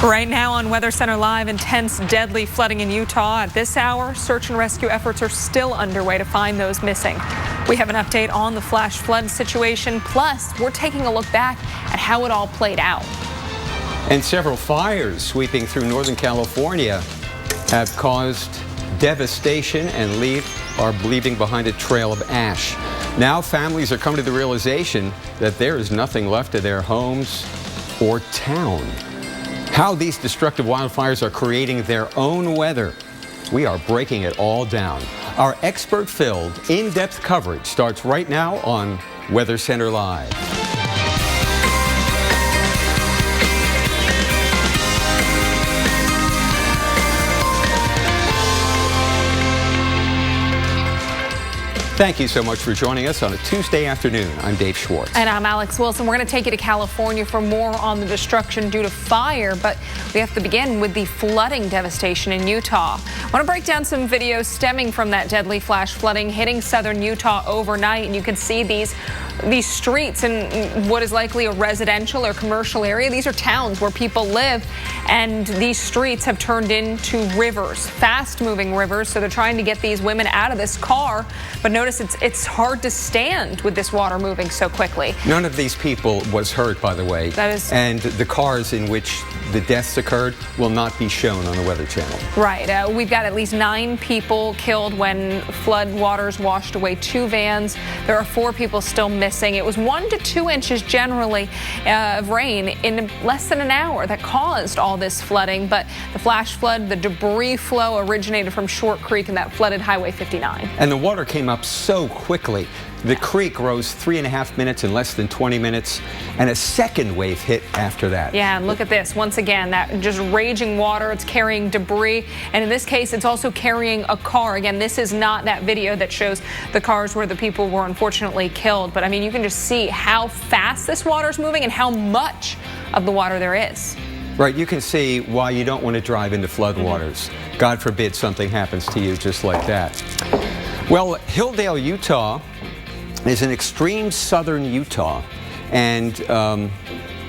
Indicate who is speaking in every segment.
Speaker 1: Right now on Weather Center Live, intense, deadly flooding in Utah. At this hour, search and rescue efforts are still underway to find those missing. We have an update on the flash flood situation. Plus, we're taking a look back at how it all played out.
Speaker 2: And several fires sweeping through Northern California have caused devastation and are leaving behind a trail of ash. Now families are coming to the realization that there is nothing left of their homes or town. How these destructive wildfires are creating their own weather. We are breaking it all down. Our expert-filled, in-depth coverage starts right now on Weather Center Live. Thank you so much for joining us on a Tuesday afternoon. I'm Dave Schwartz.
Speaker 1: And I'm Alex Wilson. We're going to take you to California for more on the destruction due to fire, but we have to begin with the flooding devastation in Utah. I want to break down some videos stemming from that deadly flash flooding hitting southern Utah overnight, and you can see these streets in what is likely a residential or commercial area. These are towns where people live, and these streets have turned into rivers, fast-moving rivers, so they're trying to get these women out of this car, but notice it's hard to stand with this water moving so quickly.
Speaker 2: None of these people was hurt, by the way.
Speaker 1: That is...
Speaker 2: And the cars in which the deaths occurred will not be shown on the Weather Channel.
Speaker 1: Right. We've got at least 9 people killed when flood waters washed away 2 vans. There are 4 people still missing. It was 1 to 2 inches generally of rain in less than an hour that caused all this flooding. But the flash flood, the debris flow originated from Short Creek, and that flooded Highway 59.
Speaker 2: And the water came up so quickly. The creek rose 3.5 minutes in less than 20 minutes, and a second wave hit after that.
Speaker 1: Yeah, and look at this. Once again, that just raging water. It's carrying debris, and in this case, it's also carrying a car. Again, this is not that video that shows the cars where the people were unfortunately killed, but I mean, you can just see how fast this water is moving and how much of the water there is.
Speaker 2: Right, you can see why you don't want to drive into floodwaters. God forbid something happens to you just like that. Well, Hilldale, Utah is an extreme southern Utah, and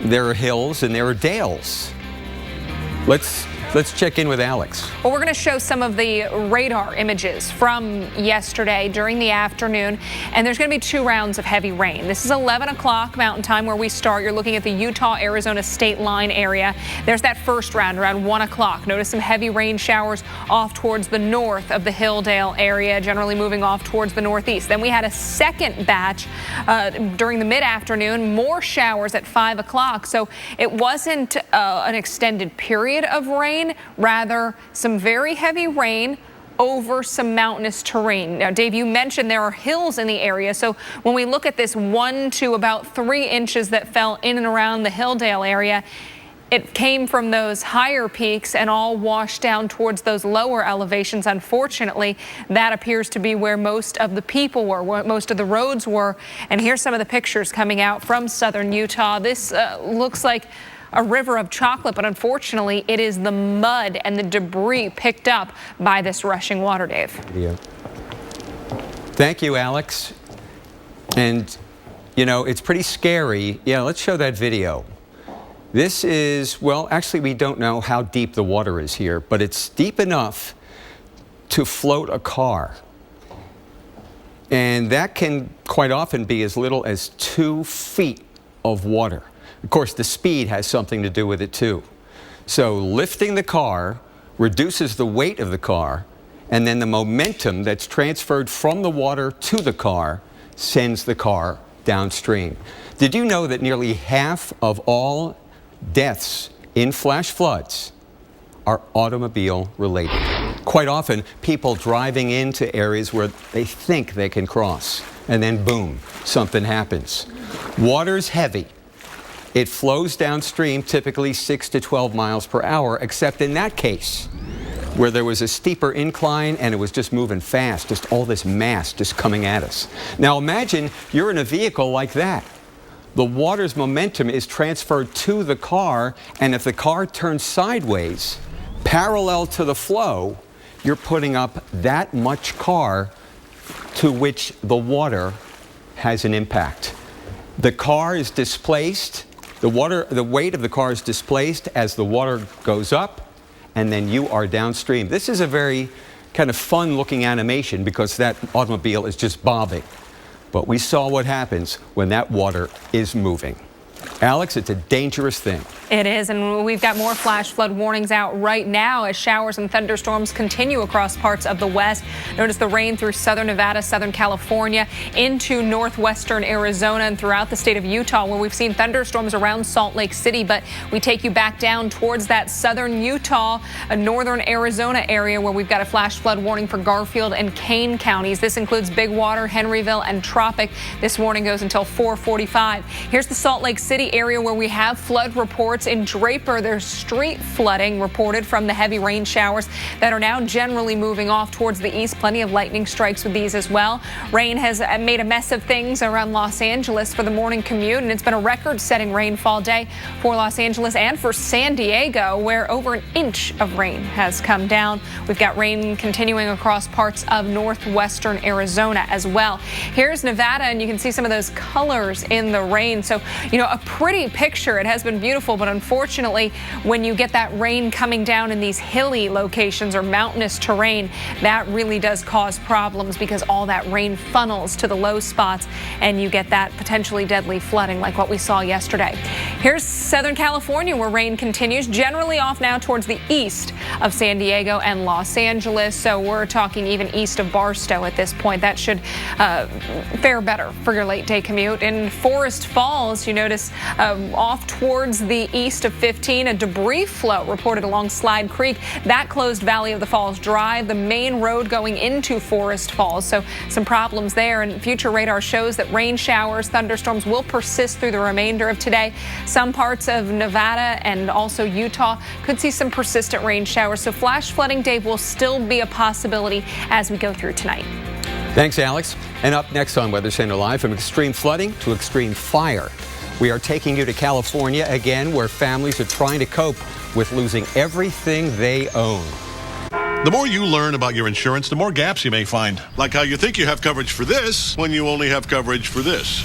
Speaker 2: there are hills and there are dales. Let's check in with Alex.
Speaker 1: Well, we're going to show some of the radar images from yesterday during the afternoon, and there's going to be 2 rounds of heavy rain. This is 11 o'clock Mountain Time where we start. You're looking at the Utah-Arizona state line area. There's that first round around 1 o'clock. Notice some heavy rain showers off towards the north of the Hilldale area, generally moving off towards the northeast. Then we had a second batch during the mid-afternoon, more showers at 5 o'clock. So it wasn't an extended period of rain. Rather, some very heavy rain over some mountainous terrain. Now, Dave, you mentioned there are hills in the area, so when we look at this 1 to about 3 inches that fell in and around the Hilldale area, it came from those higher peaks and all washed down towards those lower elevations. Unfortunately, that appears to be where most of the people were, where most of the roads were. And here's some of the pictures coming out from southern Utah. This looks like a river of chocolate, but unfortunately it is the mud and the debris picked up by this rushing water, Dave.
Speaker 2: Yeah. Thank you, Alex. And you know, it's pretty scary. Yeah, let's show that video. This is, well, actually we don't know how deep the water is here, but it's deep enough to float a car. And that can quite often be as little as 2 feet of water. Of course, the speed has something to do with it too. So lifting the car reduces the weight of the car, and then the momentum that's transferred from the water to the car sends the car downstream. Did you know that nearly half of all deaths in flash floods are automobile related? Quite often, people driving into areas where they think they can cross, and then boom, something happens. Water's heavy. It flows downstream, typically 6 to 12 miles per hour, except in that case, where there was a steeper incline and it was just moving fast, just all this mass just coming at us. Now imagine you're in a vehicle like that. The water's momentum is transferred to the car, and if the car turns sideways, parallel to the flow, you're putting up that much car to which the water has an impact. The car is displaced, The weight of the car is displaced as the water goes up, and then you are downstream. This is a very kind of fun-looking animation because that automobile is just bobbing. But we saw what happens when that water is moving. Alex, it's a dangerous thing.
Speaker 1: It is, and we've got more flash flood warnings out right now as showers and thunderstorms continue across parts of the west. Notice the rain through southern Nevada, southern California, into northwestern Arizona and throughout the state of Utah, where we've seen thunderstorms around Salt Lake City. But we take you back down towards that southern Utah, northern Arizona area where we've got a flash flood warning for Garfield and Kane counties. This includes Big Water, Henryville, and Tropic. This warning goes until 4:45. Here's the Salt Lake City area where we have flood reports. In Draper, there's street flooding reported from the heavy rain showers that are now generally moving off towards the east. Plenty of lightning strikes with these as well. Rain has made a mess of things around Los Angeles for the morning commute, and it's been a record-setting rainfall day for Los Angeles and for San Diego, where over an inch of rain has come down. We've got rain continuing across parts of northwestern Arizona as well. Here's Nevada, and you can see some of those colors in the rain. So, a pretty picture. It has been beautiful, but unfortunately, when you get that rain coming down in these hilly locations or mountainous terrain, that really does cause problems because all that rain funnels to the low spots and you get that potentially deadly flooding like what we saw yesterday. Here's Southern California, where rain continues, generally off now towards the east of San Diego and Los Angeles. So we're talking even east of Barstow at this point. That should fare better for your late day commute. In Forest Falls, you notice off towards the east of 15, a debris flow reported along Slide Creek. That closed Valley of the Falls Drive, the main road going into Forest Falls. So some problems there, and future radar shows that rain showers, thunderstorms will persist through the remainder of today. Some parts of Nevada and also Utah could see some persistent rain showers. So flash flooding day will still be a possibility as we go through tonight.
Speaker 2: Thanks, Alex. And up next on Weather Center Live, from extreme flooding to extreme fire. We are taking you to California again, where families are trying to cope with losing everything they own.
Speaker 3: The more you learn about your insurance, the more gaps you may find. Like how you think you have coverage for this when you only have coverage for this.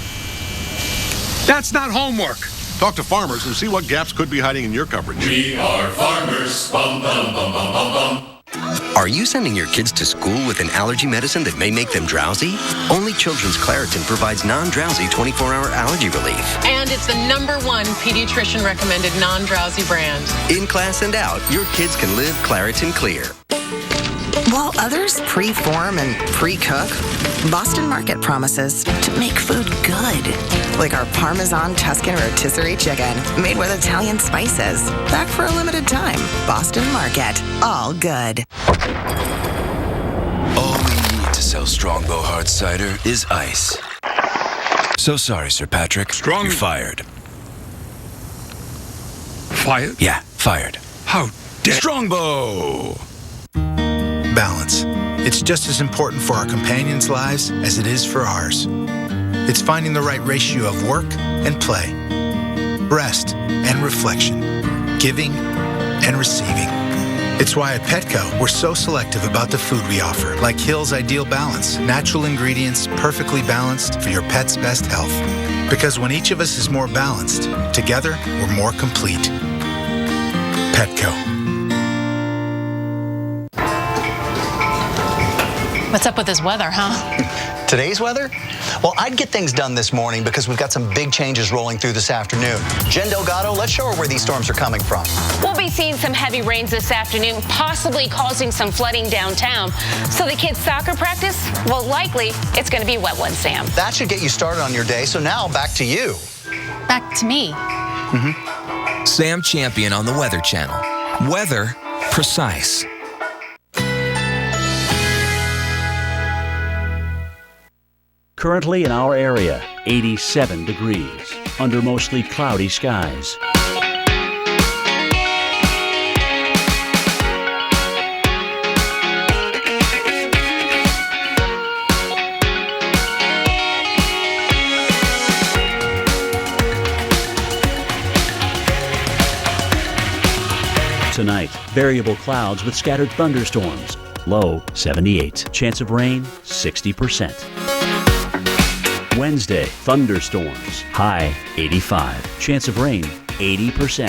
Speaker 4: That's not homework.
Speaker 3: Talk to farmers and see what gaps could be hiding in your coverage.
Speaker 5: We are farmers. Bum, bum, bum, bum, bum, bum.
Speaker 6: Are you sending your kids to school with an allergy medicine that may make them drowsy? Only Children's Claritin provides non-drowsy 24-hour allergy relief.
Speaker 7: And it's the #1 pediatrician recommended non-drowsy brand.
Speaker 6: In class and out, your kids can live Claritin Clear.
Speaker 8: While others pre-form and pre-cook, Boston Market promises to make food good. Like our Parmesan Tuscan rotisserie chicken, made with Italian spices. Back for a limited time. Boston Market, all good.
Speaker 9: All we need to sell Strongbow Hard Cider is ice. So sorry, Sir Patrick. You're fired.
Speaker 4: Fired?
Speaker 9: Yeah, fired.
Speaker 4: How dare...
Speaker 9: Strongbow!
Speaker 10: Balance. It's just as important for our companions' lives as it is for ours. It's finding the right ratio of work and play, rest and reflection, giving and receiving. It's why at Petco, we're so selective about the food we offer, like Hill's Ideal Balance, natural ingredients perfectly balanced for your pet's best health. Because when each of us is more balanced, together we're more complete. Petco.
Speaker 7: What's up with this weather, huh?
Speaker 11: Today's weather? Well, I'd get things done this morning because we've got some big changes rolling through this afternoon. Jen Delgado, let's show her where these storms are coming from.
Speaker 12: We'll be seeing some heavy rains this afternoon, possibly causing some flooding downtown. So the kids' soccer practice, well, likely it's going to be a wet one, Sam.
Speaker 11: That should get you started on your day. So now back to you.
Speaker 7: Back to me.
Speaker 9: Sam Champion on the Weather Channel. Weather precise.
Speaker 13: Currently in our area, 87 degrees, under mostly cloudy skies. Tonight, variable clouds with scattered thunderstorms. Low 78. Chance of rain 60%. Wednesday, thunderstorms, high 85. Chance of rain, 80%.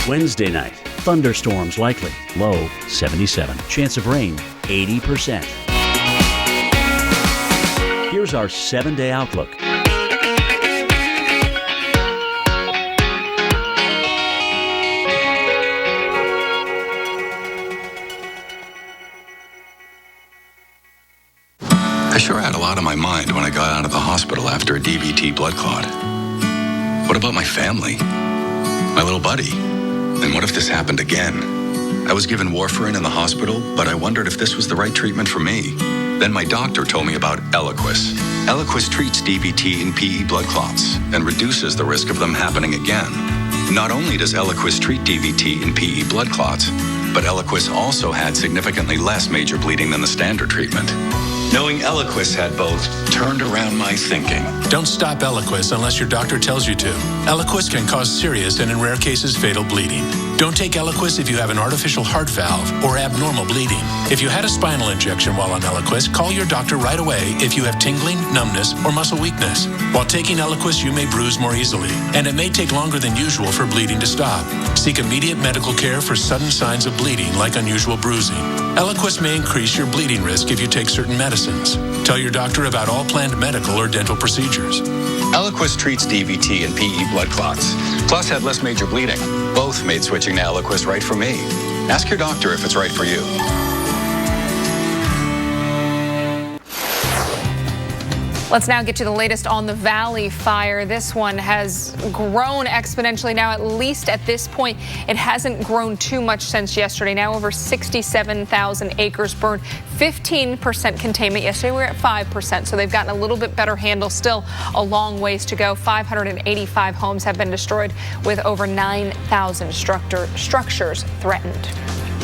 Speaker 13: Wednesday night, thunderstorms likely, low 77. Chance of rain, 80%. Here's our 7-day outlook.
Speaker 9: I sure had a lot on my mind when I got out of the hospital after a DVT blood clot. What about my family? My little buddy? And what if this happened again? I was given warfarin in the hospital, but I wondered if this was the right treatment for me. Then my doctor told me about Eliquis. Eliquis treats DVT and PE blood clots and reduces the risk of them happening again. Not only does Eliquis treat DVT and PE blood clots, but Eliquis also had significantly less major bleeding than the standard treatment. Knowing Eliquis had both turned around my thinking.
Speaker 14: Don't stop Eliquis unless your doctor tells you to. Eliquis can cause serious and in rare cases fatal bleeding. Don't take Eliquis if you have an artificial heart valve or abnormal bleeding. If you had a spinal injection while on Eliquis, call your doctor right away if you have tingling, numbness, or muscle weakness. While taking Eliquis, you may bruise more easily, and it may take longer than usual for bleeding to stop. Seek immediate medical care for sudden signs of bleeding like unusual bruising. Eliquis may increase your bleeding risk if you take certain medicines. Tell your doctor about all planned medical or dental procedures.
Speaker 9: Eliquis treats DVT and PE blood clots, plus had less major bleeding. Both made switching to Eliquis right for me. Ask your doctor if it's right for you.
Speaker 1: Let's now get to the latest on the Valley fire. This one has grown exponentially now, at least at this point. It hasn't grown too much since yesterday. Now over 67,000 acres burned, 15% containment. Yesterday we were at 5%, so they've gotten a little bit better handle. Still a long ways to go. 585 homes have been destroyed with over 9,000 structures threatened.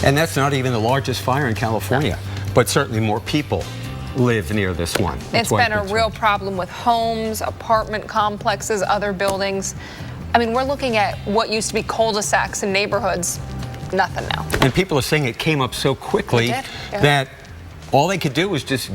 Speaker 2: And that's not even the largest fire in California, but certainly more people live near this one.
Speaker 1: It's been a real problem with homes, apartment complexes, other buildings. I mean, we're looking at what used to be cul-de-sacs in neighborhoods. Nothing now.
Speaker 2: And people are saying it came up so quickly that all they could do was just,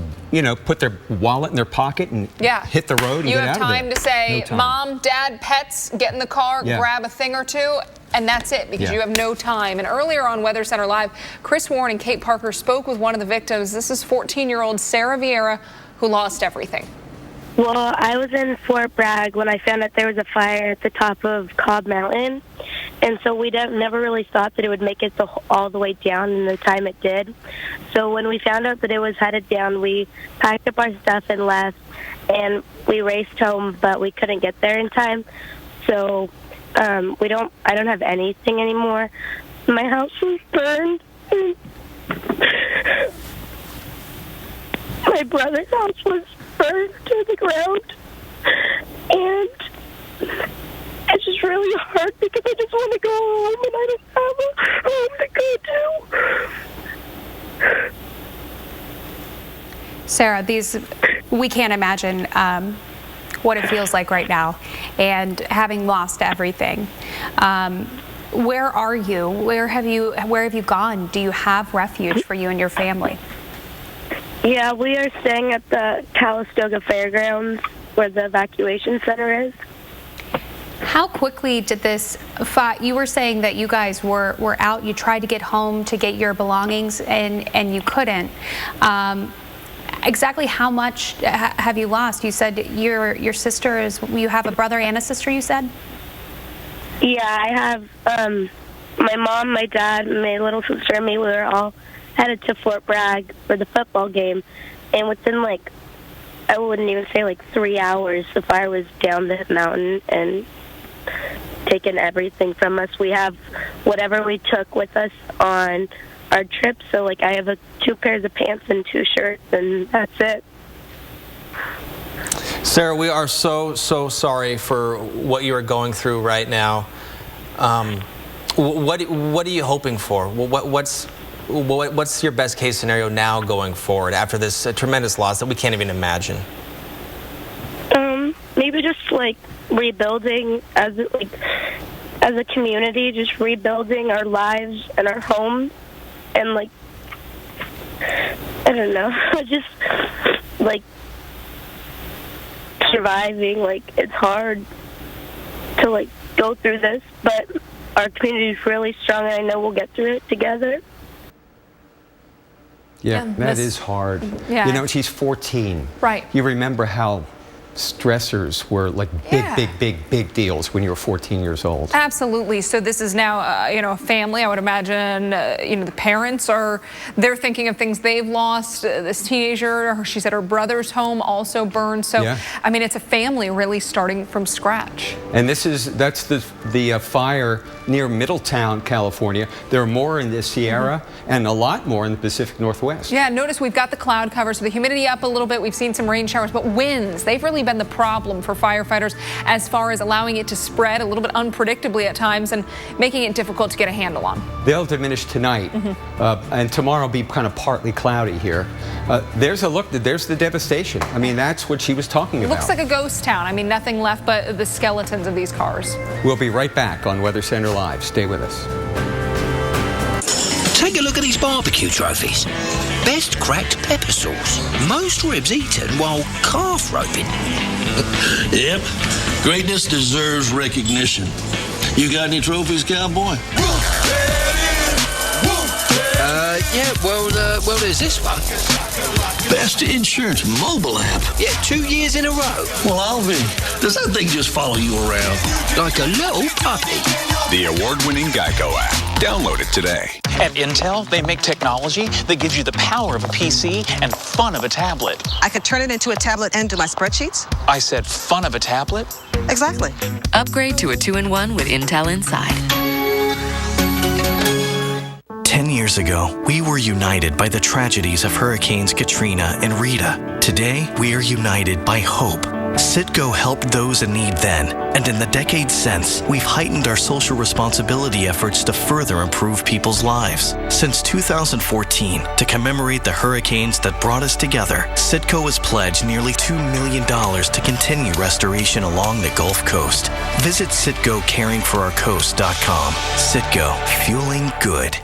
Speaker 2: put their wallet in their pocket and hit the road and get out of there.
Speaker 1: You have time to say, Mom, Dad, pets, get in the car, grab a thing or two, and that's it, because you have no time. And earlier on Weather Center Live, Chris Warren and Kate Parker spoke with one of the victims. This is 14-year-old Sarah Vieira, who lost everything.
Speaker 15: Well, I was in Fort Bragg when I found out there was a fire at the top of Cobb Mountain. And so we never really thought that it would make it all the way down in the time it did. So when we found out that it was headed down, we packed up our stuff and left. And we raced home, but we couldn't get there in time. So I don't have anything anymore. My house was burned. My brother's house was burned to the ground. And it's just really hard because I just want to go home and I don't have a home to go to.
Speaker 16: Sarah, we can't imagine what it feels like right now, and having lost everything. Where are you? Where have you gone? Do you have refuge for you and your family?
Speaker 15: Yeah, we are staying at the Calistoga Fairgrounds, where the evacuation center is.
Speaker 16: How quickly did this fire? You were saying that you guys were out. You tried to get home to get your belongings, and you couldn't. Exactly how much have you lost? You said your sister you have a brother and a sister, you said?
Speaker 15: Yeah, I have my mom, my dad, my little sister, and me. We were all headed to Fort Bragg for the football game. And within, I wouldn't even say 3 hours, the fire was down the mountain and taken everything from us. We have whatever we took with us on our trip. So, I have 2 pairs of pants and 2 shirts, and that's it.
Speaker 17: Sarah, we are so sorry for what you are going through right now. What are you hoping for? What's your best case scenario now going forward after this tremendous loss that we can't even imagine?
Speaker 15: Maybe just rebuilding as a community, just rebuilding our lives and our homes, and I don't know, just like, surviving. Like, it's hard to, like, go through this, but our community is really strong, and I know we'll get through it together.
Speaker 2: Yeah, that is hard.
Speaker 1: Yeah.
Speaker 2: You know, she's 14.
Speaker 1: Right.
Speaker 2: You remember how stressors were like big deals when you were 14 years old.
Speaker 1: Absolutely. So this is now, a family. I would imagine, the parents they're thinking of things they've lost. This teenager, she said her brother's home also burned. So,
Speaker 2: yeah.
Speaker 1: I mean, it's a family really starting from scratch.
Speaker 2: And that's the fire near Middletown, California. There are more in the Sierra and a lot more in the Pacific Northwest.
Speaker 1: Yeah, notice we've got the cloud cover, so the humidity up a little bit. We've seen some rain showers, but winds, they've really been the problem for firefighters as far as allowing it to spread a little bit unpredictably at times and making it difficult to get a handle on.
Speaker 2: They'll diminish tonight, and tomorrow will be kind of partly cloudy here. There's a look, there's the devastation. I mean, that's what she was talking about.
Speaker 1: Looks like a ghost town. I mean, nothing left but the skeletons of these cars.
Speaker 2: We'll be right back on Weather Center Live. Stay with us.
Speaker 18: Take a look at these barbecue trophies. Best cracked pepper sauce. Most ribs eaten while calf roping.
Speaker 19: Yep. Greatness deserves recognition. You got any trophies, cowboy?
Speaker 18: Well, there's this one.
Speaker 19: Best insurance mobile app.
Speaker 18: Yeah, 2 years in a row.
Speaker 19: Well, Alvin, does that thing just follow you around?
Speaker 18: Like a little puppy.
Speaker 20: The award-winning Geico app. Download it today.
Speaker 21: At Intel, they make technology that gives you the power of a PC and fun of a tablet.
Speaker 22: I could turn it into a tablet and do my spreadsheets?
Speaker 21: I said fun of a tablet?
Speaker 22: Exactly.
Speaker 23: Upgrade to a 2-in-1 with Intel Inside.
Speaker 24: 10 years ago, we were united by the tragedies of Hurricanes Katrina and Rita. Today, we are united by hope. Citgo helped those in need then, and in the decades since, we've heightened our social responsibility efforts to further improve people's lives. Since 2014, to commemorate the hurricanes that brought us together, Citgo has pledged nearly $2 million to continue restoration along the Gulf Coast. Visit CitgoCaringForOurCoast.com. Citgo, fueling good.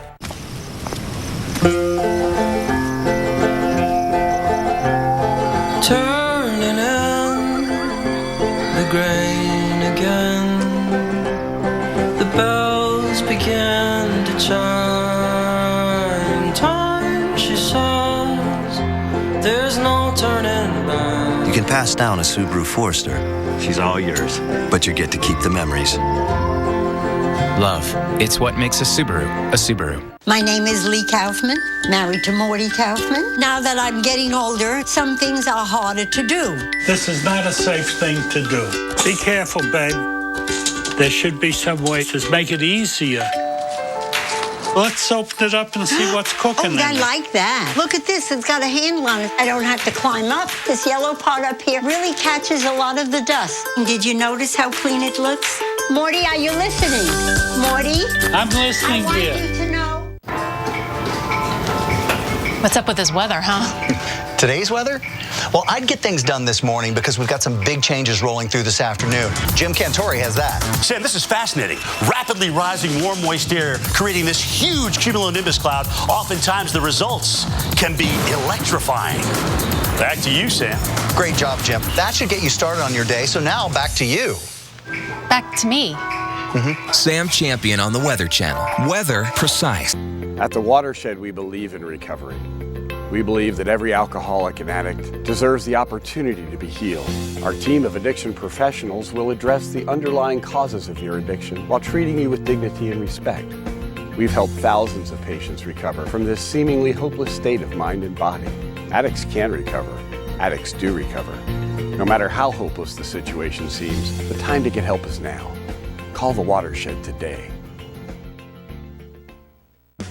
Speaker 25: Turning in the grain again, the bells begin to chime. Time, she says, there's no turning back.
Speaker 26: You can pass down a Subaru Forester. She's all yours, but you get to keep the memories.
Speaker 27: Love. It's what makes a Subaru a Subaru.
Speaker 28: My name is Lee Kaufman, married to Morty Kaufman. Now that I'm getting older, some things are harder to do.
Speaker 29: This is not a safe thing to do. Be careful, babe. There should be some way to make it easier. Let's open it up and see what's cooking in
Speaker 28: I
Speaker 29: it.
Speaker 28: like that. Look at this. It's got a handle on it. I don't have to climb up. This yellow part up here really catches a lot of the dust. Did you notice how clean it looks? Morty, are you listening? Morty?
Speaker 29: I'm listening,
Speaker 28: I want
Speaker 29: dear.
Speaker 28: you to know.
Speaker 7: What's up with this weather, huh?
Speaker 11: Today's weather? Well, I'd get things done this morning because we've got some big changes rolling through this afternoon. Jim Cantori has that.
Speaker 30: Sam, this is fascinating. Rapidly rising warm, moist air creating this huge cumulonimbus cloud. Oftentimes, the results can be electrifying. Back to you, Sam.
Speaker 11: Great job, Jim. That should get you started on your day. So now, back to you.
Speaker 7: Back to me.
Speaker 31: Sam Champion on the Weather Channel. Weather Precise.
Speaker 32: At the Watershed, we believe in recovery. We believe that every alcoholic and addict deserves the opportunity to be healed. Our team of addiction professionals will address the underlying causes of your addiction while treating you with dignity and respect. We've helped thousands of patients recover from this seemingly hopeless state of mind and body. Addicts can recover. Addicts do recover. No matter how hopeless the situation seems, the time to get help is now. Call the Watershed today.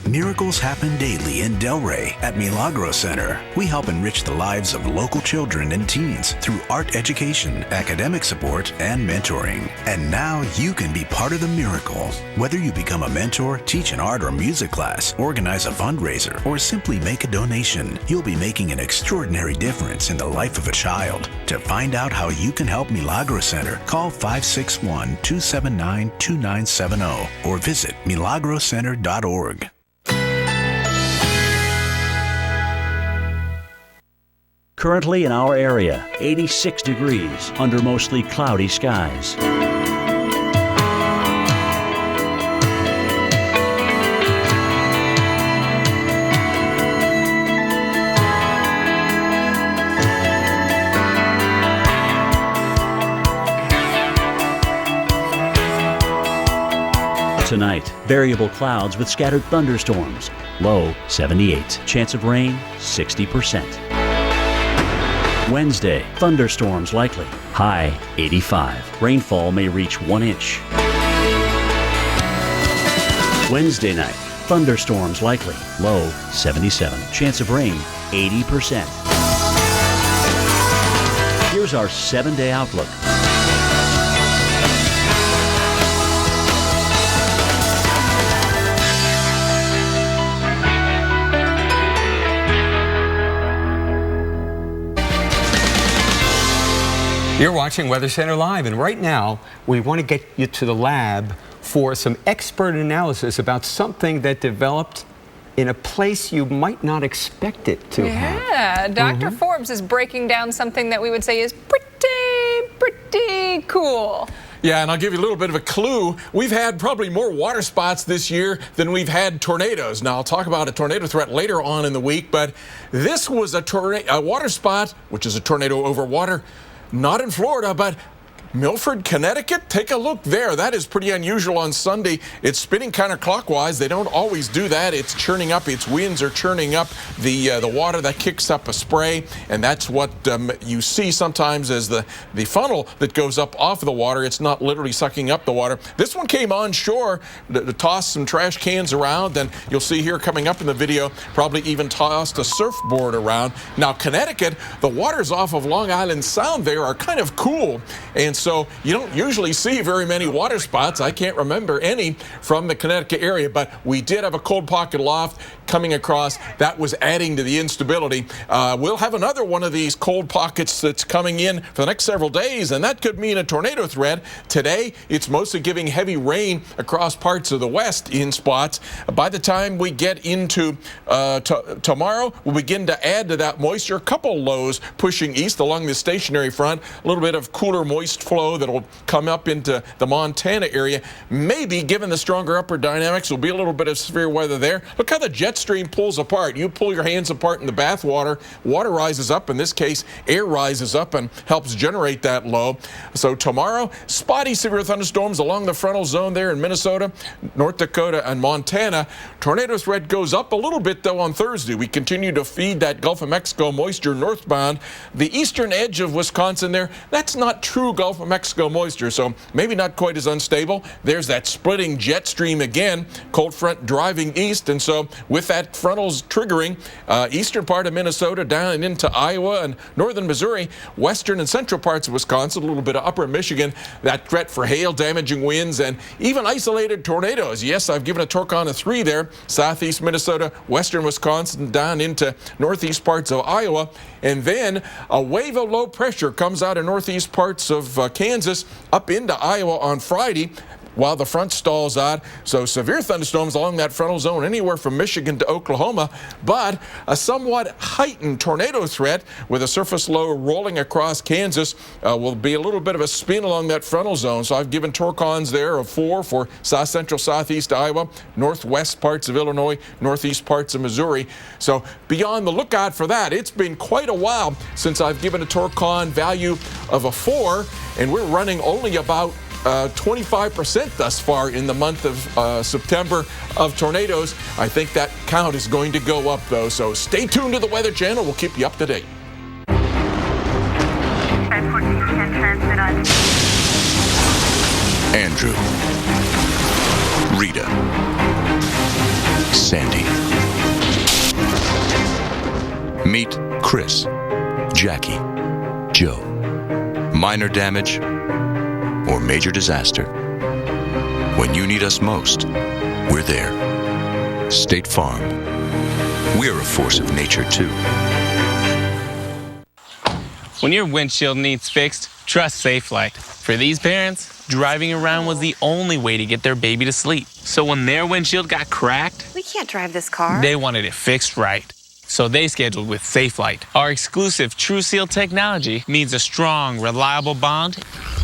Speaker 33: Miracles happen daily in Delray at Milagro Center. We help enrich the lives of local children and teens through art education, academic support, and mentoring. And now you can be part of the miracle. Whether you become a mentor, teach an art or music class, organize a fundraiser, or simply make a donation, you'll be making an extraordinary difference in the life of a child. To find out how you can help Milagro Center, call 561-279-2970 or visit milagrocenter.org.
Speaker 3: Currently in our area, 86 degrees under mostly cloudy skies. Tonight, variable clouds with scattered thunderstorms. Low 78. Chance of rain 60%. Wednesday, thunderstorms likely. High 85. Rainfall may reach 1 inch. Wednesday night, thunderstorms likely. Low 77. Chance of rain 80%. Here's our 7-day outlook.
Speaker 2: You're watching Weather Center Live, and right now we want to get you to the lab for some expert analysis about something that developed in a place you might not expect it to have.
Speaker 1: Yeah, Dr. Forbes is breaking down something that we would say is pretty cool.
Speaker 4: Yeah, and I'll give you a little bit of a clue. We've had probably more water spots this year than we've had tornadoes. Now, I'll talk about a tornado threat later on in the week, but this was a water spot, which is a tornado over water, not in Florida, but Milford, Connecticut. Take a look there. That is pretty unusual on Sunday. It's spinning counterclockwise. They don't always do that. It's churning up. Its winds are churning up the water that kicks up a spray, and that's what you see sometimes as the funnel that goes up off of the water. It's not literally sucking up the water. This one came on shore to toss some trash cans around, and you'll see here coming up in the video, probably even tossed a surfboard around. Now, Connecticut, the waters off of Long Island Sound there are kind of cool, and so you don't usually see very many water spots. I can't remember any from the Connecticut area, but we did have a cold pocket loft coming across. That was adding to the instability. We'll have another one of these cold pockets that's coming in for the next several days, and that could mean a tornado threat. Today, it's mostly giving heavy rain across parts of the west in spots. By the time we get into tomorrow, we'll begin to add to that moisture. A couple lows pushing east along the stationary front. A little bit of cooler, moist flow that'll come up into the Montana area. Maybe, given the stronger upper dynamics, will be a little bit of severe weather there. Look how the jet stream pulls apart. You pull your hands apart in the bath water, water rises up. In this case, air rises up and helps generate that low. So tomorrow, spotty severe thunderstorms along the frontal zone there in Minnesota, North Dakota, and Montana. Tornado threat goes up a little bit, though, on Thursday. We continue to feed that Gulf of Mexico moisture northbound. The eastern edge of Wisconsin there, that's not true Gulf of Mexico moisture, so maybe not quite as unstable. There's that splitting jet stream again, cold front driving east, and so with that frontals triggering eastern part of Minnesota down into Iowa and northern Missouri, western and central parts of Wisconsin, a little bit of upper Michigan, that threat for hail, damaging winds, and even isolated tornadoes. Yes, I've given a Torcon a 3 there, southeast Minnesota, western Wisconsin, down into northeast parts of Iowa, and then a wave of low pressure comes out of northeast parts of Kansas up into Iowa on Friday while the front stalls out. So severe thunderstorms along that frontal zone anywhere from Michigan to Oklahoma, but a somewhat heightened tornado threat with a surface low rolling across Kansas. Will be a little bit of a spin along that frontal zone. So I've given Torcons there of 4 for south central southeast Iowa, northwest parts of Illinois, northeast parts of Missouri. So be on the lookout for that. It's been quite a while since I've given a Torcon value of a 4, and we're running only about 25% thus far in the month of September of tornadoes. I think that count is going to go up, though, so stay tuned to the Weather Channel. We'll keep you up to date.
Speaker 20: Andrew, Rita, Sandy. Meet Chris, Jackie, Joe. Minor damage or major disaster. When you need us most, we're there. State Farm. We're a force of nature, too.
Speaker 5: When your windshield needs fixed, trust Safelite. For these parents, driving around was the only way to get their baby to sleep. So when their windshield got cracked,
Speaker 6: we can't drive this car.
Speaker 5: They wanted it fixed right. so they scheduled with Safelite. Our exclusive TrueSeal technology means a strong, reliable bond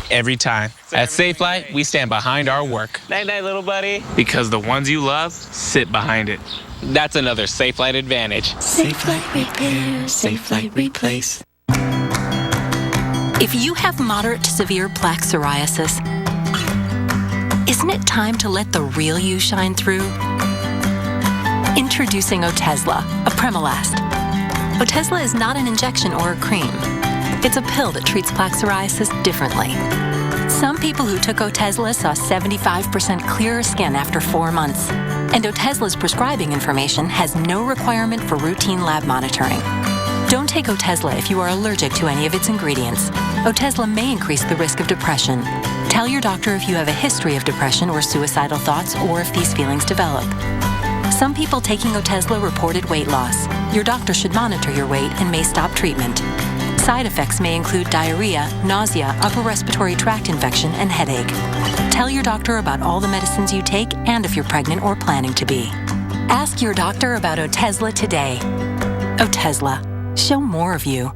Speaker 5: every time. At Safelite, we stand behind our work. Night-night, little buddy. Because the ones you love sit behind it. That's another Safelite advantage.
Speaker 23: Safelite repair, Safelite replace. If you have moderate to severe plaque psoriasis, isn't it time to let the real you shine through? Introducing Otezla, a Premolast. Otezla is not an injection or a cream. It's a pill that treats plaque psoriasis differently. Some people who took Otezla saw 75% clearer skin after 4 months. And Otezla's prescribing information has no requirement for routine lab monitoring. Don't take Otezla if you are allergic to any of its ingredients. Otezla may increase the risk of depression. Tell your doctor if you have a history of depression or suicidal thoughts, or if these feelings develop. Some people taking Otezla reported weight loss. Your doctor should monitor your weight and may stop treatment. Side effects may include diarrhea, nausea, upper respiratory tract infection, and headache. Tell your doctor about all the medicines you take and if you're pregnant or planning to be. Ask your doctor about Otezla today. Otezla. Show more of you.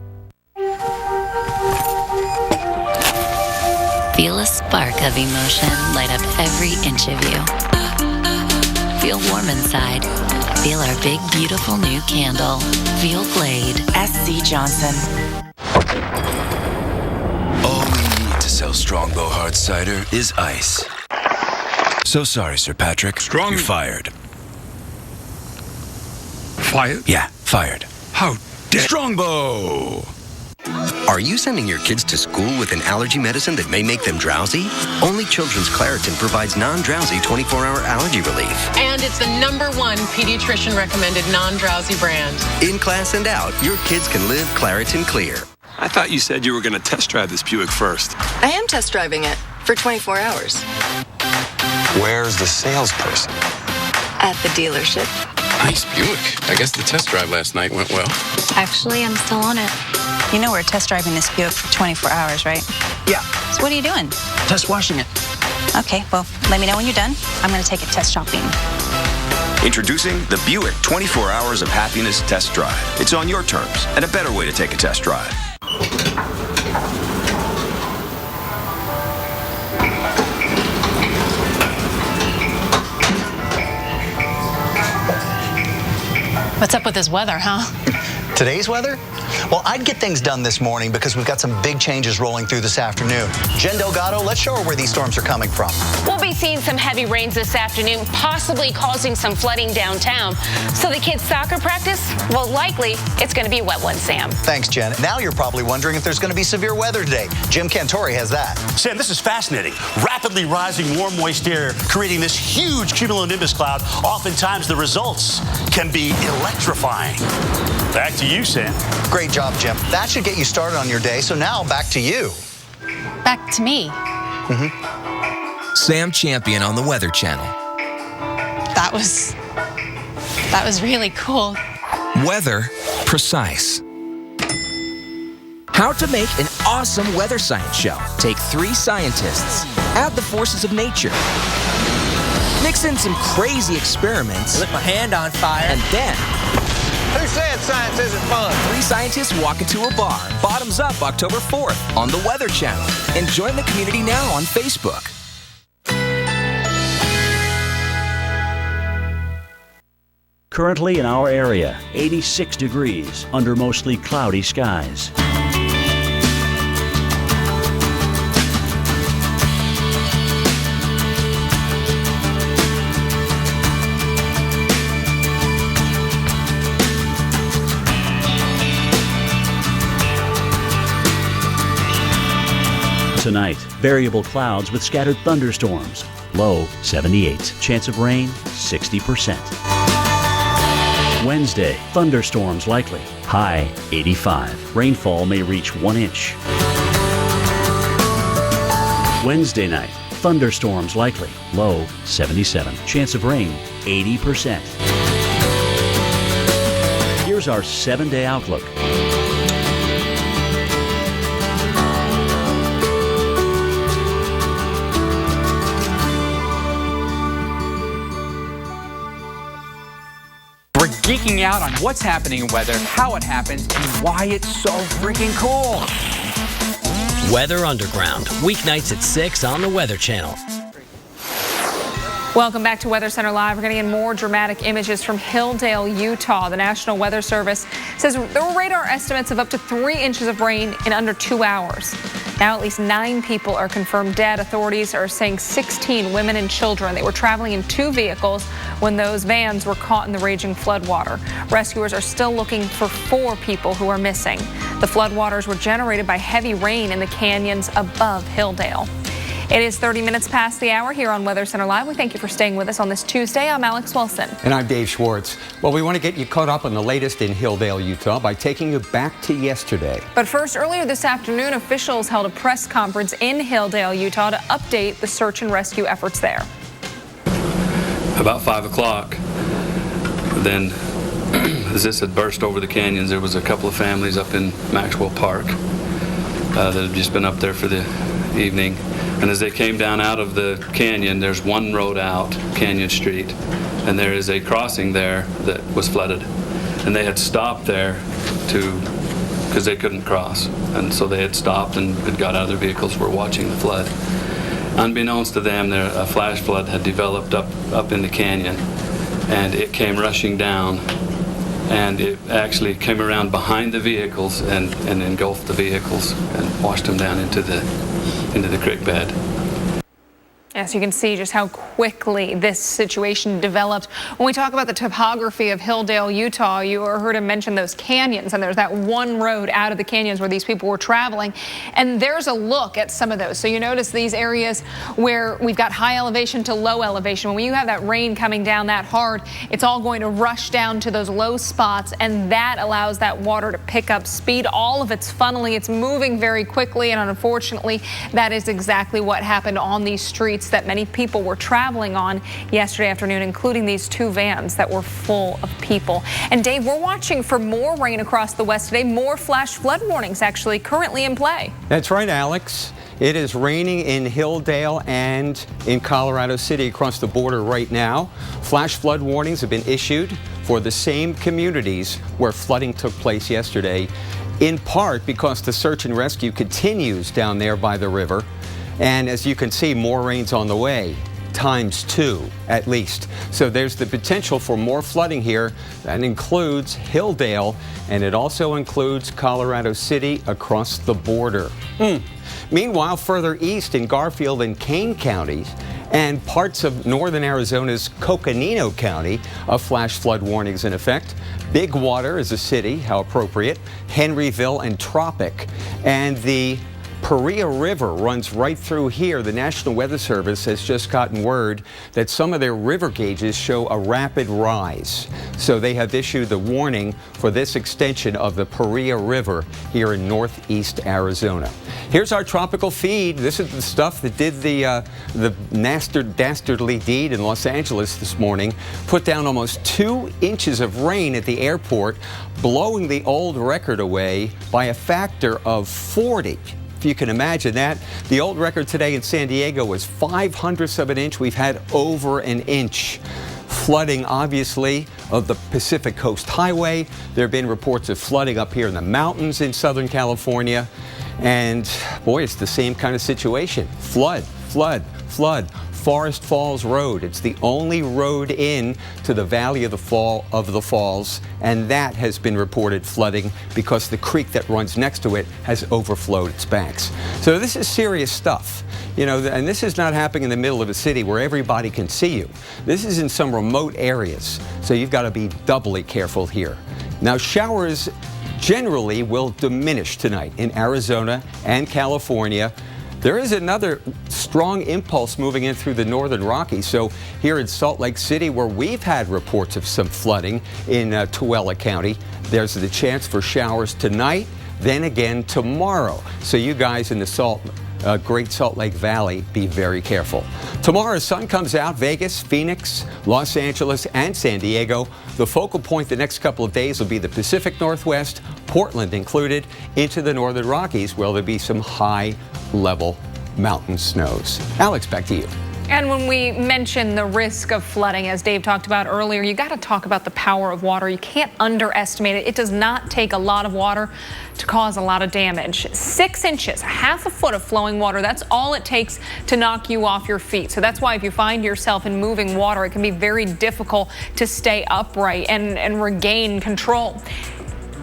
Speaker 23: Feel a spark of emotion light up every inch of you. Feel warm inside. Feel our big, beautiful new candle. Feel Glade.
Speaker 6: SC Johnson.
Speaker 31: All we need to sell Strongbow Hard Cider is ice. So sorry, Sir Patrick. You're fired.
Speaker 8: Fired?
Speaker 31: Yeah, fired.
Speaker 8: How dare...
Speaker 31: Strongbow!
Speaker 9: Are you sending your kids to school with an allergy medicine that may make them drowsy? Only Children's Claritin provides non-drowsy 24-hour allergy relief.
Speaker 7: And it's the #1 pediatrician recommended non-drowsy brand.
Speaker 9: In class and out, your kids can live Claritin Clear.
Speaker 8: I thought you said you were going to test drive this Buick first.
Speaker 10: I am test driving it for 24 hours.
Speaker 8: Where's the salesperson?
Speaker 10: At the dealership.
Speaker 8: Nice Buick. I guess the test drive last night went well.
Speaker 10: Actually, I'm still on it.
Speaker 22: You know we're test driving this Buick for 24 hours, right?
Speaker 8: Yeah.
Speaker 22: So what are you doing?
Speaker 8: Test washing it.
Speaker 22: Okay, well, let me know when you're done. I'm going to take it test shopping.
Speaker 31: Introducing the Buick 24 Hours of Happiness Test Drive. It's on your terms and a better way to take a test drive.
Speaker 7: What's up with this weather, huh?
Speaker 11: Today's weather? Well, I'd get things done this morning because we've got some big changes rolling through this afternoon. Jen Delgado, let's show her where these storms are coming from.
Speaker 12: We'll be seeing some heavy rains this afternoon, possibly causing some flooding downtown. So the kids' soccer practice, well, likely it's going to be a wet one, Sam.
Speaker 11: Thanks, Jen. Now you're probably wondering if there's going to be severe weather today. Jim Cantori has that.
Speaker 30: Sam, this is fascinating. Rapidly rising warm, moist air creating this huge cumulonimbus cloud. Oftentimes the results can be electrifying. Back to you, Sam.
Speaker 11: Great job, Jim. That should get you started on your day. So now back to you.
Speaker 12: Back to me.
Speaker 31: Sam Champion on the Weather Channel.
Speaker 12: That was really cool.
Speaker 31: Weather Precise. How to make an awesome weather science show. Take 3 scientists, add the forces of nature, mix in some crazy experiments,
Speaker 13: lit my hand on fire,
Speaker 31: and then...
Speaker 13: Who said science isn't fun?
Speaker 31: 3 scientists walk into a bar. Bottoms Up, October 4th on the Weather Channel. And join the community now on Facebook.
Speaker 3: Currently in our area, 86 degrees under mostly cloudy skies. Tonight, variable clouds with scattered thunderstorms. Low 78. Chance of rain 60%. Wednesday, thunderstorms likely. High 85. Rainfall may reach 1 inch. Wednesday night, thunderstorms likely. Low 77. Chance of rain 80%. Here's our 7-day outlook.
Speaker 6: We're geeking out on what's happening in weather, how it happens, and why it's so freaking cool.
Speaker 14: Weather Underground, weeknights at 6 on the Weather Channel.
Speaker 1: Welcome back to Weather Center Live. We're getting in more dramatic images from Hilldale, Utah. The National Weather Service says there were radar estimates of up to 3 inches of rain in under 2 hours. Now at least 9 people are confirmed dead. Authorities are saying 16 women and children. They were traveling in 2 vehicles when those vans were caught in the raging floodwater. Rescuers are still looking for 4 people who are missing. The floodwaters were generated by heavy rain in the canyons above Hilldale. It is 30 minutes past the hour here on Weather Center Live. We thank you for staying with us on this Tuesday. I'm Alex Wilson.
Speaker 2: And I'm Dave Schwartz. Well, we want to get you caught up on the latest in Hilldale, Utah by taking you back to yesterday.
Speaker 1: But first, earlier this afternoon, officials held a press conference in Hilldale, Utah to update the search and rescue efforts there.
Speaker 15: About 5 o'clock, then as this had burst over the canyons, there was a couple of families up in Maxwell Park that had just been up there for the evening. And as they came down out of the canyon, there's one road out, Canyon Street, and there is a crossing there that was flooded. And they had stopped there because they couldn't cross. And so they had stopped and had got out of their vehicles, were watching the flood. Unbeknownst to them, a flash flood had developed up in the canyon, and it came rushing down, and it actually came around behind the vehicles and engulfed the vehicles and washed them down into the creek bed.
Speaker 1: Yes, you can see just how quickly this situation developed. When we talk about the topography of Hilldale, Utah, you heard him mention those canyons, and there's that one road out of the canyons where these people were traveling. And there's a look at some of those. So you notice these areas where we've got high elevation to low elevation. When you have that rain coming down that hard, it's all going to rush down to those low spots, and that allows that water to pick up speed. All of it's funneling. It's moving very quickly, and unfortunately, that is exactly what happened on these streets that many people were traveling on yesterday afternoon, including these 2 vans that were full of people. And Dave, we're watching for more rain across the west today, more flash flood warnings actually currently in play.
Speaker 2: That's right, Alex. It is raining in Hilldale and in Colorado City across the border right now. Flash flood warnings have been issued for the same communities where flooding took place yesterday, in part because the search and rescue continues down there by the river. And as you can see, more rain's on the way, ×2 at least. So there's the potential for more flooding here. That includes Hilldale, and it also includes Colorado City across the border. Meanwhile, further east in Garfield and Kane counties and parts of northern Arizona's Coconino County, a flash flood warning is in effect. Big Water is a city, how appropriate, Henryville and Tropic, and the Paria River runs right through here. The National Weather Service has just gotten word that some of their river gauges show a rapid rise. So they have issued the warning for this extension of the Paria River here in northeast Arizona. Here's our tropical feed. This is the stuff that did the dastardly deed in Los Angeles this morning. Put down almost 2 inches of rain at the airport, blowing the old record away by a factor of 40. If you can imagine that. The old record today in San Diego was 0.05 of an inch. We've had over an inch. Flooding, obviously, of the Pacific Coast Highway. There have been reports of flooding up here in the mountains in Southern California. And boy, it's the same kind of situation. Flood, flood, flood. Forest Falls Road. It's the only road in to the Valley of the Falls, and that has been reported flooding because the creek that runs next to it has overflowed its banks. So this is serious stuff. You know, and this is not happening in the middle of a city where everybody can see you. This is in some remote areas, so you've got to be doubly careful here. Now, showers generally will diminish tonight in Arizona and California. There is another strong impulse moving in through the northern Rockies. So here in Salt Lake City, where we've had reports of some flooding in Tooele County, there's the chance for showers tonight, then again tomorrow. So you guys in the Great Salt Lake Valley, be very careful. Tomorrow, sun comes out. Vegas, Phoenix, Los Angeles, and San Diego. The focal point the next couple of days will be the Pacific Northwest, Portland included, into the northern Rockies, where there'll be some high-level mountain snows. Alex, back to you.
Speaker 1: And when we mention the risk of flooding, as Dave talked about earlier, you got to talk about the power of water. You can't underestimate it. It does not take a lot of water to cause a lot of damage. 6 inches, half a foot of flowing water, that's all it takes to knock you off your feet. So that's why if you find yourself in moving water, it can be very difficult to stay upright and regain control.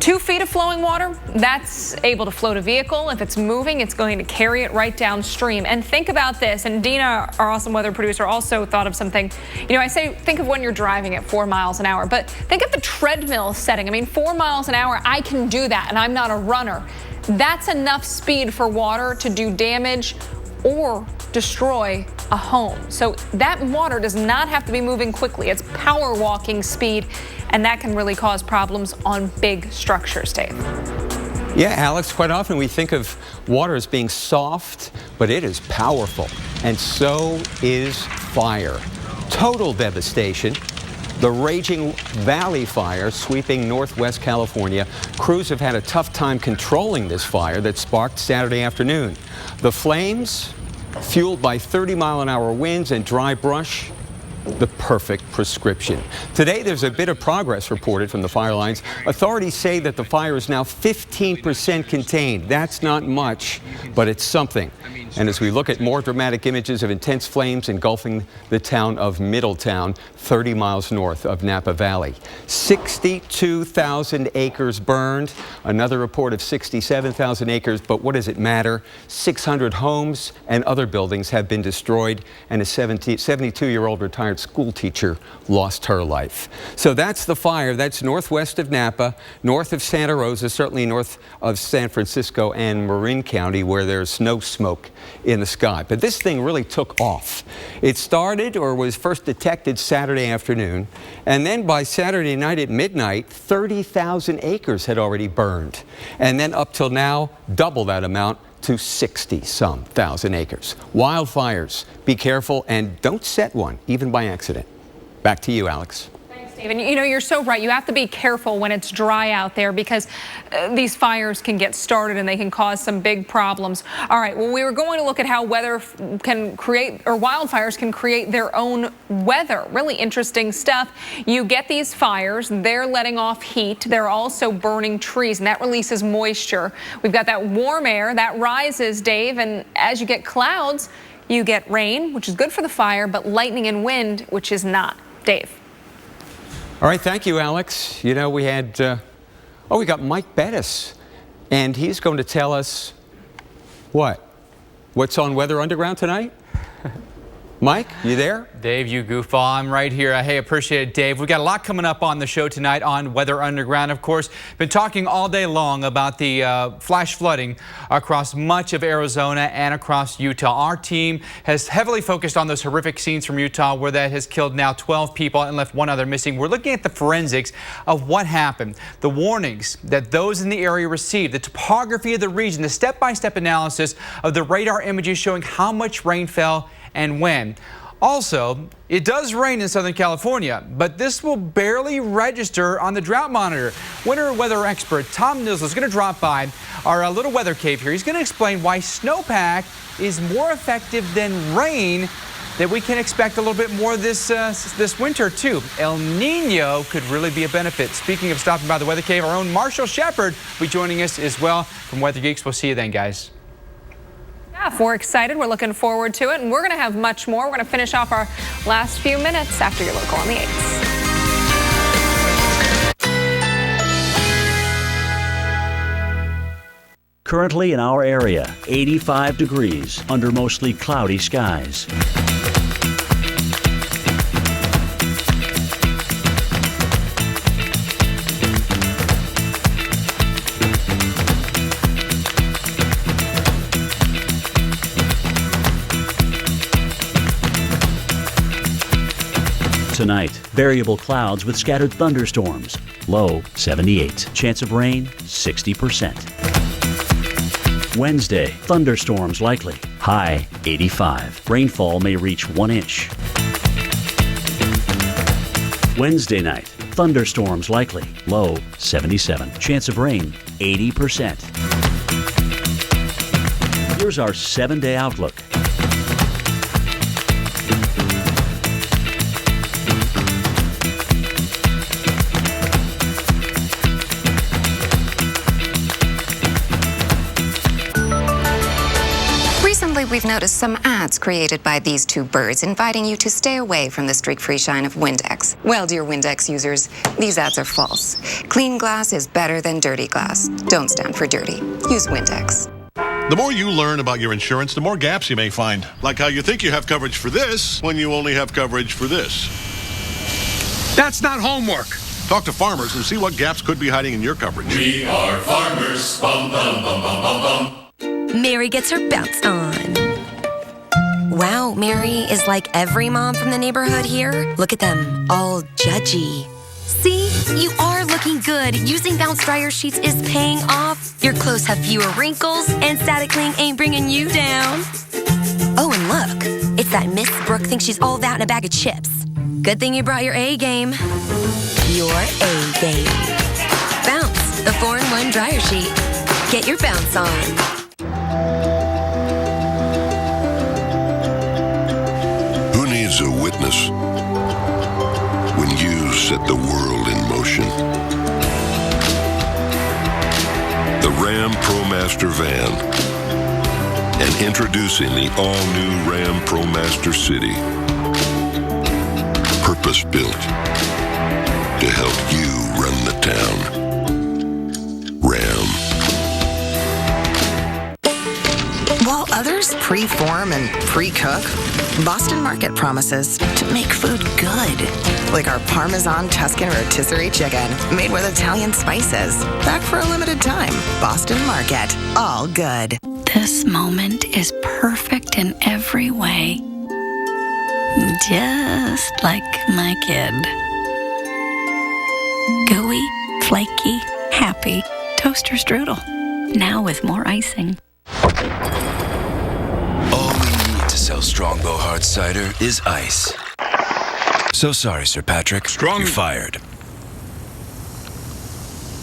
Speaker 1: 2 feet of flowing water, that's able to float a vehicle. If it's moving, it's going to carry it right downstream. And think about this, and Dina, our awesome weather producer, also thought of something. You know, I say think of when you're driving at 4 miles an hour, but think of the treadmill setting. I mean, 4 miles an hour, I can do that, and I'm not a runner. That's enough speed for water to do damage or destroy a home. So that water does not have to be moving quickly. It's power walking speed, and that can really cause problems on big structures, Dave.
Speaker 2: Yeah, Alex, quite often we think of water as being soft, but it is powerful, and so is fire. Total devastation. The raging Valley Fire sweeping northwest California. Crews have had a tough time controlling this fire that sparked Saturday afternoon. The flames, fueled by 30-mile-an-hour winds and dry brush, the perfect prescription. Today, there's a bit of progress reported from the fire lines. Authorities say that the fire is now 15% contained. That's not much, but it's something. And as we look at more dramatic images of intense flames engulfing the town of Middletown, 30 miles north of Napa Valley. 62,000 acres burned. Another report of 67,000 acres, but what does it matter? 600 homes and other buildings have been destroyed, and a 72-year-old retired school teacher lost her life. So that's the fire. That's northwest of Napa, north of Santa Rosa, certainly north of San Francisco and Marin County, where there's no smoke in the sky. But this thing really took off. It started, or was first detected, Saturday afternoon, and then by Saturday night at midnight, 30,000 acres had already burned. And then up till now, double that amount to 60-some thousand acres. Wildfires, be careful and don't set one, even by accident. Back to you, Alex.
Speaker 1: And you know, you're so right. You have to be careful when it's dry out there, because these fires can get started and they can cause some big problems. All right, well, we were going to look at how weather can create, or wildfires can create their own weather. Really interesting stuff. You get these fires, they're letting off heat. They're also burning trees, and that releases moisture. We've got that warm air that rises, Dave, and as you get clouds, you get rain, which is good for the fire, but lightning and wind, which is not. Dave.
Speaker 2: All right, thank you, Alex. You know, we had, we got Mike Bettis, and he's going to tell us what's on Weather Underground tonight? Mike, you there?
Speaker 6: Dave, you goofball. I'm right here. Hey, appreciate it, Dave. We've got a lot coming up on the show tonight on Weather Underground. Of course, been talking all day long about the flash flooding across much of Arizona and across Utah. Our team has heavily focused on those horrific scenes from Utah where that has killed now 12 people and left 1 other missing. We're looking at the forensics of what happened, the warnings that those in the area received, the topography of the region, the step-by-step analysis of the radar images showing how much rain fell and when. Also, it does rain in Southern California, but this will barely register on the drought monitor. Winter weather expert Tom Nizzle is going to drop by our little weather cave here. He's going to explain why snowpack is more effective than rain, that we can expect a little bit more this winter too. El Nino could really be a benefit. Speaking of stopping by the weather cave, our own Marshall Shepard will be joining us as well from Weather Geeks. We'll see you then, guys.
Speaker 1: Yeah, we're excited. We're looking forward to it, and we're going to have much more. We're going to finish off our last few minutes after your local on the 8s.
Speaker 3: Currently in our area, 85 degrees under mostly cloudy skies. Tonight, variable clouds with scattered thunderstorms. Low 78. Chance of rain 60%. Wednesday, thunderstorms likely. High 85. Rainfall may reach 1 inch. Wednesday night, thunderstorms likely. Low 77. Chance of rain 80%. Here's our 7-day outlook.
Speaker 16: we've noticed some ads created by these two birds inviting you to stay away from the streak-free shine of Windex. Well, dear Windex users, these ads are false. Clean glass is better than dirty glass. Don't stand for dirty. Use Windex.
Speaker 17: The more you learn about your insurance, the more gaps you may find. Like how you think you have coverage for this when you only have coverage for this. That's not homework. Talk to farmers and see what gaps could be hiding in your coverage.
Speaker 18: We are farmers. Bum, bum, bum, bum, bum, bum.
Speaker 19: Mary gets her bounce on. Wow, Mary is like every mom from the neighborhood here. Look at them, all judgy. See, you are looking good. Using Bounce dryer sheets is paying off. Your clothes have fewer wrinkles, and Static Cling ain't bringing you down. Oh, and look, it's that Miss Brooke thinks she's all that in a bag of chips. Good thing you brought your A game. Your A game. Bounce, the 4-in-1 dryer sheet. Get your bounce on.
Speaker 21: Who needs a witness when you set the world in motion? The Ram ProMaster van, and introducing the all-new Ram ProMaster City, purpose-built to help you run the town. Ram.
Speaker 24: While others pre-form and pre-cook, Boston Market promises to make food good. Like our Parmesan Tuscan rotisserie chicken, made with Italian spices. Back for a limited time. Boston Market. All good.
Speaker 25: This moment is perfect in every way. Just like my kid. Gooey, flaky, happy. Toaster strudel. Now with more icing.
Speaker 26: All we need to sell Strongbow Hard Cider is ice. So sorry, Sir Patrick. You're fired.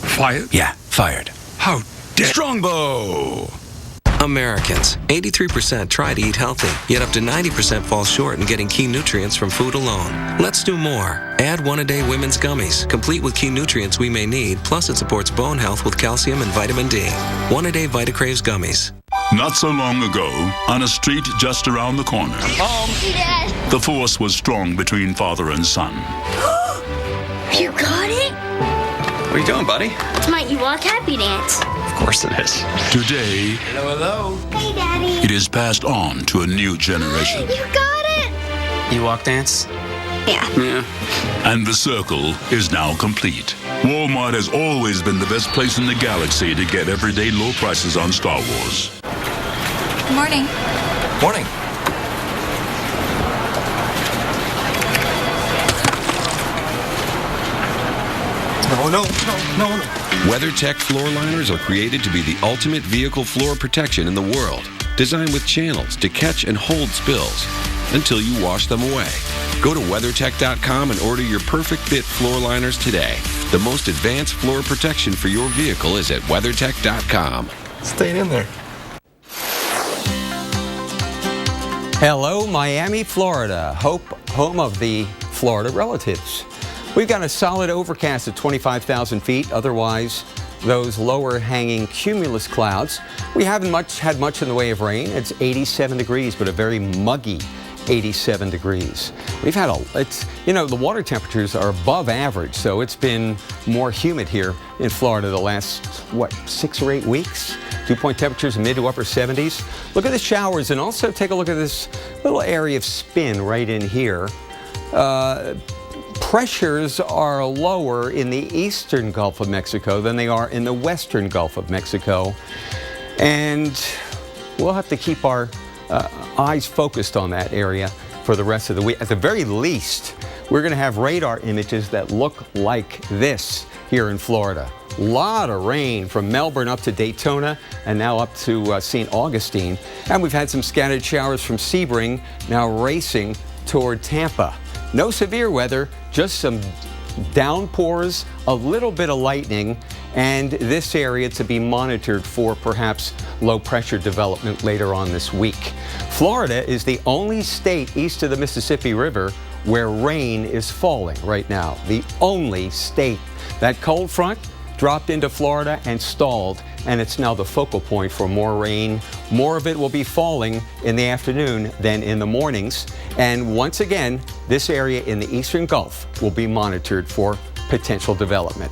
Speaker 27: Fired?
Speaker 26: Yeah, fired.
Speaker 27: How dare...
Speaker 26: Strongbow!
Speaker 28: Americans, 83% try to eat healthy, yet up to 90% fall short in getting key nutrients from food alone. Let's do more. Add one-a-day women's gummies, complete with key nutrients we may need, plus it supports bone health with calcium and vitamin D. One-a-day Vitacraves gummies.
Speaker 29: Not so long ago, on a street just around the corner,
Speaker 32: Dad.
Speaker 29: the force was strong between father and son.
Speaker 32: You got it?
Speaker 26: What are you doing, buddy?
Speaker 32: It's my Ewok Happy Dance.
Speaker 26: Of course it is.
Speaker 29: Today,
Speaker 32: Hello. Hey, Daddy.
Speaker 29: it is passed on to a new generation.
Speaker 32: You got it?
Speaker 28: Ewok dance?
Speaker 32: Yeah.
Speaker 29: And the circle is now complete. Walmart has always been the best place in the galaxy to get everyday low prices on Star Wars.
Speaker 22: Good morning.
Speaker 27: Morning. No.
Speaker 33: WeatherTech floor liners are created to be the ultimate vehicle floor protection in the world. Designed with channels to catch and hold spills until you wash them away. Go to WeatherTech.com and order your perfect fit floor liners today. The most advanced floor protection for your vehicle is at WeatherTech.com.
Speaker 27: Staying in there.
Speaker 2: Hello, Miami, Florida, home of the Florida relatives. We've got a solid overcast at 25,000 feet. Otherwise, those lower hanging cumulus clouds. We haven't had much in the way of rain. It's 87 degrees, but a very muggy 87 degrees. We've had the water temperatures are above average, so it's been more humid here in Florida the last, 6 or 8 weeks? Dew point temperatures mid to upper 70s. Look at the showers, and also take a look at this little area of spin right in here. Pressures are lower in the eastern Gulf of Mexico than they are in the western Gulf of Mexico. And we'll have to keep our eyes focused on that area for the rest of the week. At the very least, we're going to have radar images that look like this here in Florida. A lot of rain from Melbourne up to Daytona and now up to St. Augustine. And we've had some scattered showers from Sebring now racing toward Tampa. No severe weather, just some downpours, a little bit of lightning, and this area to be monitored for perhaps low pressure development later on this week. Florida is the only state east of the Mississippi River where rain is falling right now. The only state. That cold front dropped into Florida and stalled and it's now the focal point for more rain. More of it will be falling in the afternoon than in the mornings. And once again, this area in the eastern Gulf will be monitored for potential development.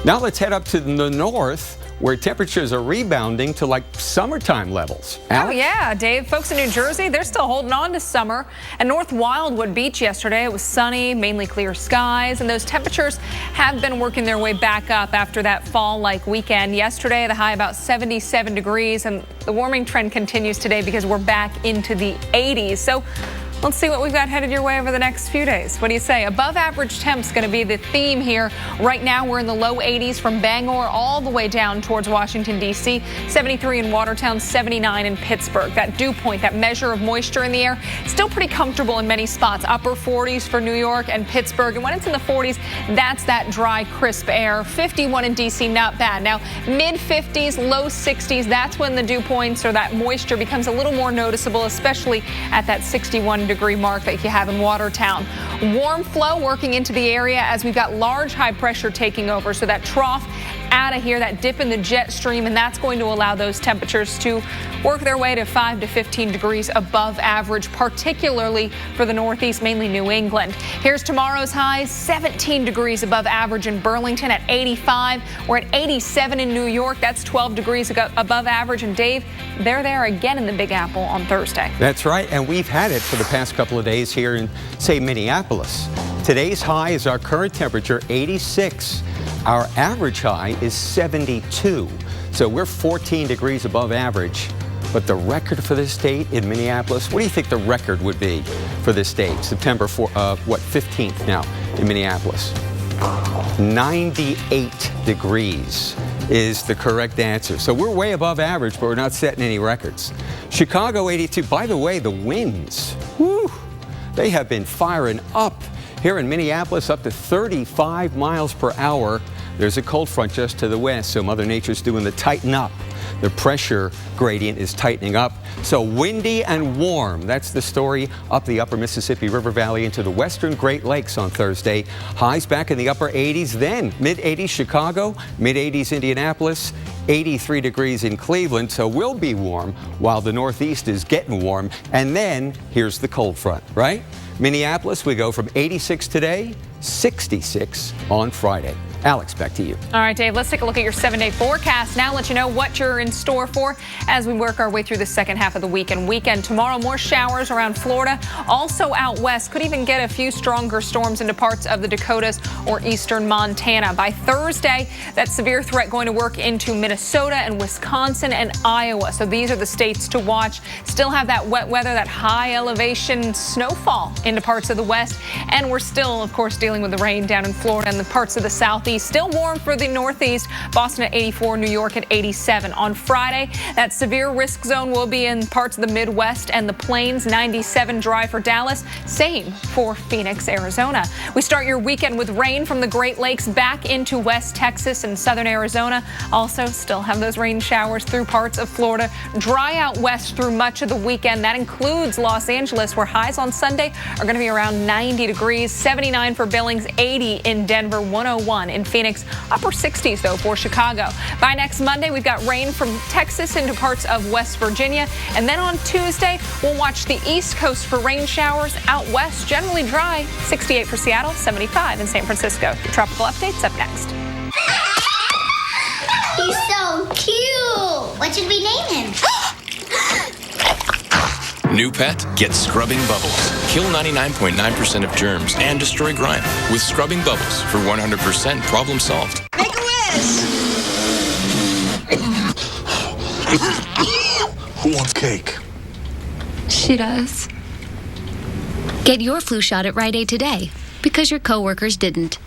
Speaker 2: Now let's head up to the north, where temperatures are rebounding to like summertime levels. Alex?
Speaker 1: Oh yeah, Dave. Folks in New Jersey, they're still holding on to summer. At North Wildwood Beach yesterday, it was sunny, mainly clear skies, and those temperatures have been working their way back up after that fall-like weekend. Yesterday, the high about 77 degrees, and the warming trend continues today because we're back into the 80s. So let's see what we've got headed your way over the next few days. What do you say? Above average temps going to be the theme here. Right now we're in the low 80s from Bangor all the way down towards Washington, D.C. 73 in Watertown, 79 in Pittsburgh. That dew point, that measure of moisture in the air, still pretty comfortable in many spots. Upper 40s for New York and Pittsburgh. And when it's in the 40s, that's that dry, crisp air. 51 in D.C., not bad. Now, mid 50s, low 60s, that's when the dew points or that moisture becomes a little more noticeable, especially at that 61-degree mark that you have in Watertown. Warm flow working into the area as we've got large high pressure taking over. So that trough out of here, that dip in the jet stream, and that's going to allow those temperatures to work their way to 5 to 15 degrees above average, particularly for the Northeast, mainly New England. Here's tomorrow's highs, 17 degrees above average in Burlington at 85. We're at 87 in New York. That's 12 degrees above average. And Dave, they're there again in the Big Apple on Thursday.
Speaker 2: That's right, and we've had it for the past couple of days here in, say, Minneapolis. Today's high is our current temperature, 86. Our average high is 72. So we're 14 degrees above average. But the record for this state in Minneapolis, what do you think the record would be for this state? September 15th now in Minneapolis. 98 degrees is the correct answer. So we're way above average, but we're not setting any records. Chicago 82. By the way, the winds, whew, they have been firing up. Here in Minneapolis, up to 35 miles per hour. There's a cold front just to the west, so Mother Nature's doing the tighten up. The pressure gradient is tightening up. So windy and warm. That's the story up the upper Mississippi River Valley into the western Great Lakes on Thursday. Highs back in the upper 80s, then mid-80s Chicago, mid-80s Indianapolis, 83 degrees in Cleveland. So we'll be warm while the Northeast is getting warm. And then here's the cold front, right? Minneapolis, we go from 86 today, 66 on Friday. Alex, back to you.
Speaker 1: All right, Dave, let's take a look at your 7-day forecast. Now let you know what you're in store for as we work our way through the second half of the weekend. Tomorrow, more showers around Florida. Also out west, could even get a few stronger storms into parts of the Dakotas or eastern Montana. By Thursday, that severe threat going to work into Minnesota and Wisconsin and Iowa. So these are the states to watch. Still have that wet weather, that high elevation snowfall into parts of the west. And we're still, of course, dealing with the rain down in Florida and the parts of the southeast. Still warm for the Northeast. Boston at 84, New York at 87. On Friday, that severe risk zone will be in parts of the Midwest and the Plains. 97 dry for Dallas. Same for Phoenix, Arizona. We start your weekend with rain from the Great Lakes back into West Texas and southern Arizona. Also, still have those rain showers through parts of Florida. Dry out west through much of the weekend. That includes Los Angeles, where highs on Sunday are going to be around 90 degrees. 79 for Billings, 80 in Denver, 101 in Phoenix, upper 60s though for Chicago. By next Monday, we've got rain from Texas into parts of West Virginia. And then on Tuesday, we'll watch the East Coast for rain showers. Out west, generally dry. 68 for Seattle, 75 in San Francisco. Your tropical updates up next.
Speaker 32: He's so cute. What should we name him?
Speaker 26: New pet? Get Scrubbing Bubbles. Kill 99.9% of germs and destroy grime with Scrubbing Bubbles for 100% problem solved.
Speaker 24: Make a wish!
Speaker 17: Who wants cake?
Speaker 25: She does. Get your flu shot at Rite Aid today because your coworkers didn't.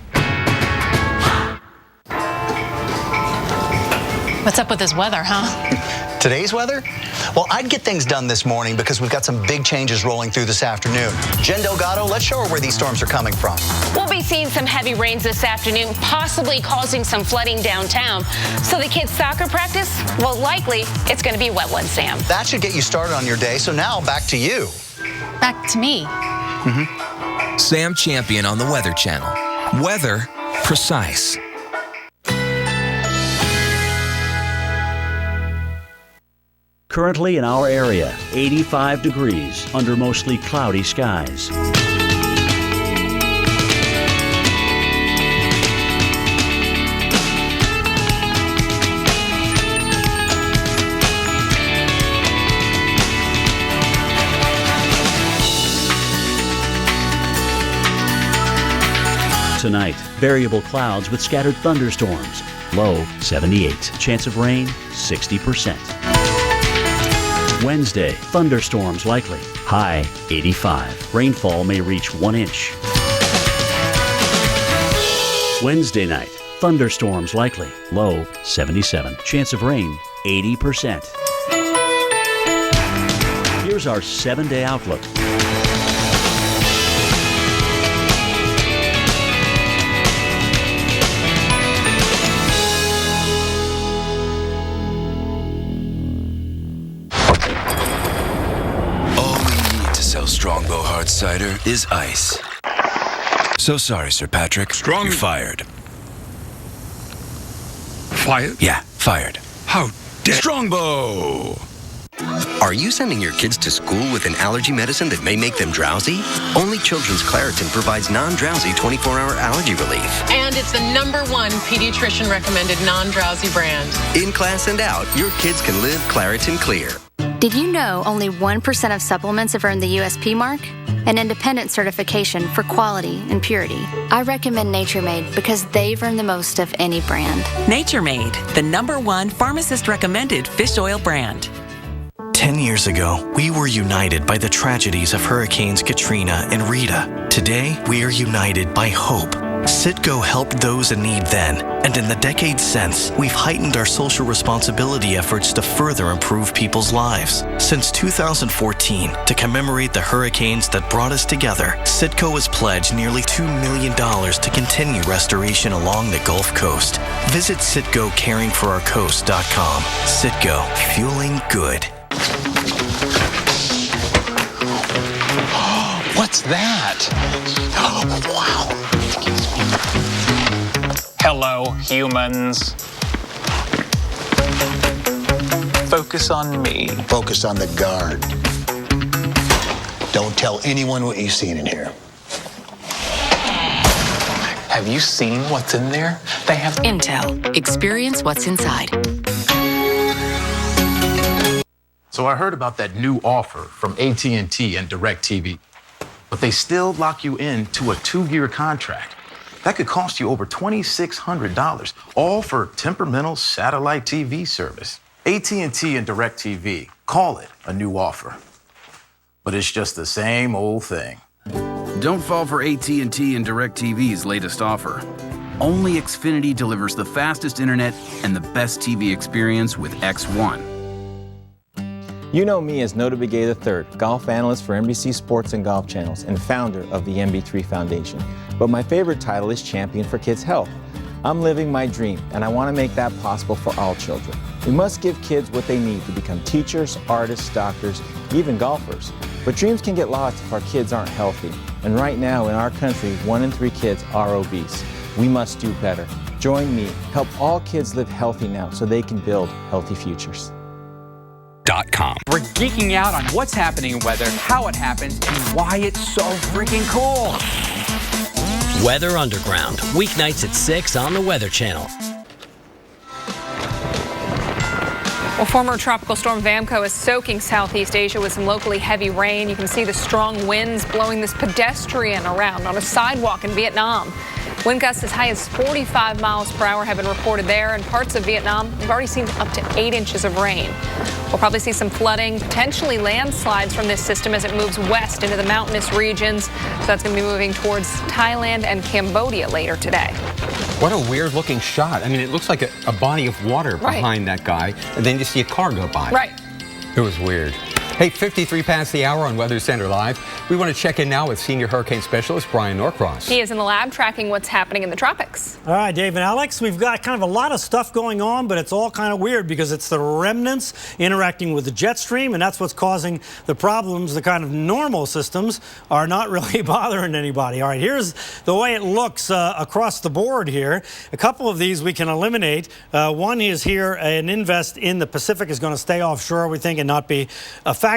Speaker 4: What's up with this weather, huh?
Speaker 5: Today's weather? Well, I'd get things done this morning because we've got some big changes rolling through this afternoon. Jen Delgado, let's show her where these storms are coming from.
Speaker 7: We'll be seeing some heavy rains this afternoon, possibly causing some flooding downtown. So the kids' soccer practice? Well, likely it's going to be a wet one, Sam.
Speaker 5: That should get you started on your day. So now back to you.
Speaker 4: Back to me.
Speaker 26: Sam Champion on the Weather Channel. Weather precise.
Speaker 3: Currently in our area, 85 degrees under mostly cloudy skies. Tonight, variable clouds with scattered thunderstorms. Low 78. Chance of rain 60%. Wednesday, thunderstorms likely. High 85. Rainfall may reach 1 inch. Wednesday night, thunderstorms likely. Low 77. Chance of rain 80%. Here's our 7-day outlook.
Speaker 6: Strongbow hard cider is ice. So sorry, Sir Patrick. You're fired.
Speaker 17: Fired?
Speaker 6: Yeah, fired.
Speaker 17: How dare...
Speaker 6: Strongbow! Are you sending your kids to school with an allergy medicine that may make them drowsy? Only Children's Claritin provides non-drowsy 24-hour allergy relief.
Speaker 4: And it's the #1 pediatrician recommended non-drowsy brand.
Speaker 6: In class and out, your kids can live Claritin Clear.
Speaker 8: Did you know only 1% of supplements have earned the USP mark? An independent certification for quality and purity. I recommend Nature Made because they've earned the most of any brand.
Speaker 9: Nature Made, the #1 pharmacist-recommended fish oil brand.
Speaker 10: 10 years ago, we were united by the tragedies of Hurricanes Katrina and Rita. Today, we are united by hope. Citgo helped those in need then, and in the decades since, we've heightened our social responsibility efforts to further improve people's lives. Since 2014, to commemorate the hurricanes that brought us together, Citgo has pledged nearly $2 million to continue restoration along the Gulf Coast. Visit CitgoCaringForOurCoast.com. Citgo, fueling good.
Speaker 11: What's that? Oh, wow. Hello, humans. Focus on me.
Speaker 12: Focus on the guard. Don't tell anyone what you've seen in here.
Speaker 11: Have you seen what's in there? They have
Speaker 9: Intel. Experience what's inside.
Speaker 13: So I heard about that new offer from AT&T and DirecTV. But they still lock you into a 2-year contract. That could cost you over $2,600, all for temperamental satellite TV service. AT&T and DirecTV call it a new offer. But it's just the same old thing.
Speaker 14: Don't fall for AT&T and DirecTV's latest offer. Only Xfinity delivers the fastest internet and the best TV experience with X1.
Speaker 15: You know me as Nota Begay III, golf analyst for NBC Sports and Golf Channels and founder of the MB3 Foundation. But my favorite title is Champion for Kids' Health. I'm living my dream, and I want to make that possible for all children. We must give kids what they need to become teachers, artists, doctors, even golfers. But dreams can get lost if our kids aren't healthy. And right now in our country, 1 in 3 kids are obese. We must do better. Join me. Help all kids live healthy now so they can build healthy futures.
Speaker 20: We're geeking out on what's happening in weather, how it happens, and why it's so freaking cool.
Speaker 23: Weather Underground, weeknights at 6 on the Weather Channel.
Speaker 1: Well, former tropical storm Vamco is soaking Southeast Asia with some locally heavy rain. You can see the strong winds blowing this pedestrian around on a sidewalk in Vietnam. Wind gusts as high as 45 miles per hour have been reported there. In parts of Vietnam, we've already seen up to 8 inches of rain. We'll probably see some flooding, potentially landslides from this system as it moves west into the mountainous regions. So that's going to be moving towards Thailand and Cambodia later today.
Speaker 2: What a weird looking shot. I mean, it looks like a body of water behind that guy, and then you see a car go by.
Speaker 1: Right.
Speaker 2: It was weird. Hey, 53 past the hour on Weather Center Live. We want to check in now with senior hurricane specialist Brian Norcross.
Speaker 1: He is in the lab tracking what's happening in the tropics.
Speaker 16: All right, Dave and Alex, we've got kind of a lot of stuff going on, but it's all kind of weird because it's the remnants interacting with the jet stream, and that's what's causing the problems. The kind of normal systems are not really bothering anybody. All right, here's the way it looks across the board here. A couple of these we can eliminate. One is here, an invest in the Pacific is going to stay offshore, we think, and not be a factor.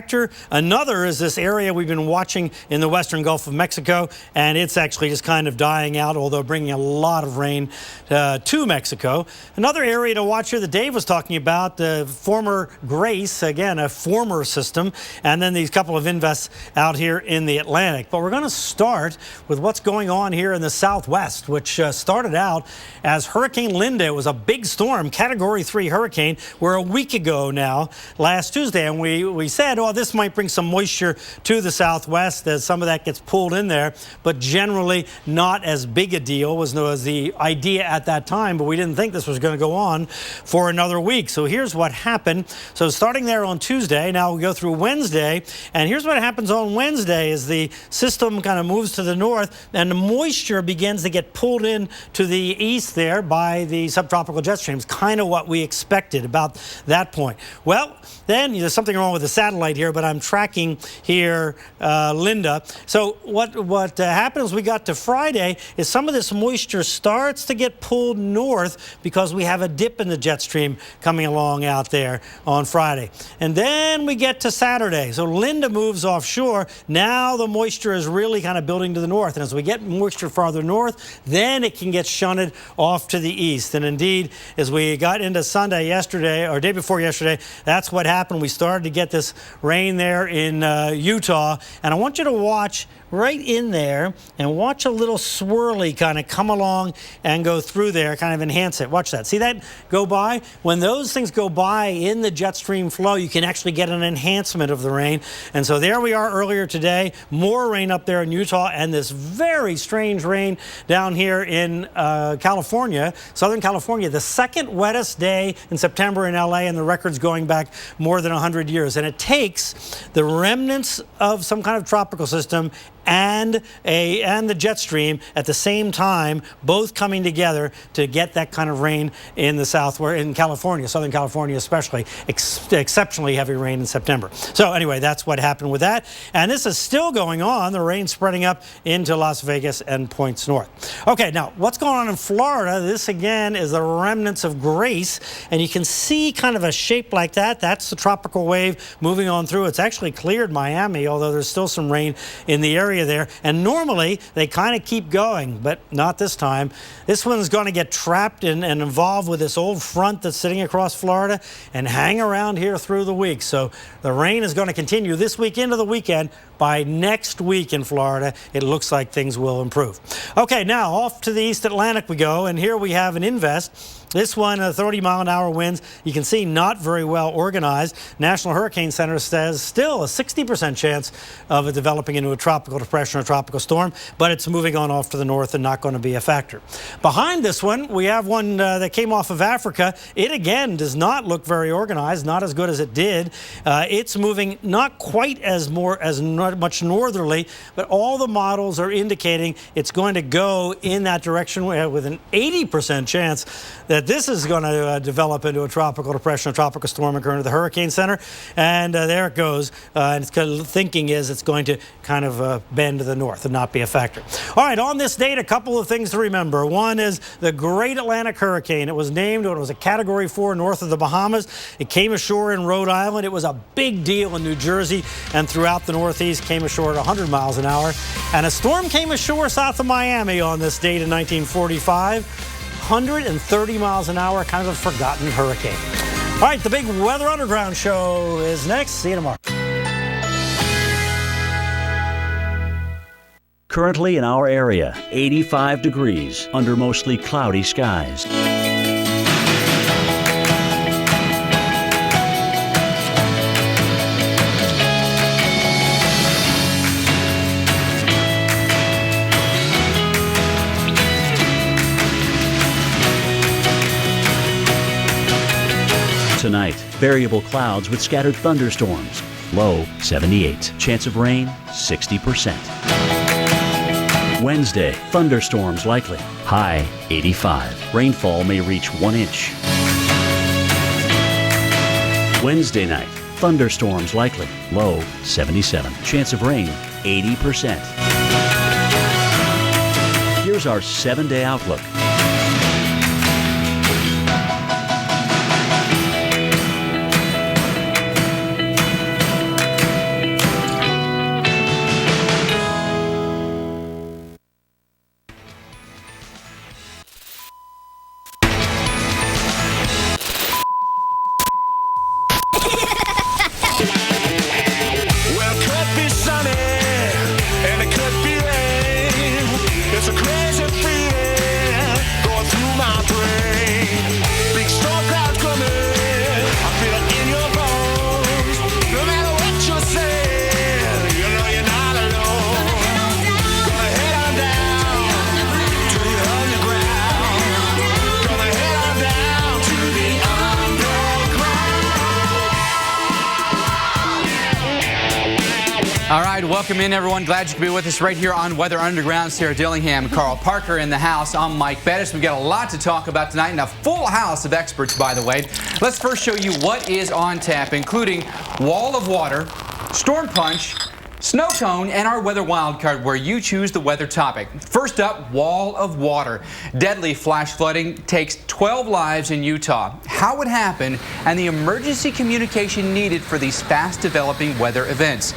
Speaker 16: Another is this area we've been watching in the western Gulf of Mexico, and it's actually just kind of dying out, although bringing a lot of rain to Mexico. Another area to watch here that Dave was talking about, the former Grace, again, a former system, and then these couple of invests out here in the Atlantic. But we're going to start with what's going on here in the southwest, which started out as Hurricane Linda. It was a big storm, Category 3 hurricane. We're a week ago now, last Tuesday, and we said, oh, this might bring some moisture to the southwest as some of that gets pulled in there, but generally not as big a deal was the idea at that time, but we didn't think this was going to go on for another week. So here's what happened. So starting there on Tuesday, now we go through Wednesday, and here's what happens on Wednesday is the system kind of moves to the north, and the moisture begins to get pulled in to the east there by the subtropical jet streams, kind of what we expected about that point. Well, then there's something wrong with the satellite here, but I'm tracking here Linda. So what happens, we got to Friday, is some of this moisture starts to get pulled north because we have a dip in the jet stream coming along out there on Friday. And then we get to Saturday. So Linda moves offshore. Now the moisture is really kind of building to the north. And as we get moisture farther north, then it can get shunted off to the east. And indeed, as we got into Sunday yesterday, or day before yesterday, that's what happened. We started to get this rain there in Utah, and I want you to watch right in there and watch a little swirly kind of come along and go through there, kind of enhance it. Watch that. See that go by? When those things go by in the jet stream flow, you can actually get an enhancement of the rain. And so there we are earlier today, more rain up there in Utah, and this very strange rain down here in California, Southern California, the second wettest day in September in LA, and the record's going back more than 100 years. And it takes the remnants of some kind of tropical system and the jet stream at the same time, both coming together to get that kind of rain in the south, where in California, Southern California especially, exceptionally heavy rain in September. So anyway, that's what happened with that. And this is still going on. The rain spreading up into Las Vegas and points north. Okay, now what's going on in Florida? This again is the remnants of Grace, and you can see kind of a shape like that. That's the tropical wave moving on through. It's actually cleared Miami, although there's still some rain in the area there, and normally they kind of keep going, but not this time. This one's going to get trapped and involved with this old front that's sitting across Florida and hang around here through the week. So the rain is going to continue this week into the weekend. By next week in Florida, it looks like things will improve. Okay, now off to the East Atlantic we go, and here we have an invest. This one, 30-mile-an-hour winds. You can see not very well organized. National Hurricane Center says still a 60% chance of it developing into a tropical depression or tropical storm, but it's moving on off to the north and not going to be a factor. Behind this one, we have one that came off of Africa. It, again, does not look very organized, not as good as it did. It's moving not quite as much northerly, but all the models are indicating it's going to go in that direction with an 80% chance that this is going to develop into a tropical depression, a tropical storm according to the Hurricane Center. And there it goes. And its thinking is it's going to kind of bend to the north and not be a factor. All right, on this date, a couple of things to remember. One is the Great Atlantic Hurricane. It was named when it was a Category 4 north of the Bahamas. It came ashore in Rhode Island. It was a big deal in New Jersey and throughout the Northeast. Came ashore at 100 miles an hour. And a storm came ashore south of Miami on this date in 1945. 130 miles an hour, kind of a forgotten hurricane. All right, the big Weather Underground show is next. See you tomorrow.
Speaker 3: Currently in our area, 85 degrees under mostly cloudy skies. Tonight, variable clouds with scattered thunderstorms. low 78. Chance of rain 60%. Wednesday, thunderstorms likely, high 85. Rainfall may reach 1 inch. Wednesday night, thunderstorms likely, low 77. Chance of rain 80%. Here's our 7-day outlook.
Speaker 20: All right, welcome in, everyone. Glad you could be with us right here on Weather Underground. Sarah Dillingham, Carl Parker in the house. I'm Mike Bettis. We've got a lot to talk about tonight and a full house of experts, by the way. Let's first show you what is on tap, including wall of water, storm punch, snow cone, and our weather wildcard where you choose the weather topic. First up, wall of water. Deadly flash flooding takes 12 lives in Utah. How it happened and the emergency communication needed for these fast developing weather events.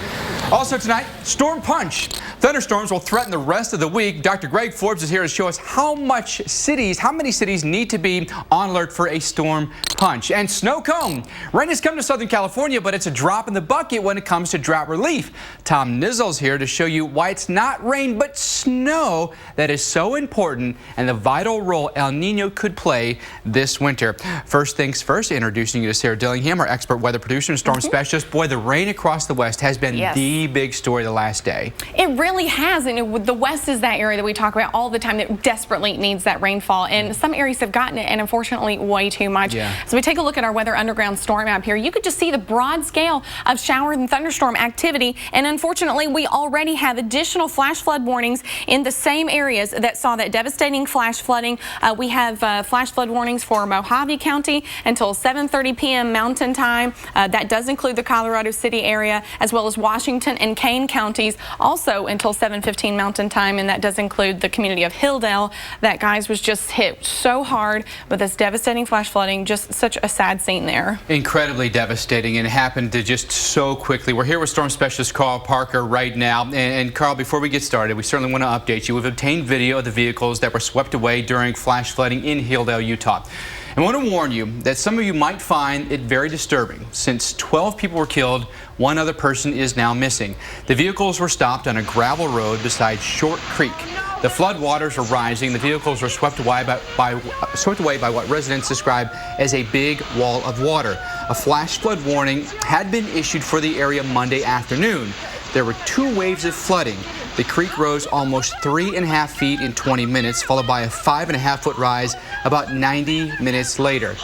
Speaker 20: Also tonight, storm punch. Thunderstorms will threaten the rest of the week. Dr. Greg Forbes is here to show us how many cities need to be on alert for a storm punch. And snow cone. Rain has come to Southern California, but it's a drop in the bucket when it comes to drought relief. Tom Nizzle's here to show you why it's not rain but snow that is so important and the vital role El Nino could play this winter. First things first, introducing you to Sarah Dillingham, our expert weather producer and storm specialist. Boy, the rain across the West has been the big story the last day.
Speaker 18: It really has, and the West is that area that we talk about all the time that desperately needs that rainfall, and some areas have gotten it, and unfortunately way too much. So we take a look at our Weather Underground storm map here. You could just see the broad scale of shower and thunderstorm activity, and unfortunately we already have additional flash flood warnings in the same areas that saw that devastating flash flooding. We have flash flood warnings for Mojave County until 7:30 p.m. Mountain Time. That does include the Colorado City area, as well as Washington and Kane counties, also until 7:15 Mountain Time, and that does include the community of Hilldale. That, guys, was just hit so hard with this devastating flash flooding. Just such a sad scene there.
Speaker 20: Incredibly devastating, and it happened just so quickly. We're here with storm specialist Carl Parker right now. And Carl, before we get started, we certainly want to update you. We've obtained video of the vehicles that were swept away during flash flooding in Hilldale, Utah. I want to warn you that some of you might find it very disturbing. Since 12 people were killed, one other person is now missing. The vehicles were stopped on a gravel road beside Short Creek. The flood waters are rising. The vehicles were swept away by what residents describe as a big wall of water. A flash flood warning had been issued for the area Monday afternoon. There were 2 waves of flooding. The creek rose almost 3.5 feet in 20 minutes, followed by a 5.5-foot rise about 90 minutes later.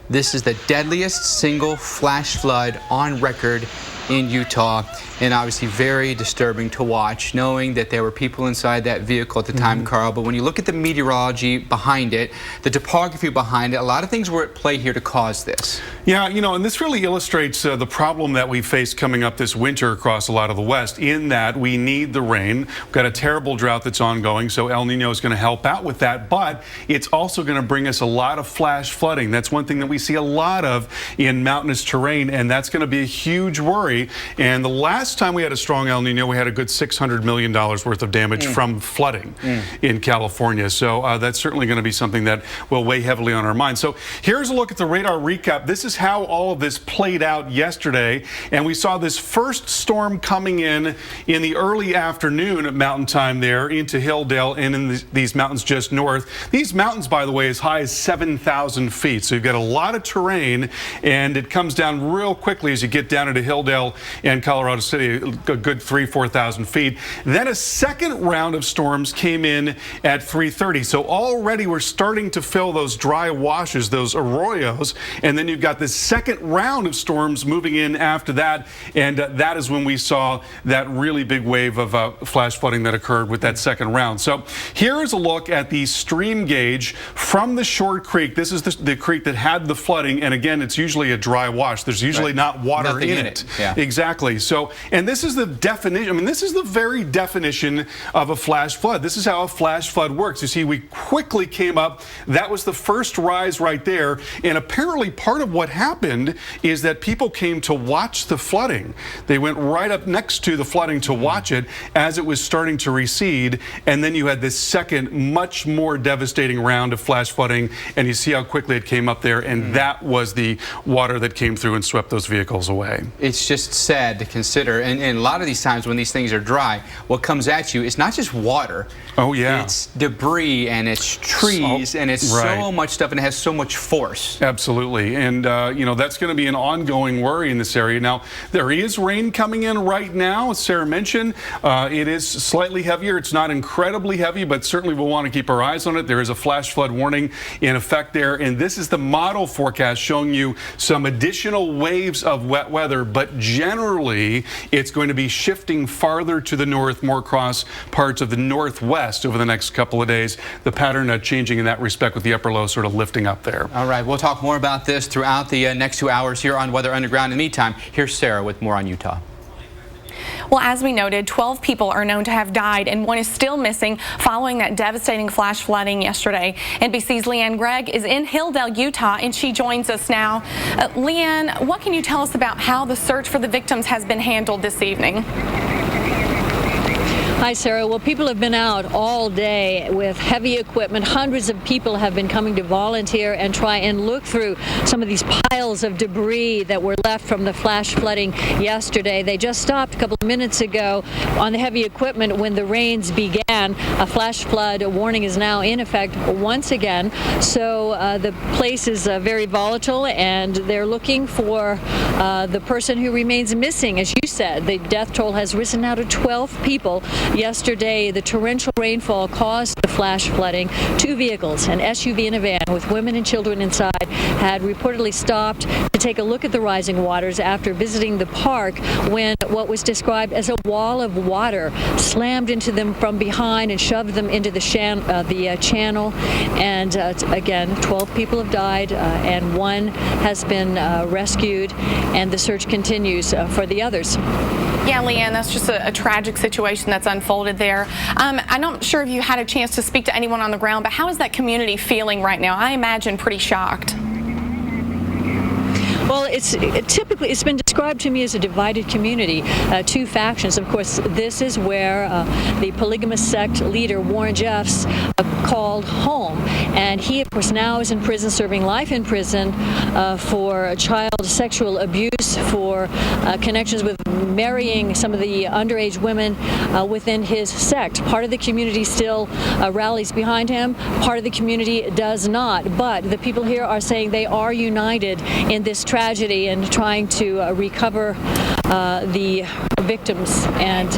Speaker 20: This is the deadliest single flash flood on record in Utah, and obviously very disturbing to watch, knowing that there were people inside that vehicle at the time, Carl. But when you look at the meteorology behind it, the topography behind it, a lot of things were at play here to cause this.
Speaker 19: Yeah, you know, and this really illustrates the problem that we face coming up this winter across a lot of the West, in that we need the rain. We've got a terrible drought that's ongoing, so El Nino is going to help out with that, but it's also going to bring us a lot of flash flooding. That's one thing that we see a lot of in mountainous terrain, and that's going to be a huge worry. And the last time we had a strong El Nino, we had a good $600 million worth of damage from flooding in California. So that's certainly going to be something that will weigh heavily on our minds. So here's a look at the radar recap. This is how all of this played out yesterday. And we saw this first storm coming in the early afternoon at Mountain Time there into Hilldale and in these mountains just north. These mountains, by the way, as high as 7,000 feet. So you've got a lot of terrain, and it comes down real quickly as you get down into Hilldale Scottsdale and Colorado City, a good 4,000 feet. Then a second round of storms came in at 3:30. So already we're starting to fill those dry washes, those arroyos, and then you've got this second round of storms moving in after that, and that is when we saw that really big wave of flash flooding that occurred with that second round. So here is a look at the stream gauge from the Short Creek. This is the creek that had the flooding, and again, it's usually a dry wash. There's usually not water
Speaker 20: Nothing
Speaker 19: in it.
Speaker 20: Yeah.
Speaker 19: Exactly. So, and this is the definition. I mean, this is the very definition of a flash flood. This is how a flash flood works. You see, we quickly came up. That was the first rise right there. And apparently part of what happened is that people came to watch the flooding. They went right up next to the flooding to watch it as it was starting to recede. And then you had this second, much more devastating round of flash flooding. And you see how quickly it came up there. And that was the water that came through and swept those vehicles away.
Speaker 20: It's just sad to consider. And a lot of these times when these things are dry, what comes at you is not just water.
Speaker 19: Oh, yeah.
Speaker 20: It's debris and it's trees and it's so much stuff, and it has so much force.
Speaker 19: Absolutely. And, you know, that's going to be an ongoing worry in this area. Now, there is rain coming in right now, as Sarah mentioned. It is slightly heavier. It's not incredibly heavy, but certainly we'll want to keep our eyes on it. There is a flash flood warning in effect there. And this is the model forecast showing you some additional waves of wet weather. But generally, it's going to be shifting farther to the north, more across parts of the northwest over the next couple of days. The pattern changing in that respect with the upper low sort of lifting up there.
Speaker 20: All right, we'll talk more about this throughout the next 2 hours here on Weather Underground. In the meantime, here's Sarah with more on Utah.
Speaker 18: Well, as we noted, 12 people are known to have died, and one is still missing following that devastating flash flooding yesterday. NBC's Leanne Gregg is in Hilldale, Utah, and she joins us now. Leanne, what can you tell us about how the search for the victims has been handled this evening?
Speaker 5: Hi, Sarah. Well, people have been out all day with heavy equipment. Hundreds of people have been coming to volunteer and try and look through some of these piles of debris that were left from the flash flooding yesterday. They just stopped a couple of minutes ago on the heavy equipment when the rains began. A flash flood warning is now in effect once again. So the place is very volatile, and they're looking for the person who remains missing. As you said, the death toll has risen now to 12 people. Yesterday, the torrential rainfall caused the flash flooding. 2 vehicles, an SUV and a van with women and children inside, had reportedly stopped to take a look at the rising waters after visiting the park when what was described as a wall of water slammed into them from behind and shoved them into the channel. And again, 12 people have died and 1 has been rescued, and the search continues for the others.
Speaker 18: Yeah, Leanne, that's just a tragic situation that's unfolded there. I'm not sure if you had a chance to speak to anyone on the ground, but how is that community feeling right now? I imagine pretty shocked.
Speaker 5: Well, it's been described to me as a divided community, 2 factions. Of course, this is where the polygamous sect leader Warren Jeffs called home, and he, of course, now is in prison, serving life in prison for child sexual abuse, for connections with marrying some of the underage women within his sect. Part of the community still rallies behind him, part of the community does not, but the people here are saying they are united in this tragedy and trying to recover the victims and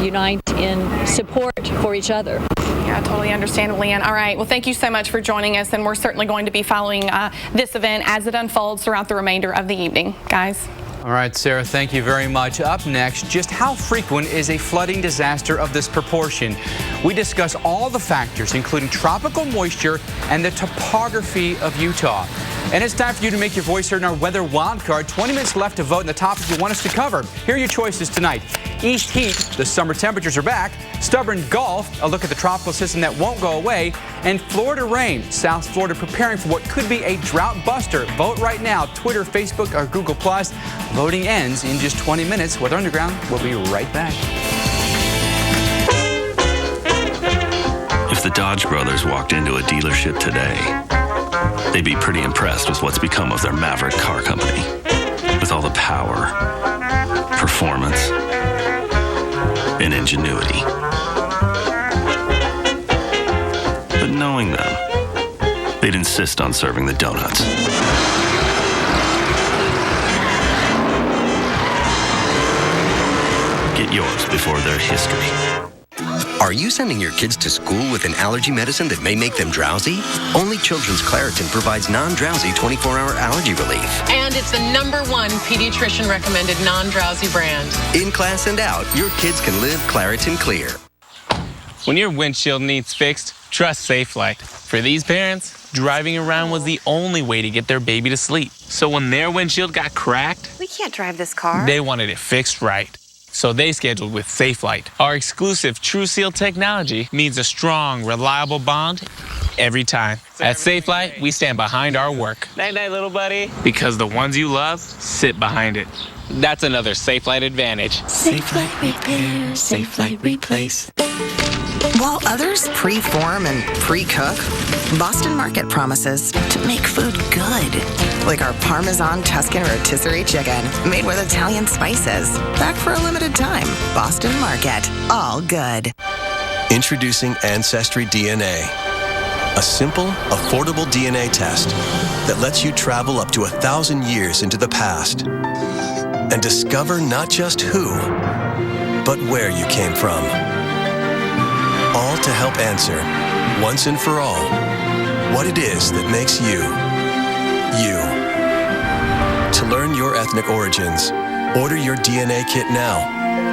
Speaker 5: unite in support for each other.
Speaker 18: Yeah, totally understandable, Leanne. All right, well, thank you so much for joining us, and we're certainly going to be following this event as it unfolds throughout the remainder of the evening, guys.
Speaker 20: All right, Sarah, thank you very much. Up next, just how frequent is a flooding disaster of this proportion? We discuss all the factors, including tropical moisture and the topography of Utah. And it's time for you to make your voice heard in our weather wildcard. 20 minutes left to vote in the topic you want us to cover. Here are your choices tonight. East heat, the summer temperatures are back. Stubborn Gulf, a look at the tropical system that won't go away. And Florida rain, South Florida preparing for what could be a drought buster. Vote right now, Twitter, Facebook, or Google+. Voting ends in just 20 minutes. Weather Underground will be right back.
Speaker 7: If the Dodge brothers walked into a dealership today, they'd be pretty impressed with what's become of their Maverick car company. With all the power, performance, and ingenuity. But knowing them, they'd insist on serving the donuts. Get yours before they're history.
Speaker 6: Are you sending your kids to school with an allergy medicine that may make them drowsy? Only Children's Claritin provides non-drowsy 24-hour allergy relief.
Speaker 4: And it's the #1 pediatrician recommended non-drowsy brand.
Speaker 6: In class and out, your kids can live Claritin Clear.
Speaker 17: When your windshield needs fixed, trust Safelite. For these parents, driving around was the only way to get their baby to sleep. So when their windshield got cracked,
Speaker 21: we can't drive this car.
Speaker 17: They wanted it fixed right. So they scheduled with Safelite. Our exclusive True Seal technology means a strong, reliable bond every time. At Safelite, we stand behind our work. Night-night, little buddy. Because the ones you love sit behind it. That's another Safelite advantage.
Speaker 21: Safelite repair, Safelite replace.
Speaker 22: While others pre-form and pre-cook, Boston Market promises to make food good. Like our Parmesan Tuscan rotisserie chicken, made with Italian spices. Back for a limited time. Boston Market, all good.
Speaker 24: Introducing Ancestry DNA. A simple, affordable DNA test that lets you travel up to 1,000 years into the past and discover not just who, but where you came from. All to help answer, once and for all, what it is that makes you, you. To learn your ethnic origins, order your DNA kit now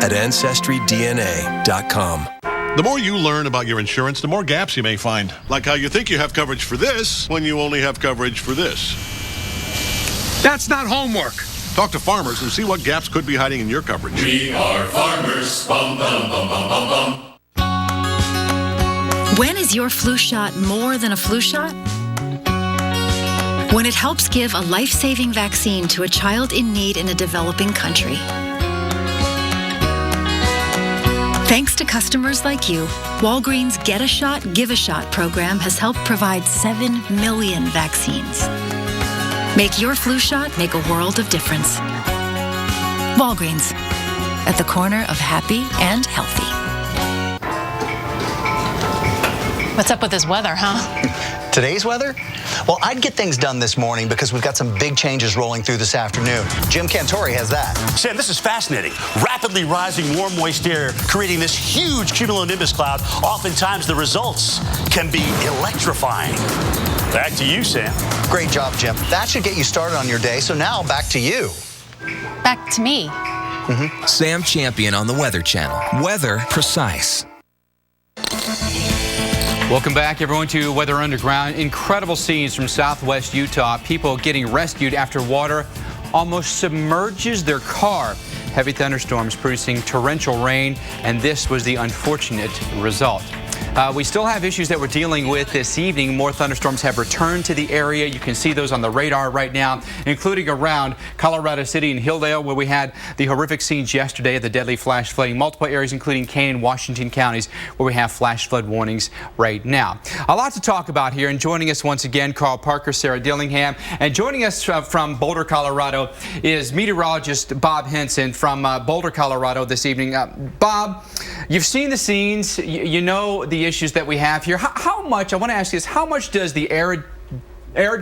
Speaker 24: at AncestryDNA.com.
Speaker 25: The more you learn about your insurance, the more gaps you may find. Like how you think you have coverage for this when you only have coverage for this. That's not homework. Talk to farmers and see what gaps could be hiding in your coverage.
Speaker 26: We are farmers. Bum, bum, bum, bum, bum, bum.
Speaker 27: When is your flu shot more than a flu shot? When it helps give a life-saving vaccine to a child in need in a developing country. Thanks to customers like you, Walgreens' Get a Shot, Give a Shot program has helped provide 7 million vaccines. Make your flu shot make a world of difference. Walgreens, at the corner of happy and healthy.
Speaker 28: What's up with this weather, huh?
Speaker 29: Today's weather? Well, I'd get things done this morning because we've got some big changes rolling through this afternoon. Jim Cantori has that.
Speaker 30: Sam, this is fascinating. Rapidly rising warm, moist air creating this huge cumulonimbus cloud. Oftentimes, the results can be electrifying. Back to you, Sam.
Speaker 29: Great job, Jim. That should get you started on your day. So now, back to you.
Speaker 28: Back to me.
Speaker 31: Sam Champion on the Weather Channel. Weather Precise.
Speaker 20: Welcome back, everyone, to Weather Underground. Incredible scenes from southwest Utah. People getting rescued after water almost submerges their car. Heavy thunderstorms producing torrential rain, and this was the unfortunate result. We still have issues that we're dealing with this evening. More thunderstorms have returned to the area. You can see those on the radar right now, including around Colorado City and Hilldale, where we had the horrific scenes yesterday of the deadly flash flooding. Multiple areas, including Kane and Washington counties, where we have flash flood warnings right now. A lot to talk about here, and joining us once again, Carl Parker, Sarah Dillingham, and joining us from Boulder, Colorado, is meteorologist Bob Henson from Boulder, Colorado this evening. Bob, you've seen the scenes. You know the issues that we have here. How much, I want to ask you this, how much does the arid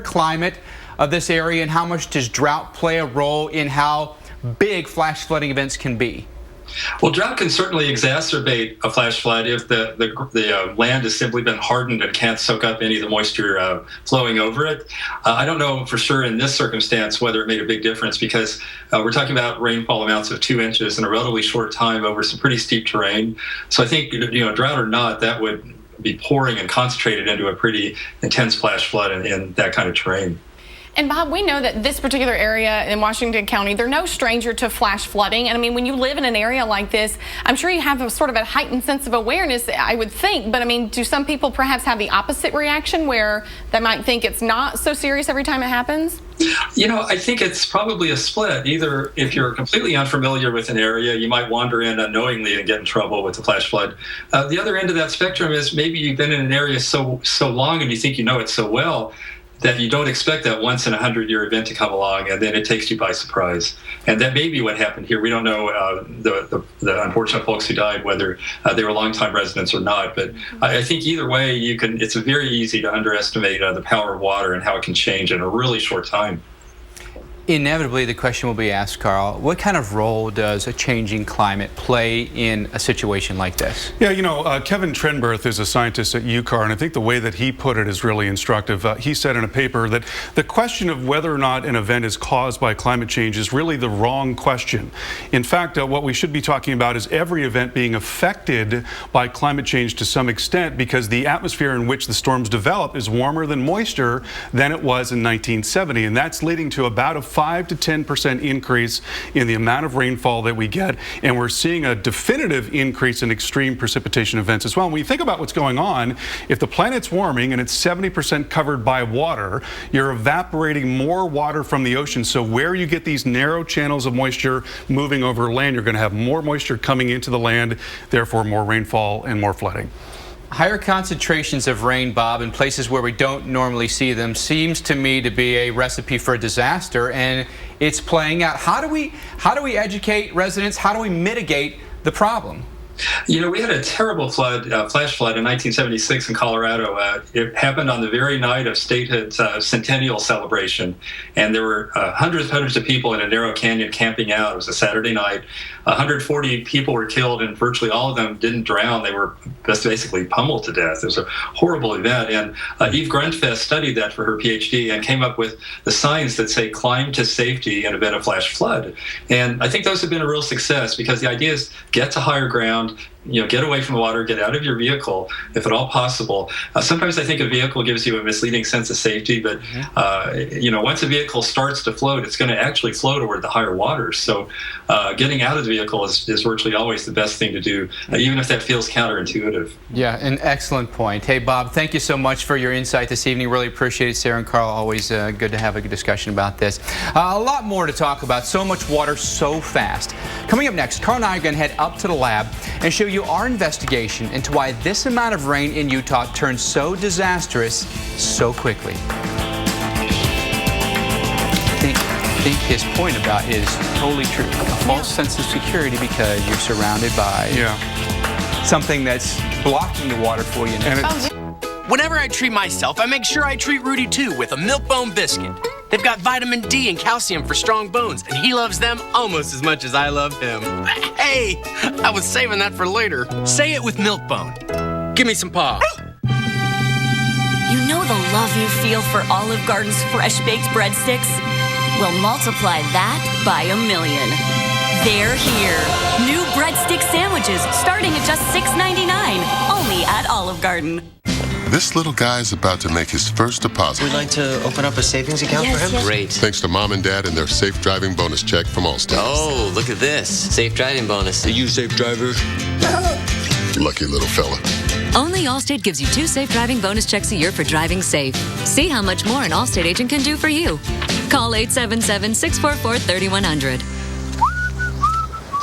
Speaker 20: climate of this area and how much does drought play a role in how big flash flooding events can be?
Speaker 32: Well, drought can certainly exacerbate a flash flood if the land has simply been hardened and can't soak up any of the moisture flowing over it. I don't know for sure in this circumstance whether it made a big difference because we're talking about rainfall amounts of 2 inches in a relatively short time over some pretty steep terrain. So I think, drought or not, that would be pouring and concentrated into a pretty intense flash flood in that kind of terrain.
Speaker 18: And Bob, we know that this particular area in Washington County, they're no stranger to flash flooding. And I mean, when you live in an area like this, I'm sure you have a sort of a heightened sense of awareness, I would think. But I mean, do some people perhaps have the opposite reaction where they might think it's not so serious every time it happens?
Speaker 32: I think it's probably a split. Either if you're completely unfamiliar with an area, you might wander in unknowingly and get in trouble with the flash flood. The other end of that spectrum is maybe you've been in an area so long and you think you know it so well that you don't expect that once in a 100-year event to come along, and then it takes you by surprise. And that may be what happened here. We don't know the unfortunate folks who died, whether they were longtime residents or not. But I think either way, it's very easy to underestimate the power of water and how it can change in a really short time.
Speaker 20: Inevitably, the question will be asked, Carl, what kind of role does a changing climate play in a situation like this?
Speaker 19: Yeah, you know, Kevin Trenberth is a scientist at UCAR, and I think the way that he put it is really instructive. He said in a paper that the question of whether or not an event is caused by climate change is really the wrong question. In fact, what we should be talking about is every event being affected by climate change to some extent, because the atmosphere in which the storms develop is warmer than moisture than it was in 1970, and that's leading to about a 5 to 10% increase in the amount of rainfall that we get, and we're seeing a definitive increase in extreme precipitation events as well. And when you think about what's going on, if the planet's warming and it's 70% covered by water, you're evaporating more water from the ocean. So where you get these narrow channels of moisture moving over land, you're going to have more moisture coming into the land, therefore more rainfall and more flooding.
Speaker 20: Higher concentrations of rain, Bob, in places where we don't normally see them seems to me to be a recipe for disaster, and it's playing out. How do we educate residents? How do we mitigate the problem?
Speaker 32: You know, we had a terrible flood, flash flood in 1976 in Colorado. It happened on the very night of statehood's centennial celebration, and there were hundreds of people in a narrow canyon camping out. It was a Saturday night. 140 people were killed, and virtually all of them didn't drown. They were just basically pummeled to death. It was a horrible event, and Eve Grundfest studied that for her PhD and came up with the signs that say climb to safety in event of flash flood. And I think those have been a real success, because the idea is get to higher ground, you know, get away from the water, get out of your vehicle if at all possible. Sometimes I think a vehicle gives you a misleading sense of safety, but you know, once a vehicle starts to float, it's going to actually flow toward the higher waters. So getting out of the vehicle is virtually always the best thing to do, even if that feels counterintuitive.
Speaker 20: Yeah, an excellent point. Hey, Bob, thank you so much for your insight this evening. Really appreciate it. Sarah and Carl, always good to have a good discussion about this. A lot more to talk about. So much water, so fast. Coming up next, Carl and I are going to head up to the lab and show you our investigation into why this amount of rain in Utah turned so disastrous so quickly. I think his point about it is totally true. A false sense of security because you're surrounded by something that's blocking the water for you.
Speaker 1: Whenever I treat myself, I make sure I treat Rudy too with a Milk-Bone biscuit. They've got vitamin D and calcium for strong bones, and he loves them almost as much as I love him. Hey, I was saving that for later. Say it with Milk-Bone. Give me some paw.
Speaker 2: You know the love you feel for Olive Garden's fresh-baked breadsticks? Well, multiply that by 1,000,000. They're here. New breadstick sandwiches starting at just $6.99, only at Olive Garden.
Speaker 8: This little guy's about to make his first deposit.
Speaker 9: We'd like to open up a savings account for him?
Speaker 8: Yes.
Speaker 9: Great.
Speaker 8: Thanks to Mom and Dad and their safe driving bonus check from Allstate.
Speaker 9: Oh, look at this. Safe driving bonus. Are you a safe driver?
Speaker 8: Lucky little fella.
Speaker 10: Only Allstate gives you 2 safe driving bonus checks a year for driving safe. See how much more an Allstate agent can do for you. Call 877-644-3100.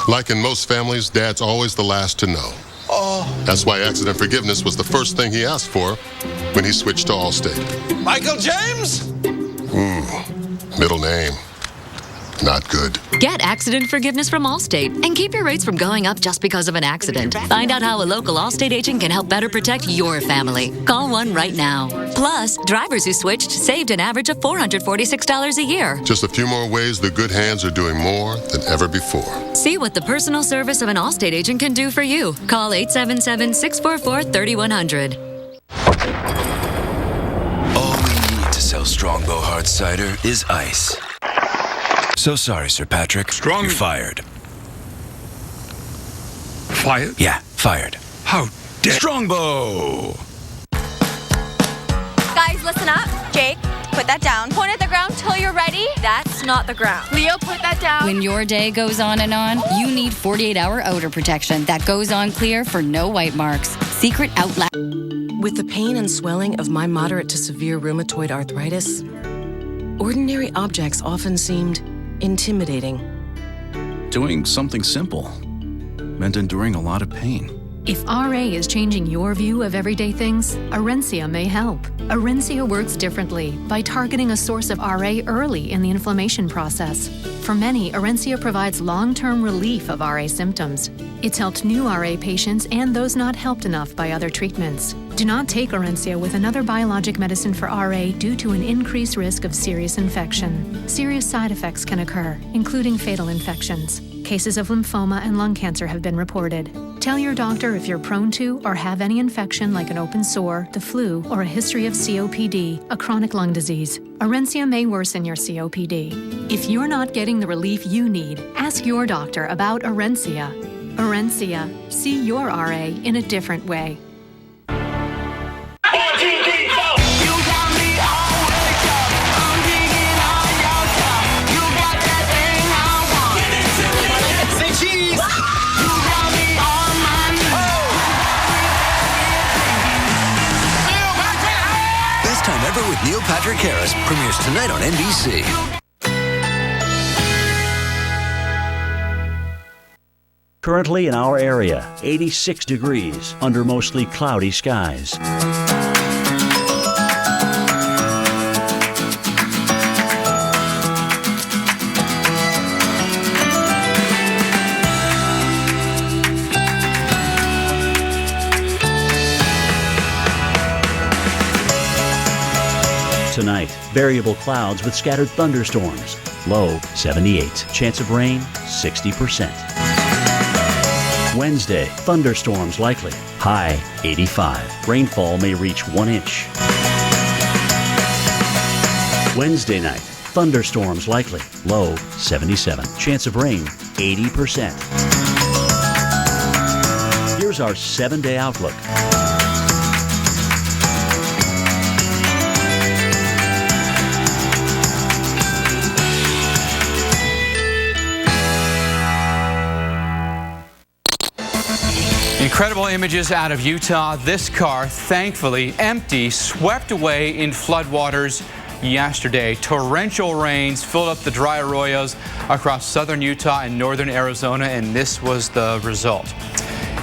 Speaker 8: Like in most families, Dad's always the last to know. That's why accident forgiveness was the first thing he asked for when he switched to Allstate.
Speaker 1: Michael James?
Speaker 8: Middle name. Not good.
Speaker 10: Get accident forgiveness from Allstate and keep your rates from going up just because of an accident. Find out how a local Allstate agent can help better protect your family. Call one right now. Plus, drivers who switched saved an average of $446 a year.
Speaker 8: Just a few more ways the good hands are doing more than ever before.
Speaker 10: See what the personal service of an Allstate agent can do for you. Call 877-644-3100.
Speaker 11: All we need to sell Strongbow Hard Cider is ice. So sorry, Sir Patrick. You're fired.
Speaker 25: Fired?
Speaker 11: Yeah, fired.
Speaker 25: How dare...
Speaker 11: Strongbow!
Speaker 12: Guys, listen up. Jake, put that down. Point at the ground till you're ready. That's not the ground. Leo, put that down.
Speaker 13: When your day goes on, you need 48-hour odor protection that goes on clear for no white marks. Secret Outlet.
Speaker 14: With the pain and swelling of my moderate to severe rheumatoid arthritis, ordinary objects often seemed intimidating.
Speaker 15: Doing something simple meant enduring a lot of pain.
Speaker 27: If RA is changing your view of everyday things, Orencia may help. Orencia works differently by targeting a source of RA early in the inflammation process. For many, Orencia provides long-term relief of RA symptoms. It's helped new RA patients and those not helped enough by other treatments. Do not take Orencia with another biologic medicine for RA due to an increased risk of serious infection. Serious side effects can occur, including fatal infections. Cases of lymphoma and lung cancer have been reported. Tell your doctor if you're prone to or have any infection like an open sore, the flu, or a history of COPD, a chronic lung disease. Orencia may worsen your COPD. If you're not getting the relief you need, ask your doctor about Orencia. Orencia. See your RA in a different way.
Speaker 3: Ever with Neil Patrick Harris premieres tonight on NBC.
Speaker 4: Currently in our area, 86 degrees under mostly cloudy skies. Tonight, variable clouds with scattered thunderstorms. Low 78. Chance of rain 60%. Wednesday, thunderstorms likely. High 85. Rainfall may reach 1 inch. Wednesday night, thunderstorms likely. Low 77. Chance of rain 80%. Here's our 7-day outlook.
Speaker 20: Incredible images out of Utah. This car, thankfully empty, swept away in floodwaters yesterday. Torrential rains filled up the dry arroyos across southern Utah and northern Arizona, and this was the result.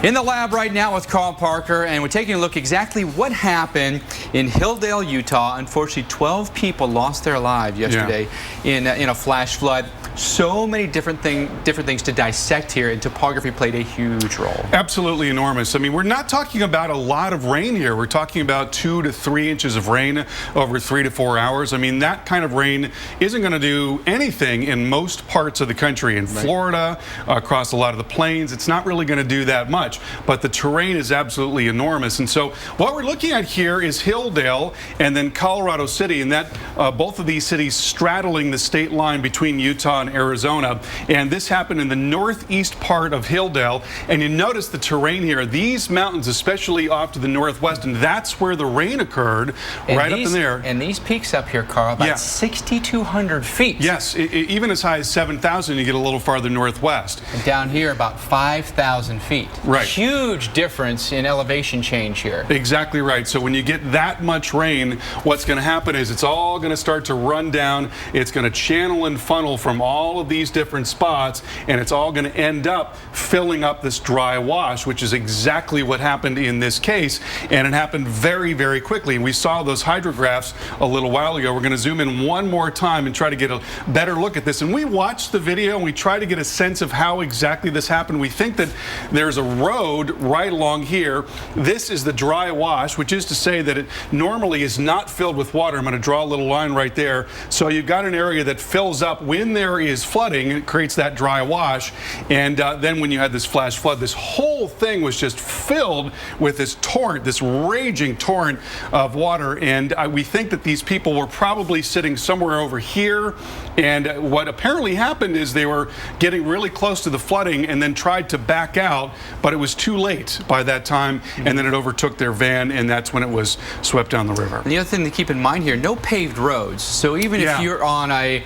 Speaker 20: In the lab right now with Carl Parker, and we're taking a look exactly what happened in Hilldale, Utah. Unfortunately, 12 people lost their lives yesterday in a flash flood. So many different things to dissect here, and topography played a huge role.
Speaker 19: Absolutely enormous. I mean, we're not talking about a lot of rain here. We're talking about 2 to 3 inches of rain over 3 to 4 hours. I mean, that kind of rain isn't going to do anything in most parts of the country. In Florida, across a lot of the plains, it's not really going to do that much. But the terrain is absolutely enormous. And so what we're looking at here is Hilldale and then Colorado City, and that both of these cities straddling the state line between Utah and Arizona. And this happened in the northeast part of Hilldale. And you notice the terrain here, these mountains, especially off to the northwest, and that's where the rain occurred, right up in there.
Speaker 20: And these peaks up here, Carl, about 6,200 feet.
Speaker 19: Yes, even as high as 7,000, you get a little farther northwest.
Speaker 20: And down here, about 5,000 feet.
Speaker 19: Right.
Speaker 20: Huge difference in elevation change here.
Speaker 19: Exactly right. So when you get that much rain, what's going to happen is it's all going to start to run down. It's going to channel and funnel from all of these different spots, and it's all going to end up filling up this dry wash, which is exactly what happened in this case. And it happened very, very quickly. And we saw those hydrographs a little while ago. We're going to zoom in one more time and try to get a better look at this. And we watched the video and we try to get a sense of how exactly this happened. We think that there's a road right along here. This is the dry wash, which is to say that it normally is not filled with water. I'm going to draw a little line right there. So you've got an area that fills up when there is flooding. It creates that dry wash. And then when you had this flash flood, this whole thing was just filled with this torrent, this raging torrent of water. And we think that these people were probably sitting somewhere over here. And what apparently happened is they were getting really close to the flooding and then tried to back out, but it was too late by that time, and then it overtook their van, and that's when it was swept down the river.
Speaker 20: And the other thing to keep in mind here, no paved roads. So even if you're on a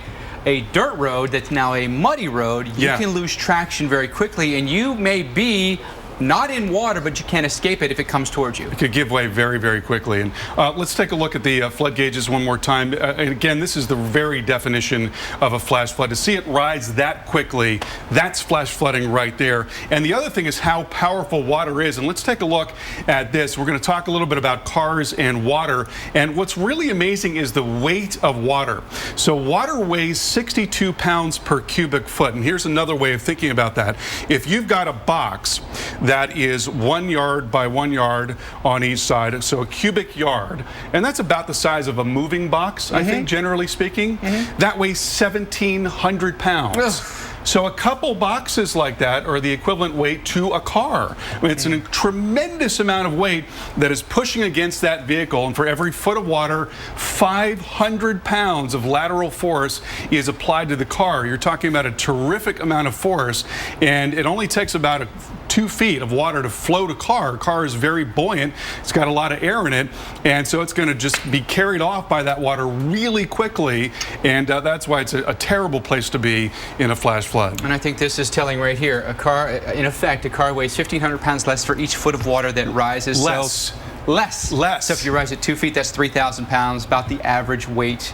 Speaker 20: dirt road that's now a muddy road, you can lose traction very quickly, and you may be not in water, but you can't escape it if it comes towards you.
Speaker 19: It could give way very, very quickly. And let's take a look at the flood gauges one more time. And again, this is the very definition of a flash flood. To see it rise that quickly, that's flash flooding right there. And the other thing is how powerful water is. And let's take a look at this. We're going to talk a little bit about cars and water. And what's really amazing is the weight of water. So water weighs 62 pounds per cubic foot. And here's another way of thinking about that. If you've got a box that is 1 yard by 1 yard on each side, so a cubic yard, and that's about the size of a moving box, I think, generally speaking, that weighs 1,700 pounds. Ugh. So a couple boxes like that are the equivalent weight to a car. I mean, it's a tremendous amount of weight that is pushing against that vehicle, and for every foot of water, 500 pounds of lateral force is applied to the car. You're talking about a terrific amount of force, and it only takes about 2 feet of water to float a car. A car is very buoyant. It's got a lot of air in it, and so it's going to just be carried off by that water really quickly, and that's why it's a terrible place to be in a flash flood.
Speaker 20: And I think this is telling right here. A car, in effect, a car weighs 1,500 pounds less for each foot of water that rises.
Speaker 19: Less.
Speaker 20: So, less. So if you rise at 2 feet, that's 3,000 pounds, about the average weight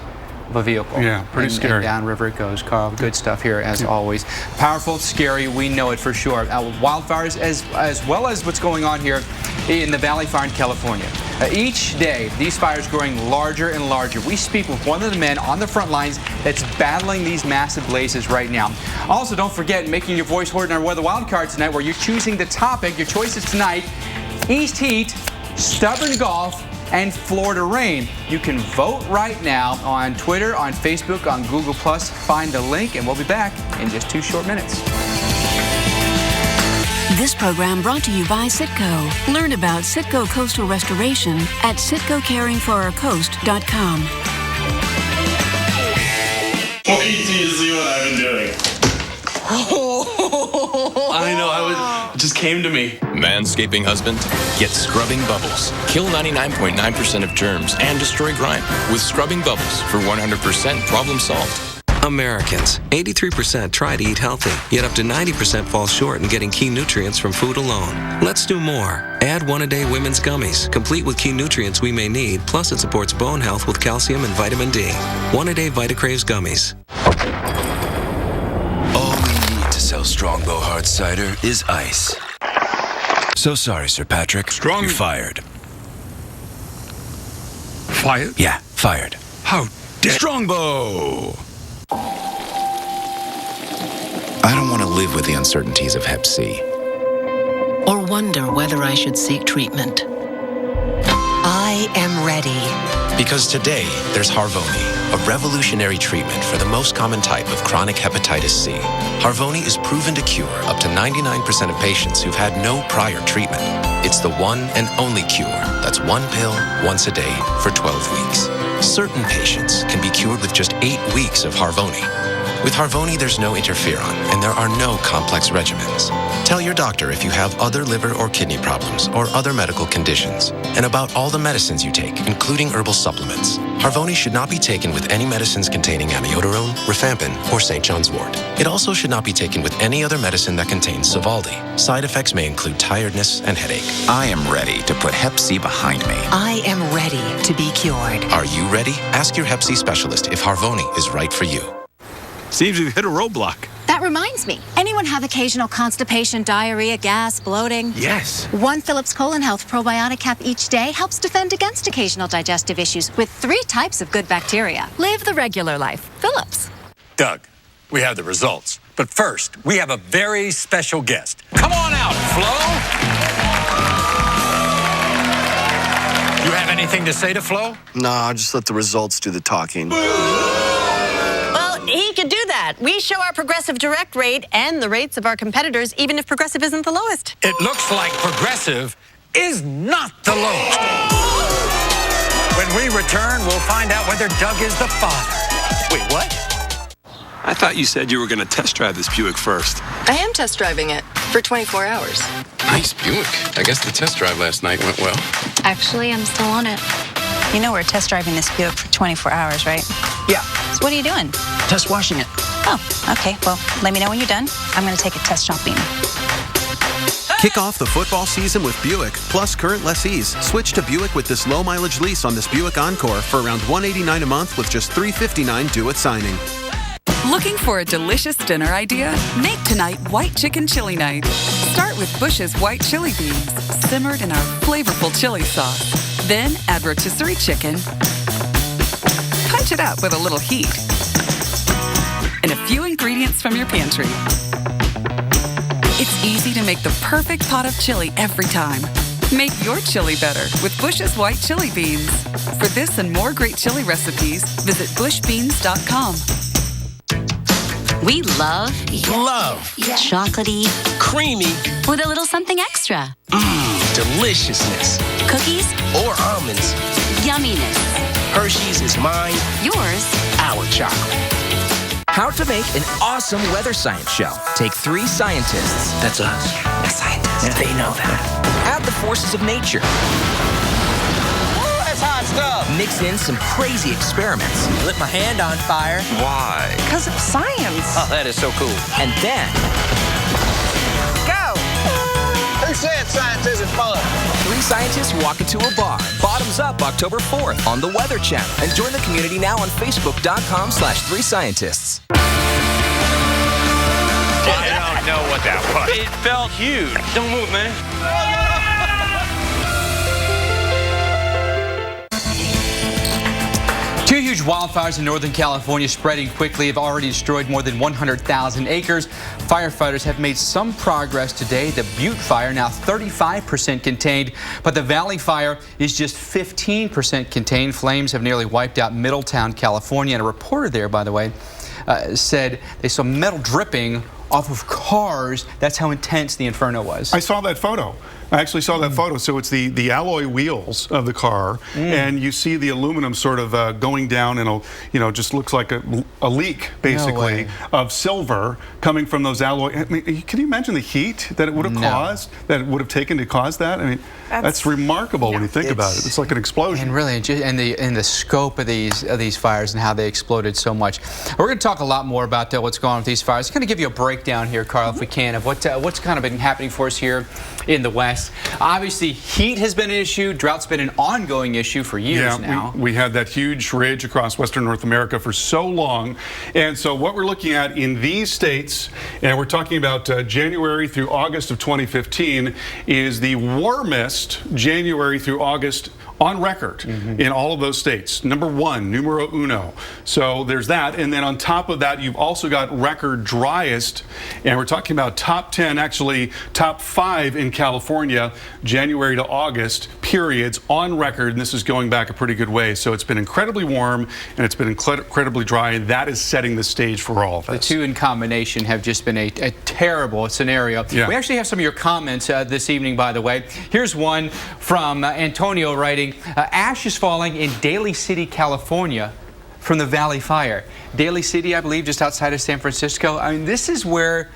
Speaker 20: of a vehicle.
Speaker 19: Yeah, pretty scary.
Speaker 20: And downriver it goes, Carl. Good stuff here, as always. Powerful, scary, we know it for sure. Wildfires, as well as what's going on here in the Valley Fire in California. Each day, these fires growing larger and larger. We speak with one of the men on the front lines that's battling these massive blazes right now. Also, don't forget, making your voice heard in our Weather Wildcard tonight, where you're choosing the topic. Your choices tonight: East Heat, Stubborn Golf, and Florida rain. You can vote right now on Twitter, on Facebook, on Google+. Find the link, and we'll be back in just 2 short minutes.
Speaker 5: This program brought to you by Citgo. Learn about Citgo Coastal Restoration at CitgoCaringForOurCoast.com.
Speaker 6: Wait till you see what I've been doing.
Speaker 7: I know, it just came to me.
Speaker 15: Manscaping husband, get Scrubbing Bubbles. Kill 99.9% of germs and destroy grime with Scrubbing Bubbles for 100% problem solved.
Speaker 16: Americans, 83% try to eat healthy, yet up to 90% fall short in getting key nutrients from food alone. Let's do more. Add One-A-Day Women's Gummies, complete with key nutrients we may need, plus it supports bone health with calcium and vitamin D. One-A-Day Vitacraves Gummies.
Speaker 11: All we need to sell Strongbow Hard Cider is ice. So sorry, Sir Patrick. You're fired.
Speaker 25: Fired?
Speaker 11: Yeah, fired.
Speaker 25: How dare...
Speaker 11: Strongbow!
Speaker 17: I don't want to live with the uncertainties of Hep C.
Speaker 14: Or wonder whether I should seek treatment.
Speaker 21: I am ready.
Speaker 22: Because today, there's Harvoni, a revolutionary treatment for the most common type of chronic hepatitis C. Harvoni is proven to cure up to 99% of patients who've had no prior treatment. It's the one and only cure that's 1 pill once a day for 12 weeks. Certain patients can be cured with just 8 weeks of Harvoni. With Harvoni, there's no interferon, and there are no complex regimens. Tell your doctor if you have other liver or kidney problems or other medical conditions, and about all the medicines you take, including herbal supplements. Harvoni should not be taken with any medicines containing amiodarone, rifampin, or St. John's wort. It also should not be taken with any other medicine that contains Sovaldi. Side effects may include tiredness and headache.
Speaker 17: I am ready to put Hep C behind me.
Speaker 21: I am ready to be cured.
Speaker 22: Are you ready? Ask your Hep C specialist if Harvoni is right for you.
Speaker 25: Seems we've hit a roadblock.
Speaker 23: That reminds me. Anyone have occasional constipation, diarrhea, gas, bloating?
Speaker 25: Yes.
Speaker 23: 1 Phillips Colon Health probiotic cap each day helps defend against occasional digestive issues with 3 types of good bacteria.
Speaker 10: Live the regular life. Phillips.
Speaker 24: Doug, we have the results. But first, we have a very special guest. Come on out, Flo. You have anything to say to Flo?
Speaker 26: Nah, just let the results do the talking.
Speaker 30: He could do that. We show our Progressive Direct rate and the rates of our competitors, even if Progressive isn't the lowest.
Speaker 24: It looks like Progressive is not the lowest. When we return, we'll find out whether Doug is the father.
Speaker 26: Wait, what?
Speaker 25: I thought you said you were going to test drive this Buick first.
Speaker 33: I am test driving it for 24 hours.
Speaker 7: Nice Buick. I guess the test drive last night went well.
Speaker 33: Actually, I'm still on it.
Speaker 30: You know we're test driving this Buick for 24 hours, right?
Speaker 26: Yeah.
Speaker 30: So what are you doing?
Speaker 26: Test washing it.
Speaker 30: Oh, okay. Well, let me know when you're done. I'm going to take it test shopping.
Speaker 1: Kick off the football season with Buick, plus current lessees. Switch to Buick with this low-mileage lease on this Buick Encore for around $189 a month with just $359 due at signing.
Speaker 2: Looking for a delicious dinner idea? Make tonight white chicken chili night. Start with Bush's white chili beans, simmered in our flavorful chili sauce. Then add rotisserie chicken. Punch it up with a little heat. And a few ingredients from your pantry. It's easy to make the perfect pot of chili every time. Make your chili better with Bush's white chili beans. For this and more great chili recipes, visit bushbeans.com.
Speaker 10: We love
Speaker 3: chocolatey,
Speaker 10: creamy, with a little something extra.
Speaker 3: deliciousness.
Speaker 10: Cookies
Speaker 3: Or almonds.
Speaker 10: yumminess.
Speaker 3: Hershey's is mine.
Speaker 10: Yours
Speaker 3: Our chocolate.
Speaker 8: How to make an awesome weather science shell. Take 3 scientists.
Speaker 3: That's us. The scientists. They know that.
Speaker 8: Add the forces of nature.
Speaker 3: That's hot stuff.
Speaker 8: Mix in some crazy experiments.
Speaker 3: Lit my hand on fire.
Speaker 8: Why?
Speaker 3: Because of science.
Speaker 8: Oh, that is so cool. And then...
Speaker 3: Go! Who said science isn't fun?
Speaker 8: 3 scientists walk into a bar. Bottoms up October 4th on the Weather Channel. And join the community now on Facebook.com/3scientists.
Speaker 9: I don't know what that was. It felt huge. Don't move, man.
Speaker 20: Two huge wildfires in Northern California spreading quickly have already destroyed more than 100,000 acres. Firefighters have made some progress today. The Butte fire now 35% contained, but the Valley fire is just 15% contained. Flames have nearly wiped out Middletown, California. And a reporter there, by the way, said they saw metal dripping off of cars. That's how intense the inferno was.
Speaker 19: I saw that photo. I actually saw that photo. So it's the alloy wheels of the car, and you see the aluminum sort of going down, and just looks like a leak basically of silver coming from those alloy. I mean, can you imagine the heat that it would have caused? That it would have taken to cause that? I mean, that's remarkable when you think about it. It's like an explosion.
Speaker 20: And really, and the scope of these fires and how they exploded so much. We're going to talk a lot more about what's going on with these fires. I'm going to give you a breakdown here, Carl, if we can, of what's kind of been happening for us here in the West. Obviously, heat has been an issue. Drought's been an ongoing issue for years now.
Speaker 19: We had that huge ridge across western North America for so long. And so what we're looking at in these states, and we're talking about January through August of 2015, is the warmest January through August on record in all of those states. Number 1, numero uno. So there's that. And then on top of that, you've also got record driest. And we're talking about top 10, actually top 5 in California, January to August periods on record. And this is going back a pretty good way. So it's been incredibly warm and it's been incredibly dry. And that is setting the stage for all of this.
Speaker 20: The two in combination have just been a terrible scenario.
Speaker 19: Yeah.
Speaker 20: We actually have some of your comments this evening, by the way. Here's one from Antonio writing, ash is falling in Daly City, California from the Valley Fire. Daly City, I believe, just outside of San Francisco. I mean, this is where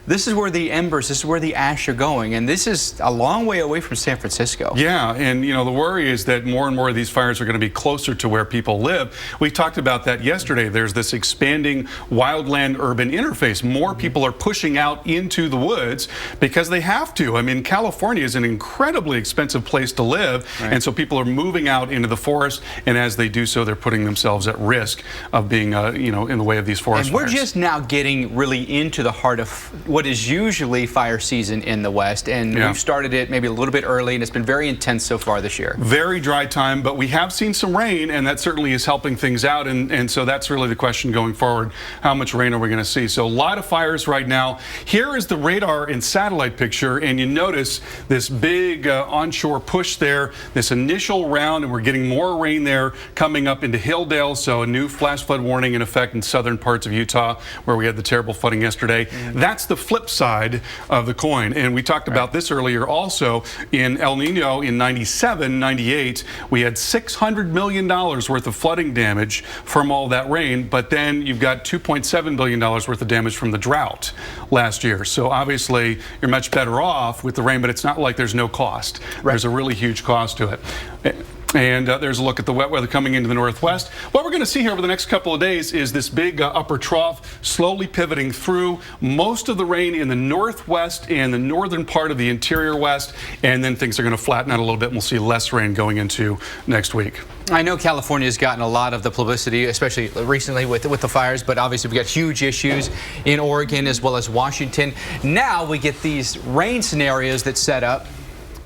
Speaker 20: the embers, this is where the ash are going, and this is a long way away from San Francisco.
Speaker 19: Yeah, and the worry is that more and more of these fires are going to be closer to where people live. We talked about that yesterday. There's this expanding wildland-urban interface. More people are pushing out into the woods because they have to. I mean, California is an incredibly expensive place to live, and so people are moving out into the forest, and as they do so, they're putting themselves at risk of being, in the way of these forest fires.
Speaker 20: And we're just now getting really into the heart of what is usually fire season in the West, and we've started it maybe a little bit early, and it's been very intense so far this year.
Speaker 19: Very dry time, but we have seen some rain, and that certainly is helping things out, and so that's really the question going forward. How much rain are we going to see? So a lot of fires right now. Here is the radar and satellite picture, and you notice this big onshore push there, this initial round, and we're getting more rain there coming up into Hilldale, so a new flash flood warning in effect in southern parts of Utah, where we had the terrible flooding yesterday. That's the flip side of the coin, and we talked about this earlier also. In El Nino in 97, 98, we had $600 million worth of flooding damage from all that rain, but then you've got $2.7 billion worth of damage from the drought last year. So obviously you're much better off with the rain, but it's not like there's no cost. There's a really huge cost to it. And there's a look at the wet weather coming into the northwest. What we're going to see here over the next couple of days is this big upper trough slowly pivoting through most of the rain in the northwest and the northern part of the interior west. And then things are going to flatten out a little bit, and we'll see less rain going into next week.
Speaker 20: I know California has gotten a lot of the publicity, especially recently with the fires, but obviously we've got huge issues in Oregon as well as Washington. Now we get these rain scenarios that set up,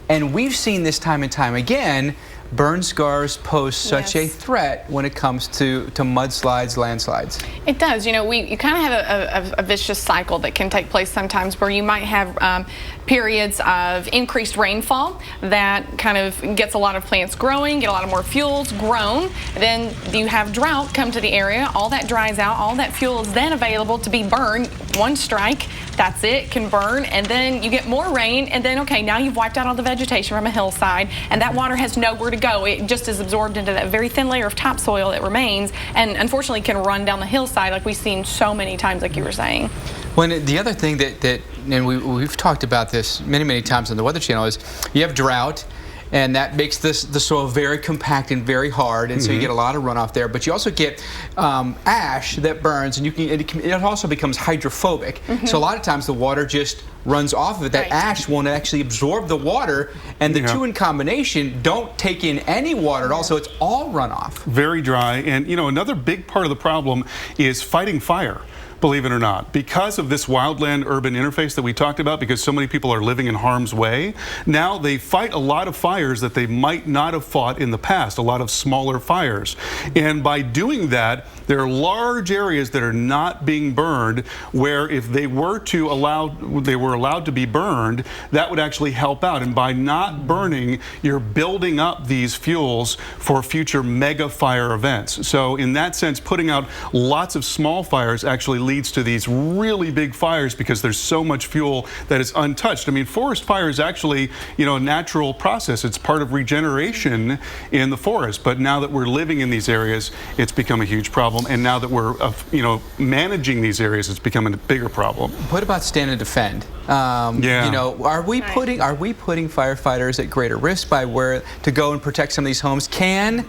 Speaker 20: and we've seen this time and time again, burn scars pose such a threat when it comes to mudslides, landslides.
Speaker 4: It does. You know, you kind of have a vicious cycle that can take place sometimes where you might have periods of increased rainfall that kind of gets a lot of plants growing, get a lot of more fuels grown. Then you have drought come to the area. All that dries out. All that fuel is then available to be burned. One strike, that's it, can burn. And then you get more rain. And then, okay, now you've wiped out all the vegetation from a hillside. And that water has nowhere to go. It just is absorbed into that very thin layer of topsoil that remains. And unfortunately can run down the hillside like we've seen so many times, like you were saying.
Speaker 20: When the other thing that and we've talked about this many times on the Weather Channel, is you have drought, and that makes the soil very compact and very hard, and so you get a lot of runoff there. But you also get ash that burns, and it also becomes hydrophobic. So a lot of times the water just runs off of it. That ash won't actually absorb the water, and the two in combination don't take in any water at all, so it's all runoff.
Speaker 19: Very dry, and you know, another big part of the problem is fighting fire. Believe it or not, because of this wildland-urban interface that we talked about, because so many people are living in harm's way, now they fight a lot of fires that they might not have fought in the past, a lot of smaller fires. And by doing that, there are large areas that are not being burned, where if they were allowed to be burned, that would actually help out. And by not burning, you're building up these fuels for future mega fire events. So in that sense, putting out lots of small fires actually leads to these really big fires because there's so much fuel that is untouched. I mean, forest fire is actually, you know, a natural process. It's part of regeneration in the forest. But now that we're living in these areas, it's become a huge problem. And now that we're, you know, managing these areas, it's becoming a bigger problem.
Speaker 20: What about stand and defend? You know, are we putting firefighters at greater risk by where to go and protect some of these homes? Can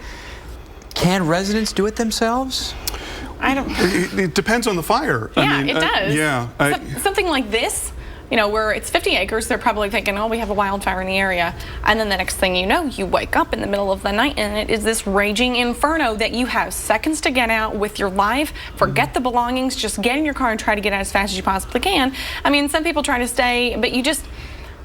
Speaker 20: residents do it themselves?
Speaker 4: I don't.
Speaker 19: It depends on the fire.
Speaker 4: Yeah,
Speaker 19: I mean,
Speaker 4: it does.
Speaker 19: Yeah.
Speaker 4: Something like this, you know, where it's 50 acres, they're probably thinking, oh, we have a wildfire in the area. And then the next thing you know, you wake up in the middle of the night and it is this raging inferno that you have seconds to get out with your life. Forget the belongings, just get in your car and try to get out as fast as you possibly can. I mean, some people try to stay, but you just,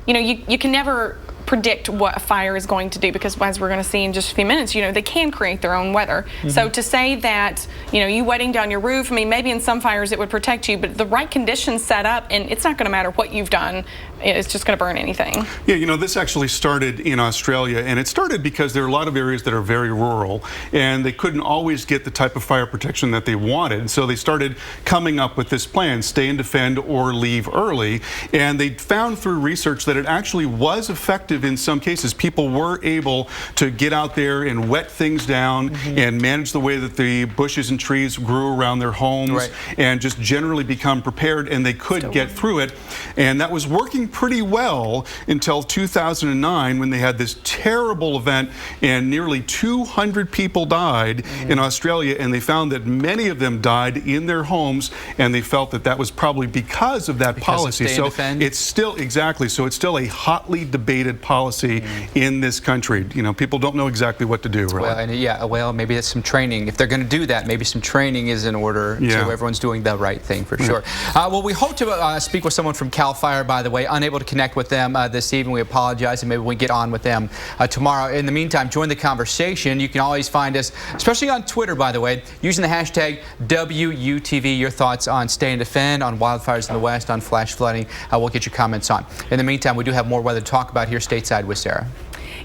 Speaker 4: you know, you can never predict what a fire is going to do, because as we're going to see in just a few minutes, you know, they can create their own weather. So to say that, you know, you wetting down your roof, I mean, maybe in some fires it would protect you, but the right conditions set up, and it's not going to matter what you've done, it's just going to burn anything.
Speaker 19: Yeah, you know, this actually started in Australia, and it started because there are a lot of areas that are very rural, and they couldn't always get the type of fire protection that they wanted. So they started coming up with this plan, stay and defend or leave early, and they found through research that it actually was effective in some cases. People were able to get out there and wet things down and manage the way that the bushes and trees grew around their homes and just generally become prepared, and they could get through it. And that was working pretty well until 2009, when they had this terrible event and nearly 200 people died in Australia, and they found that many of them died in their homes, and they felt that that was probably because of that policy. So it's still, so it's still a hotly debated policy in this country. You know, people don't know exactly what to do, right?
Speaker 20: Well, and well, maybe it's some training. If they're going to do that, maybe some training is in order, so everyone's doing the right thing for sure. Well, we hope to speak with someone from CAL FIRE, by the way. Unable to connect with them this evening. We apologize, and maybe we get on with them tomorrow. In the meantime, join the conversation. You can always find us, especially on Twitter, by the way, using the hashtag WUTV. Your thoughts on stay and defend, on wildfires in the West, on flash flooding. We'll get your comments on. In the meantime, we do have more weather to talk about here stateside with Sarah.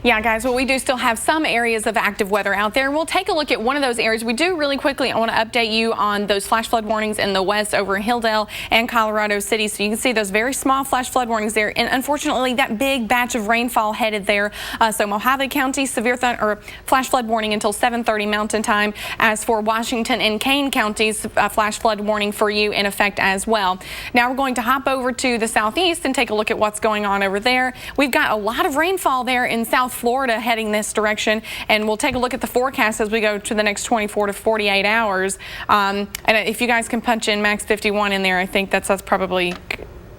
Speaker 4: Yeah, guys, well, we do still have some areas of active weather out there. We'll take a look at one of those areas. We do really quickly, I want to update you on those flash flood warnings in the west over in Hilldale and Colorado City. So you can see those very small flash flood warnings there. And unfortunately, that big batch of rainfall headed there. So Mojave County, severe flash flood warning until 7:30 Mountain Time. As for Washington and Kane counties, flash flood warning for you in effect as well. Now we're going to hop over to the southeast and take a look at what's going on over there. We've got a lot of rainfall there in South South Florida heading this direction, and we'll take a look at the forecast as we go to the next 24 to 48 hours. And if you guys can punch in max 51 in there, I think that's probably...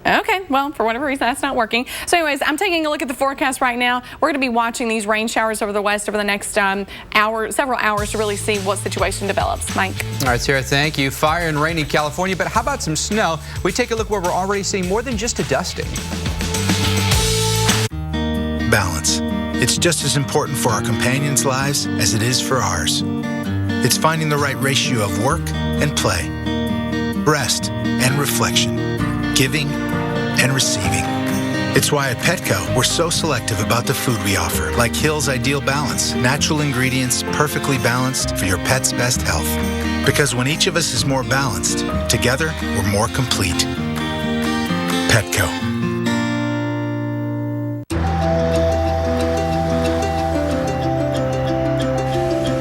Speaker 4: Okay, well, for whatever reason, that's not working. So anyways, I'm taking a look at the forecast right now. We're going to be watching these rain showers over the west over the next several hours to really see what situation develops. Mike.
Speaker 20: All right, Sarah, thank you. Fire and rain in California, but how about some snow? We take a look where we're already seeing more than just a dusting.
Speaker 5: Balance. It's just as important for our companions' lives as it is for ours. It's finding the right ratio of work and play, rest and reflection, giving and receiving. It's why at Petco, we're so selective about the food we offer, like Hill's Ideal Balance, natural ingredients perfectly balanced for your pet's best health. Because when each of us is more balanced, together we're more complete. Petco.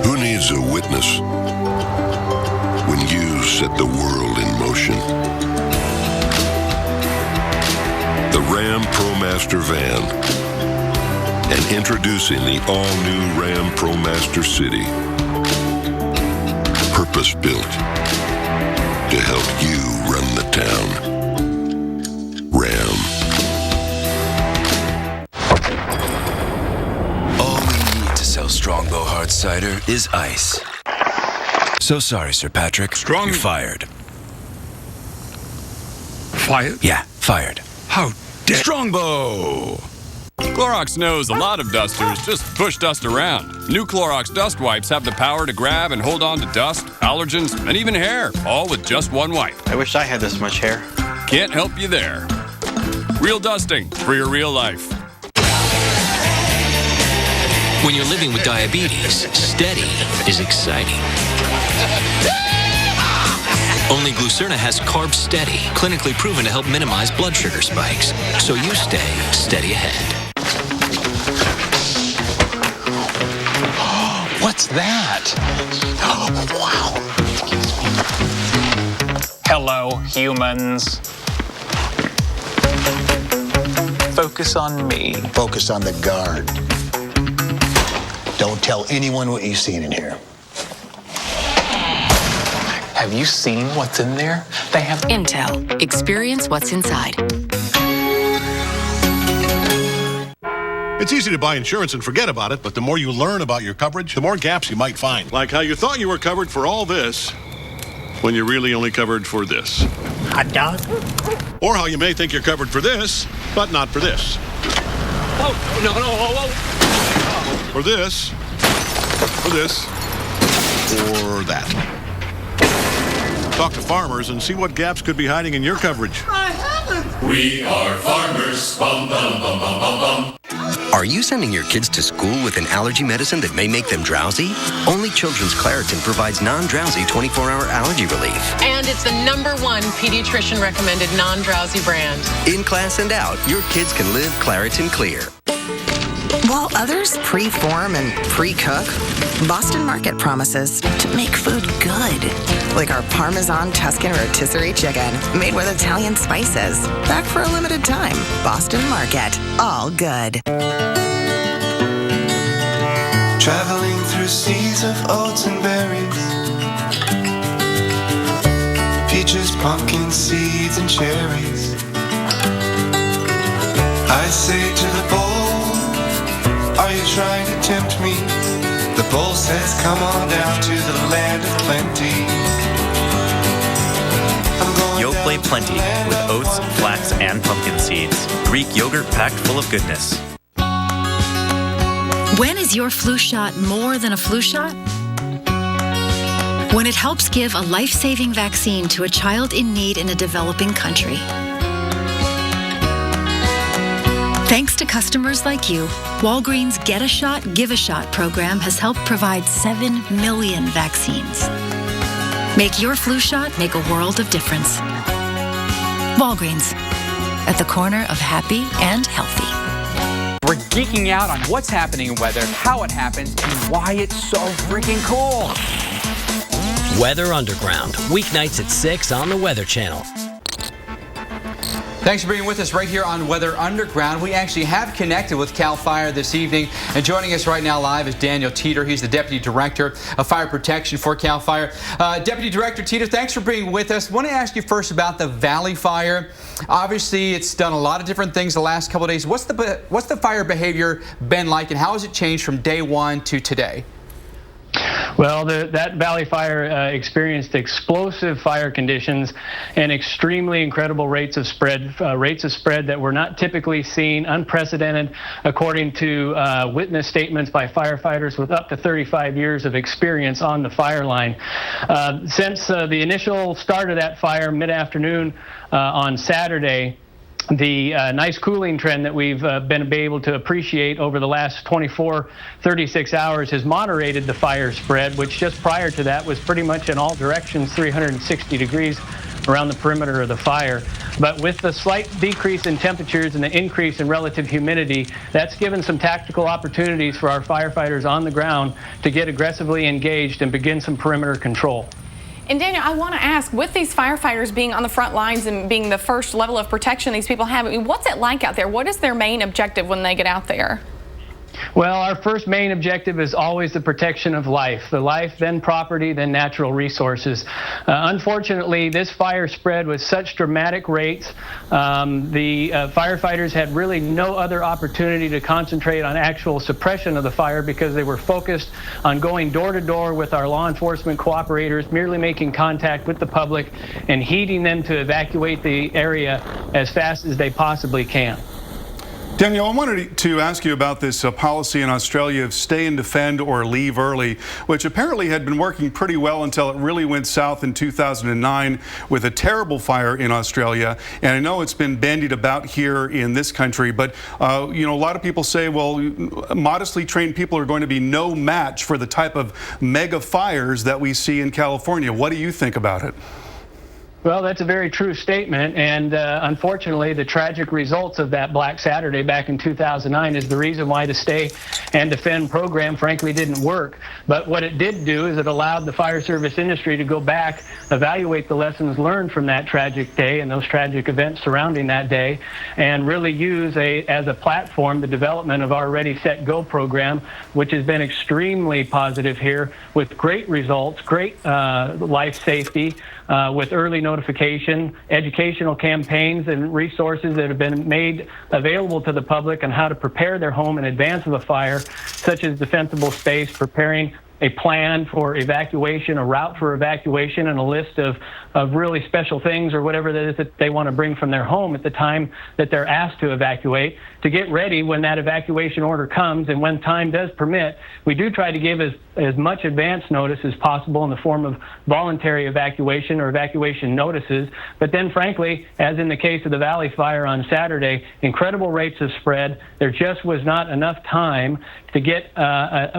Speaker 6: Who needs a witness when you set the world in motion? The Ram ProMaster van, and introducing the all-new Ram ProMaster City, purpose-built to help you run the town. Ram.
Speaker 11: All we need to sell Strongbow Hard Cider is ice. So sorry, Sir Patrick. You're fired.
Speaker 7: Fired?
Speaker 11: Yeah, fired.
Speaker 7: How dare...
Speaker 11: Strongbow!
Speaker 12: Clorox knows a lot of dusters just push dust around. New Clorox dust wipes have the power to grab and hold on to dust, allergens, and even hair, all with just one wipe.
Speaker 13: I wish I had this much hair.
Speaker 12: Can't help you there. Real dusting for your real life.
Speaker 15: When you're living with diabetes, steady is exciting. Only Glucerna has Carb Steady, clinically proven to help minimize blood sugar spikes, so you stay steady ahead.
Speaker 24: What's that? Oh, wow.
Speaker 16: Hello, humans. Focus on me.
Speaker 18: Focus on the guard. Don't tell anyone what you've seen in here.
Speaker 16: Have you seen what's in there? They have
Speaker 21: Intel. Experience what's inside.
Speaker 25: It's easy to buy insurance and forget about it, but the more you learn about your coverage, the more gaps you might find. Like how you thought you were covered for all this when you're really only covered for this.
Speaker 16: Hot dog?
Speaker 25: Or how you may think you're covered for this, but not for this.
Speaker 16: Oh, no, whoa.
Speaker 25: For this, or that. Talk to farmers and see what gaps could be hiding in your coverage.
Speaker 27: I haven't. We are farmers. Bum, bum, bum, bum, bum, bum.
Speaker 28: Are you sending your kids to school with an allergy medicine that may make them drowsy? Only Children's Claritin provides non-drowsy 24-hour allergy relief.
Speaker 29: And it's the #1 pediatrician recommended non-drowsy brand.
Speaker 28: In class and out, your kids can live Claritin Clear.
Speaker 31: While others pre-form and pre-cook, Boston Market promises to make food good. Like our Parmesan Tuscan rotisserie chicken, made with Italian spices. Back for a limited time. Boston Market. All good.
Speaker 32: Traveling through seas of oats and berries, peaches, pumpkin seeds, and cherries. I say to the bowl, are you trying to tempt me? The bowl says, come on down to the land of plenty.
Speaker 34: Yoplait Plenty with oats, flax, and pumpkin seeds. Greek yogurt packed full of goodness.
Speaker 35: When is your flu shot more than a flu shot? When it helps give a life-saving vaccine to a child in need in a developing country. Thanks to customers like you, Walgreens' Get a Shot, Give a Shot program has helped provide 7 million vaccines. Make your flu shot make a world of difference. Walgreens, at the corner of happy and healthy.
Speaker 20: We're geeking out on what's happening in weather, how it happens, and why it's so freaking cool.
Speaker 36: Weather Underground, weeknights at 6 on the Weather Channel.
Speaker 20: Thanks for being with us right here on Weather Underground. We actually have connected with CAL FIRE this evening, and joining us right now live is Daniel Teeter. He's the Deputy Director of Fire Protection for CAL FIRE. Deputy Director Teeter, thanks for being with us. I want to ask you first about the Valley Fire. Obviously, it's done a lot of different things the last couple of days. What's the fire behavior been like, and how has it changed from day one to today?
Speaker 1: Well, that Valley Fire experienced explosive fire conditions and extremely incredible rates of spread that were not typically seen, unprecedented, according to witness statements by firefighters with up to 35 years of experience on the fire line. Since the initial start of that fire mid-afternoon on Saturday, the nice cooling trend that we've been able to appreciate over the last 36 hours has moderated the fire spread, which just prior to that was pretty much in all directions 360 degrees around the perimeter of the fire. But with the slight decrease in temperatures and the increase in relative humidity, that's given some tactical opportunities for our firefighters on the ground to get aggressively engaged and begin some perimeter control.
Speaker 4: And Daniel, I want to ask, with these firefighters being on the front lines and being the first level of protection these people have, I mean, what's it like out there? What is their main objective when they get out there?
Speaker 1: Well, our first main objective is always the protection of life. The life, then property, then natural resources. Unfortunately, this fire spread with such dramatic rates. The firefighters had really no other opportunity to concentrate on actual suppression of the fire because they were focused on going door to door with our law enforcement cooperators, merely making contact with the public and heeding them to evacuate the area as fast as they possibly can.
Speaker 2: Daniel, I wanted to ask you about this policy in Australia of stay and defend or leave early, which apparently had been working pretty well until it really went south in 2009 with a terrible fire in Australia. And I know it's been bandied about here in this country, but you know, a lot of people say, well, modestly trained people are going to be no match for the type of mega fires that we see in California. What do you think about it?
Speaker 1: Well, that's a very true statement, and unfortunately, the tragic results of that Black Saturday back in 2009 is the reason why the Stay and Defend program, frankly, didn't work. But what it did do is it allowed the fire service industry to go back, evaluate the lessons learned from that tragic day and those tragic events surrounding that day, and really use as a platform the development of our Ready, Set, Go program, which has been extremely positive here with great results, great life safety, with early notification, educational campaigns, and resources that have been made available to the public on how to prepare their home in advance of a fire, such as defensible space, preparing a plan for evacuation, a route for evacuation, and a list of really special things or whatever that is that they want to bring from their home at the time that they're asked to evacuate, to get ready when that evacuation order comes. And when time does permit, we do try to give as much advance notice as possible in the form of voluntary evacuation or evacuation notices. But then, frankly, as in the case of the Valley Fire on Saturday, incredible rates of spread. There just was not enough time to get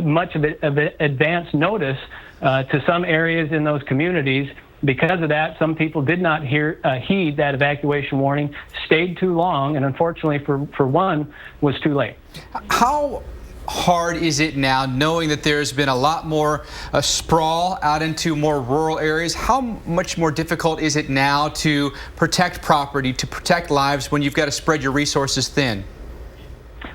Speaker 1: much of advance notice to some areas in those communities. Because of that, some people did not heed that evacuation warning, stayed too long, and unfortunately for one, was too late.
Speaker 20: How hard is it now, knowing that there's been a lot more sprawl out into more rural areas? How much more difficult is it now to protect property, to protect lives when you've got to spread your resources thin?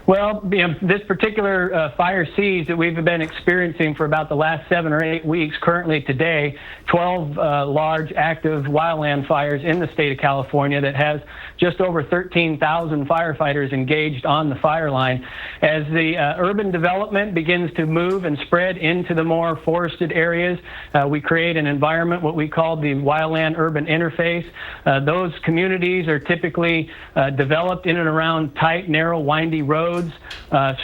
Speaker 1: Well, this particular fire siege that we've been experiencing for about the last 7 or 8 weeks, currently today, 12 large active wildland fires in the state of California that has just over 13,000 firefighters engaged on the fire line. As the urban development begins to move and spread into the more forested areas, we create an environment, what we call the wildland urban interface. Those communities are typically developed in and around tight, narrow, windy roads.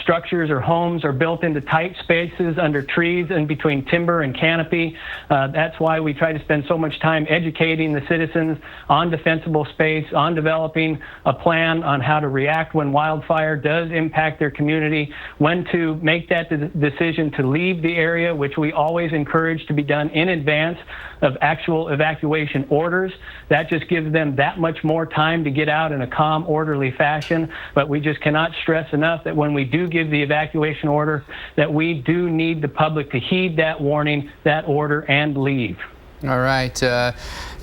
Speaker 1: Structures or homes are built into tight spaces under trees and between timber and canopy. That's why we try to spend so much time educating the citizens on defensible space, on developing a plan on how to react when wildfire does impact their community, when to make that decision to leave the area, which we always encourage to be done in advance of actual evacuation orders. That just gives them that much more time to get out in a calm, orderly fashion. But we just cannot stress enough that when we do give the evacuation order, that we do need the public to heed that warning, that order, and leave.
Speaker 20: All right.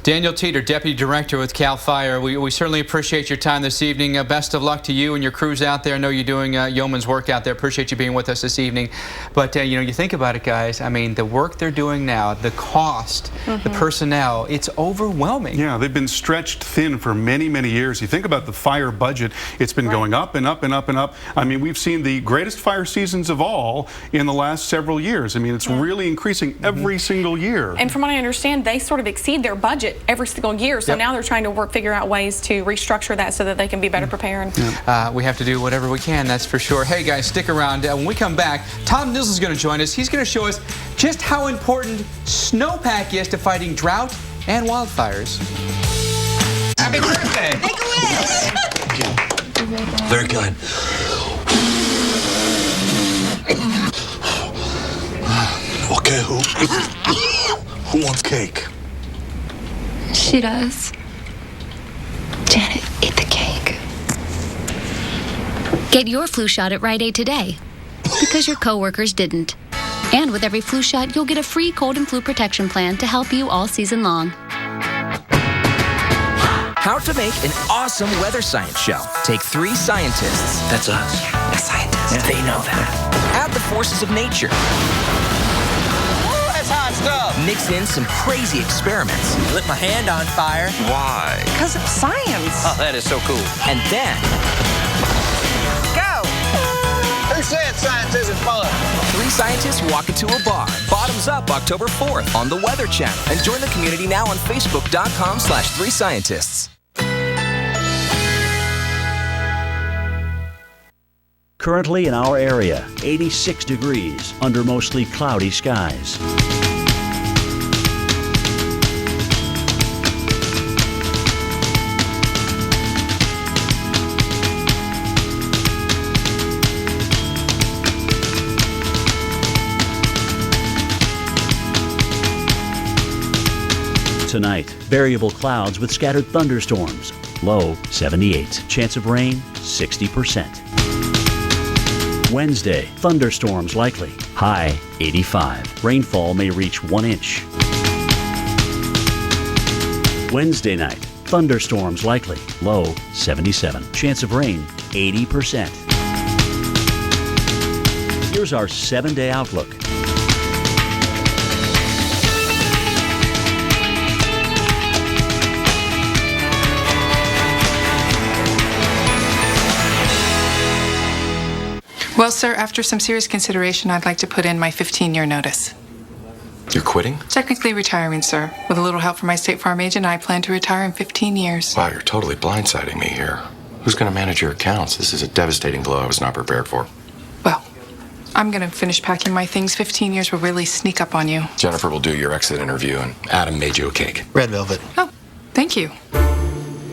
Speaker 20: Daniel Teeter, Deputy Director with CAL FIRE. We certainly appreciate your time this evening. Best of luck to you and your crews out there. I know you're doing yeoman's work out there. Appreciate you being with us this evening. But, you know, you think about it, guys. I mean, the work they're doing now, the cost, the personnel, it's overwhelming.
Speaker 2: Yeah, they've been stretched thin for many, many years. You think about the fire budget. It's been going up and up and up and up. I mean, we've seen the greatest fire seasons of all in the last several years. I mean, it's really increasing every single year.
Speaker 4: And from what I understand, they sort of exceed their budget every single year. So now they're trying to figure out ways to restructure that so that they can be better prepared.
Speaker 20: We have to do whatever we can, that's for sure. Hey guys, stick around. When we come back, Tom Nizzle is going to join us. He's going to show us just how important Snowpack is to fighting drought and wildfires. Happy birthday!
Speaker 3: Make a wish!
Speaker 18: Very kind. Okay, who wants cake?
Speaker 21: She does. Janet, eat the cake. Get your flu shot at Rite Aid today, because your coworkers didn't. And with every flu shot, you'll get a free cold and flu protection plan to help you all season long.
Speaker 5: How to make an awesome weather science show. Take 3 scientists.
Speaker 18: That's us.
Speaker 5: The scientists.
Speaker 18: Yeah.
Speaker 5: They know that. Add the forces of nature.
Speaker 3: Hot stuff.
Speaker 5: Mix in some crazy experiments.
Speaker 3: Lit my hand on fire.
Speaker 5: Why?
Speaker 3: Because of science.
Speaker 5: Oh, that is so cool. And then...
Speaker 3: Go! Who said science isn't fun?
Speaker 5: 3 scientists walk into a bar. Bottoms Up October 4th on the Weather Channel. And join the community now on Facebook.com/3scientists.
Speaker 6: Currently in our area, 86 degrees under mostly cloudy skies. Tonight, variable clouds with scattered thunderstorms. Low 78. Chance of rain 60%. Wednesday, thunderstorms likely. High 85. Rainfall may reach 1 inch. Wednesday night, thunderstorms likely. Low 77. Chance of rain 80%. Here's our 7-day outlook.
Speaker 8: Well, sir, after some serious consideration, I'd like to put in my 15-year notice.
Speaker 7: You're quitting?
Speaker 8: Technically retiring, sir. With a little help from my State Farm agent, I plan to retire in 15 years.
Speaker 7: Wow, you're totally blindsiding me here. Who's going to manage your accounts? This is a devastating blow I was not prepared for.
Speaker 8: Well, I'm going to finish packing my things. 15 years will really sneak up on you.
Speaker 7: Jennifer will do your exit interview, and Adam made you a cake.
Speaker 18: Red velvet.
Speaker 8: Oh, thank you.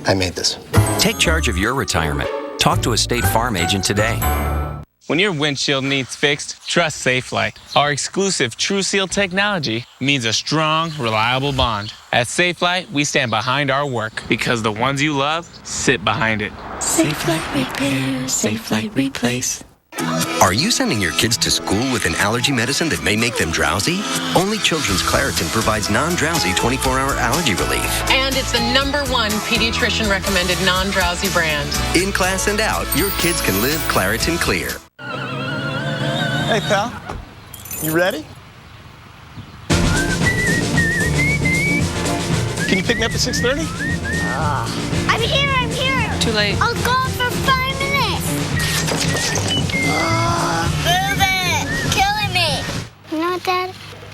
Speaker 18: I made this.
Speaker 15: Take charge of your retirement. Talk to a State Farm agent today.
Speaker 9: When your windshield needs fixed, trust Safelite. Our exclusive True Seal technology means a strong, reliable bond. At Safelite, we stand behind our work because the ones you love sit behind it.
Speaker 21: Safelite repair, Safelite replace.
Speaker 28: Are you sending your kids to school with an allergy medicine that may make them drowsy? Only Children's Claritin provides non-drowsy 24-hour allergy relief.
Speaker 29: And it's the #1 pediatrician recommended non-drowsy brand.
Speaker 28: In class and out, your kids can live Claritin Clear.
Speaker 10: Hey, pal. You ready? Can you pick me up at 6:30?
Speaker 13: I'm here.
Speaker 8: Too late.
Speaker 13: I'll go for 5 minutes. Move it. Killing me. You know what, Dad?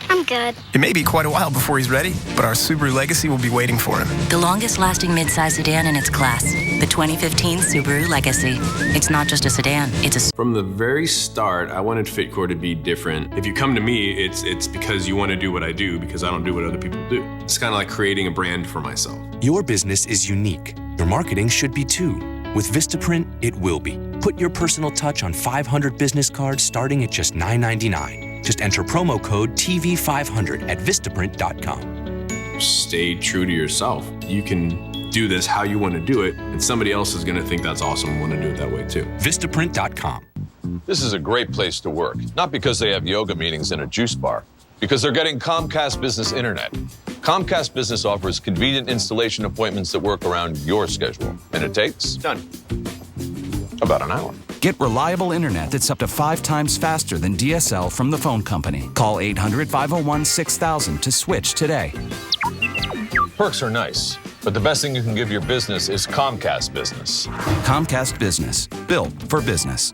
Speaker 13: I'm good.
Speaker 14: It may be quite a while before he's ready, but our Subaru Legacy will be waiting for him.
Speaker 21: The longest-lasting midsize sedan in its class. The 2015 Subaru Legacy. It's not just a sedan, it's a...
Speaker 17: From the very start, I wanted Fitcore to be different. If you come to me, it's because you want to do what I do, because I don't do what other people do. It's kind of like creating a brand for myself.
Speaker 11: Your business is unique. Your marketing should be too. With Vistaprint, it will be. Put your personal touch on 500 business cards starting at just $9.99. Just enter promo code TV500 at Vistaprint.com.
Speaker 17: Stay true to yourself. You can do this how you want to do it, and somebody else is going to think that's awesome and want to do it that way too.
Speaker 11: Vistaprint.com.
Speaker 19: This is a great place to work, not because they have yoga meetings and a juice bar, because they're getting Comcast Business Internet. Comcast Business offers convenient installation appointments that work around your schedule. And it takes? Done. About an hour.
Speaker 5: Get reliable internet that's up to 5 times faster than DSL from the phone company. Call 800-501-6000 to switch today.
Speaker 19: Perks are nice, but the best thing you can give your business is Comcast Business.
Speaker 5: Comcast Business, built for business.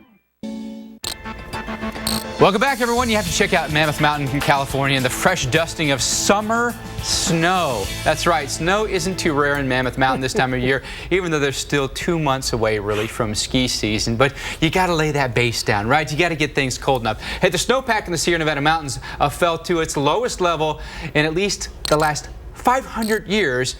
Speaker 20: Welcome back, everyone. You have to check out Mammoth Mountain in California and the fresh dusting of summer snow. That's right. Snow isn't too rare in Mammoth Mountain this time of year, even though they're still 2 months away, really, from ski season. But you got to lay that base down, right? You got to get things cold enough. Hey, the snowpack in the Sierra Nevada mountains fell to its lowest level in at least the last 500 years.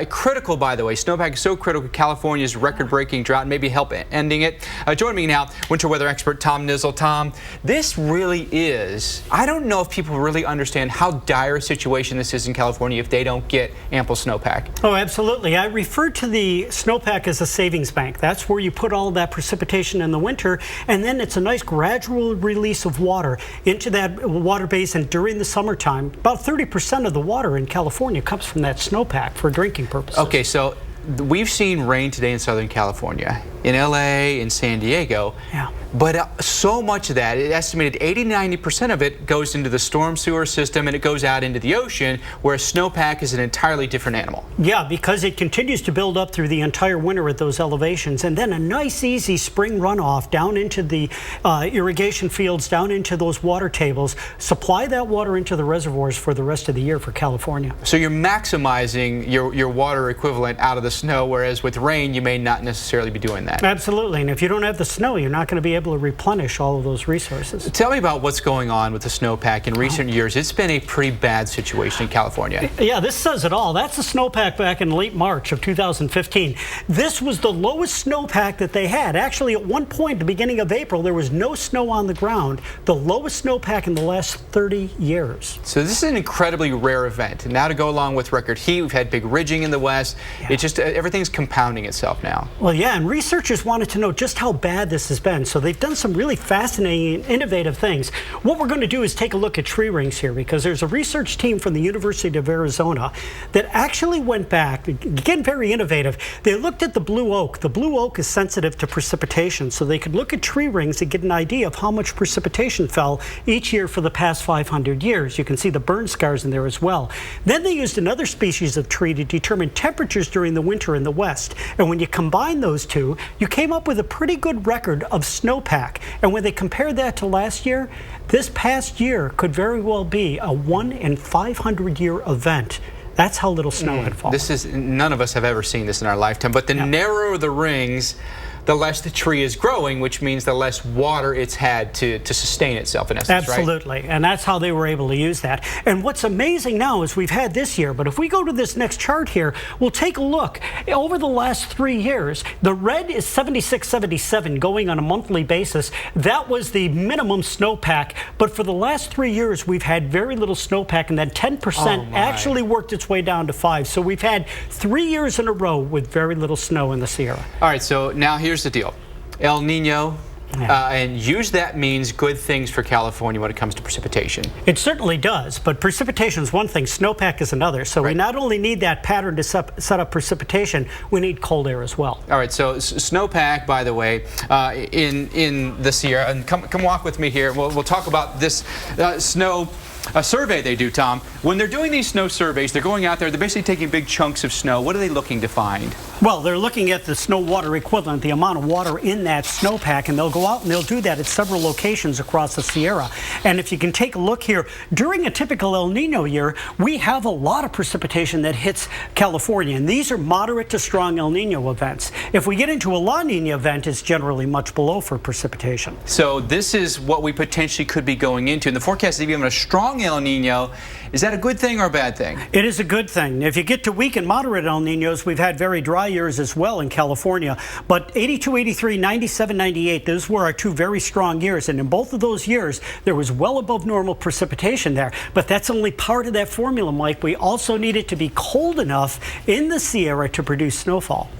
Speaker 20: Critical, by the way. Snowpack is so critical. California's record-breaking drought, maybe help ending it. Joining me now, winter weather expert Tom Nizzle. Tom, this really is, I don't know if people really understand how dire a situation this is in California if they don't get ample snowpack.
Speaker 1: Oh, absolutely. I refer to the snowpack as a savings bank. That's where you put all of that precipitation in the winter, and then it's a nice gradual release of water into that water basin during the summertime. About 30% of the water in California comes from that snowpack for drinking purposes.
Speaker 20: Okay, so we've seen rain today in Southern California, in LA, in San Diego.
Speaker 1: Yeah.
Speaker 20: But so much of that, it estimated 80–90% of it goes into the storm sewer system and it goes out into the ocean, whereas snowpack is an entirely different animal.
Speaker 1: Yeah, because it continues to build up through the entire winter at those elevations, and then a nice easy spring runoff down into the irrigation fields, down into those water tables, supply that water into the reservoirs for the rest of the year for California.
Speaker 20: So you're maximizing your water equivalent out of the snow, whereas with rain you may not necessarily be doing that.
Speaker 1: Absolutely, and if you don't have the snow, you're not going to be able to replenish all of those resources.
Speaker 20: Tell me about what's going on with the snowpack. In recent years, it's been a pretty bad situation in California.
Speaker 1: Yeah, this says it all. That's the snowpack back in late March of 2015. This was the lowest snowpack that they had. Actually, at one point, at the beginning of April, there was no snow on the ground. The lowest snowpack in the last 30 years.
Speaker 20: So this is an incredibly rare event. And now to go along with record heat, we've had big ridging in the west. Yeah. It's just everything's compounding itself now.
Speaker 1: Well, yeah, and researchers wanted to know just how bad this has been. So they've done some really fascinating and innovative things. What we're going to do is take a look at tree rings here, because there's a research team from the University of Arizona that actually went back, again very innovative. They looked at the blue oak. The blue oak is sensitive to precipitation, so they could look at tree rings and get an idea of how much precipitation fell each year for the past 500 years. You can see the burn scars in there as well. Then they used another species of tree to determine temperatures during the winter in the west. And when you combine those two, you came up with a pretty good record of snowpack. And when they compared that to last year, this past year could very well be a 1 in 500 year event. That's how little snow had fallen.
Speaker 20: This is, none of us have ever seen this in our lifetime, but the narrower the rings, the less the tree is growing, which means the less water it's had to sustain itself, in essence,
Speaker 1: Absolutely,
Speaker 20: right?
Speaker 1: And that's how they were able to use that. And what's amazing now is we've had this year, but if we go to this next chart here, we'll take a look. Over the last 3 years, the red is 76-77 going on a monthly basis. That was the minimum snowpack, but for the last 3 years, we've had very little snowpack, and then 10% actually worked its way down to 5. So we've had 3 years in a row with very little snow in the Sierra.
Speaker 20: All right, so now here's the deal. El Nino, and use that means good things for California when it comes to precipitation.
Speaker 1: It certainly does, but precipitation is one thing, snowpack is another. So we not only need that pattern to set up precipitation, we need cold air as well.
Speaker 20: All right, so snowpack, by the way, in the Sierra, and come walk with me here. We'll talk about this snow survey they do, Tom. When they're doing these snow surveys, they're going out there, they're basically taking big chunks of snow. What are they looking to find?
Speaker 1: Well, they're looking at the snow water equivalent, the amount of water in that snowpack, and they'll go out and they'll do that at several locations across the Sierra. And if you can take a look here, during a typical El Nino year, we have a lot of precipitation that hits California, and these are moderate to strong El Nino events. If we get into a La Nina event, it's generally much below for precipitation.
Speaker 20: So this is what we potentially could be going into, and the forecast is even a strong El Nino. Is that a good thing or a bad thing?
Speaker 1: It is a good thing. If you get to weak and moderate El Ninos, we've had very dry years as well in California. But 82, 83, 97, 98, those were our two very strong years. And in both of those years, there was well above normal precipitation there. But that's only part of that formula, Mike. We also need it to be cold enough in the Sierra to produce snowfall.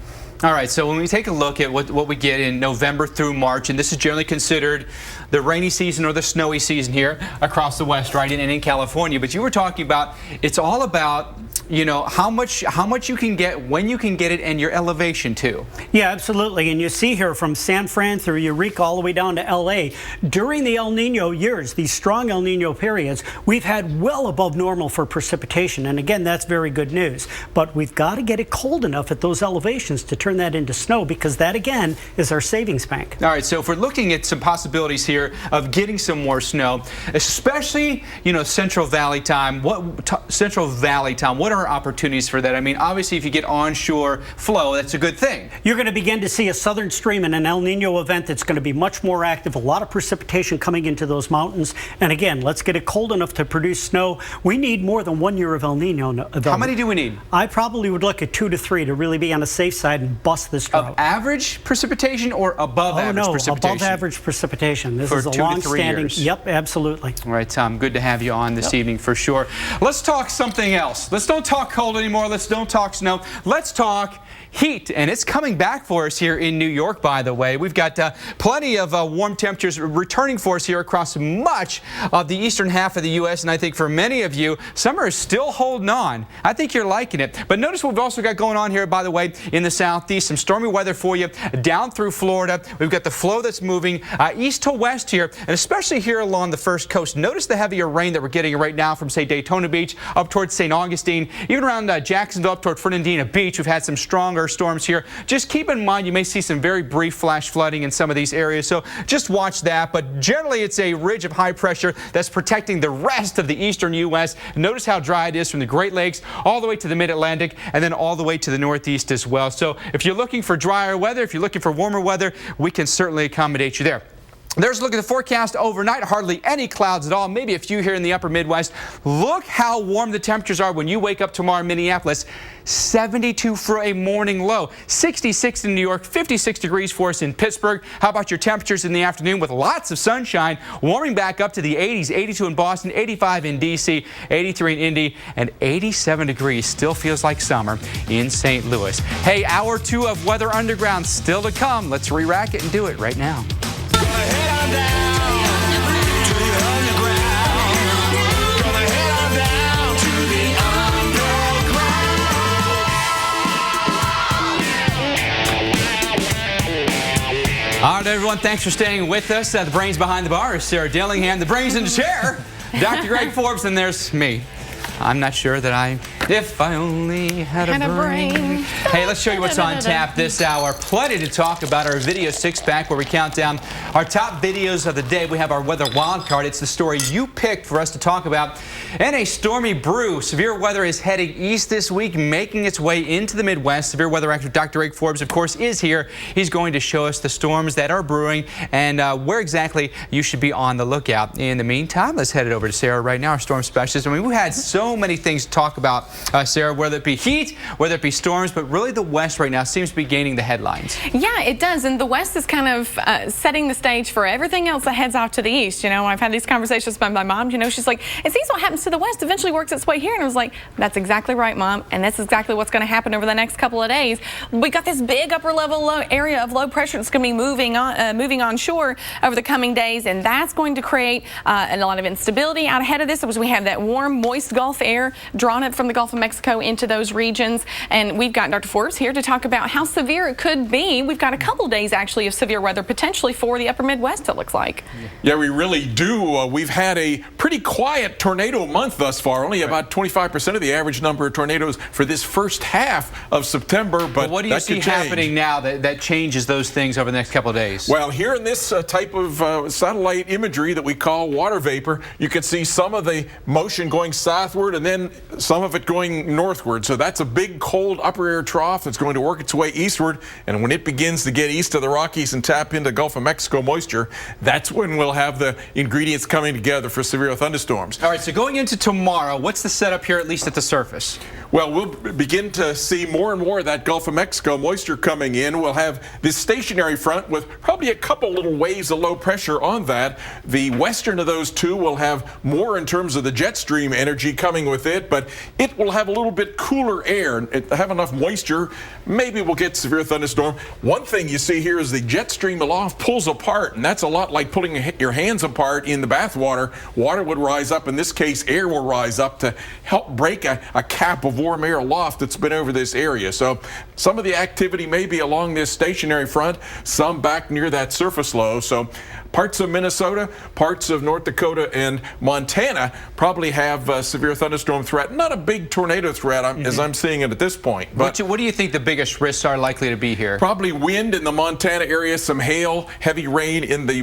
Speaker 20: All right, so when we take a look at what we get in November through March, and this is generally considered the rainy season or the snowy season here across the West, right, and in California. But you were talking about, it's all about, you know, how much you can get, when you can get it, and your elevation too.
Speaker 1: Yeah, absolutely. And you see here from San Fran through Eureka all the way down to LA, during the El Nino years, these strong El Nino periods, we've had well above normal for precipitation. And again, that's very good news. But we've got to get it cold enough at those elevations to turn that into snow, because that again is our savings bank.
Speaker 20: All right, so if we're looking at some possibilities here of getting some more snow, especially, you know, Central Valley time, what are opportunities for that? I mean, obviously if you get onshore flow, that's a good thing.
Speaker 1: You're going to begin to see a southern stream in an El Nino event that's going to be much more active, a lot of precipitation coming into those mountains. And again, let's get it cold enough to produce snow. We need more than 1 year of El Nino.
Speaker 20: How many do we need?
Speaker 1: I probably would look at 2 to 3 to really be on the safe side and bust this drought.
Speaker 20: Of average precipitation or above average precipitation?
Speaker 1: Above average precipitation. This is a
Speaker 20: 2 to 3
Speaker 1: long-standing.
Speaker 20: years.
Speaker 1: Yep, absolutely.
Speaker 20: All right, Tom, good to have you on this evening for sure. Let's talk something else. Let's don't talk cold anymore. Let's don't talk snow. Let's talk heat, and it's coming back for us here in New York, by the way. We've got plenty of warm temperatures returning for us here across much of the eastern half of the U.S., and I think for many of you, summer is still holding on. I think you're liking it. But notice what we've also got going on here, by the way, in the southeast. Some stormy weather for you down through Florida. We've got the flow that's moving east to west here, and especially here along the first coast. Notice the heavier rain that we're getting right now from, say, Daytona Beach up towards St. Augustine, even around Jacksonville up toward Fernandina Beach. We've had some stronger storms here. Just keep in mind you may see some very brief flash flooding in some of these areas, so just watch that. But generally it's a ridge of high pressure that's protecting the rest of the eastern U.S. Notice how dry it is from the Great Lakes all the way to the mid-Atlantic and then all the way to the northeast as well. So if you're looking for drier weather, if you're looking for warmer weather, we can certainly accommodate you there. There's a look at the forecast overnight. Hardly any clouds at all, maybe a few here in the upper Midwest. Look how warm the temperatures are when you wake up tomorrow in Minneapolis. 72 for a morning low, 66 in New York, 56 degrees for us in Pittsburgh. How about your temperatures in the afternoon with lots of sunshine, warming back up to the 80s, 82 in Boston, 85 in D.C., 83 in Indy, and 87 degrees. Still feels like summer in St. Louis. Hey, hour 2 of Weather Underground still to come. Let's re-rack it and do it right now. All right, everyone, thanks for staying with us. The brains behind the bar is Sarah Dillingham. The brains in the chair, Dr. Greg Forbes, and there's me. I'm not sure that if I only had a brain. Hey, let's show you what's on tap this hour. Plenty to talk about. Our video 6-pack where we count down our top videos of the day. We have our weather wild card. It's the story you picked for us to talk about. And a stormy brew. Severe weather is heading east this week, making its way into the Midwest. Severe weather expert Dr. Greg Forbes, of course, is here. He's going to show us the storms that are brewing and where exactly you should be on the lookout. In the meantime, let's head it over to Sarah right now, our storm specialist. I mean, we had so many things to talk about, Sarah, whether it be heat, whether it be storms, but really the West right now seems to be gaining the headlines.
Speaker 4: Yeah, it does, and the West is kind of setting the stage for everything else that heads off to the East. You know, I've had these conversations with my mom. You know, she's like, it seems what happens to the West eventually works its way here, and I was like, that's exactly right, Mom, and that's exactly what's going to happen over the next couple of days. We got this big upper level area of low pressure that's going to be moving onshore over the coming days, and that's going to create a lot of instability out ahead of this. As we have that warm, moist Gulf air drawn up from the Gulf of Mexico into those regions, and we've got Dr. Forbes here to talk about how severe it could be. We've got a couple days actually of severe weather potentially for the upper Midwest, it looks like.
Speaker 2: Yeah, we really do. We've had a pretty quiet tornado month thus far, only about 25% of the average number of tornadoes for this first half of September, but
Speaker 20: what do you see happening now that changes those things over the next couple of days?
Speaker 2: Well, here in this type of satellite imagery that we call water vapor, you can see some of the motion going southward and then some of it going northward. So that's a big cold upper air trough that's going to work its way eastward, and when it begins to get east of the Rockies and tap into Gulf of Mexico moisture, that's when we'll have the ingredients coming together for severe thunderstorms.
Speaker 20: All right, so going into tomorrow, what's the setup here, at least at the surface?
Speaker 2: Well, we'll begin to see more and more of that Gulf of Mexico moisture coming in. We'll have this stationary front with probably a couple little waves of low pressure on that. The western of those two will have more in terms of the jet stream energy coming with it, but it we'll have a little bit cooler air and have enough moisture. Maybe we'll get severe thunderstorm. One thing you see here is the jet stream aloft pulls apart, and that's a lot like pulling your hands apart in the bath water. Water would rise up. In this case, air will rise up to help break a cap of warm air aloft that's been over this area. So some of the activity may be along this stationary front, some back near that surface low. So parts of Minnesota, parts of North Dakota, and Montana probably have severe thunderstorm threat. Not a big tornado threat as I'm seeing it at this point. But
Speaker 20: what do you think the biggest risks are likely to be here?
Speaker 2: Probably wind in the Montana area, some hail, heavy rain in the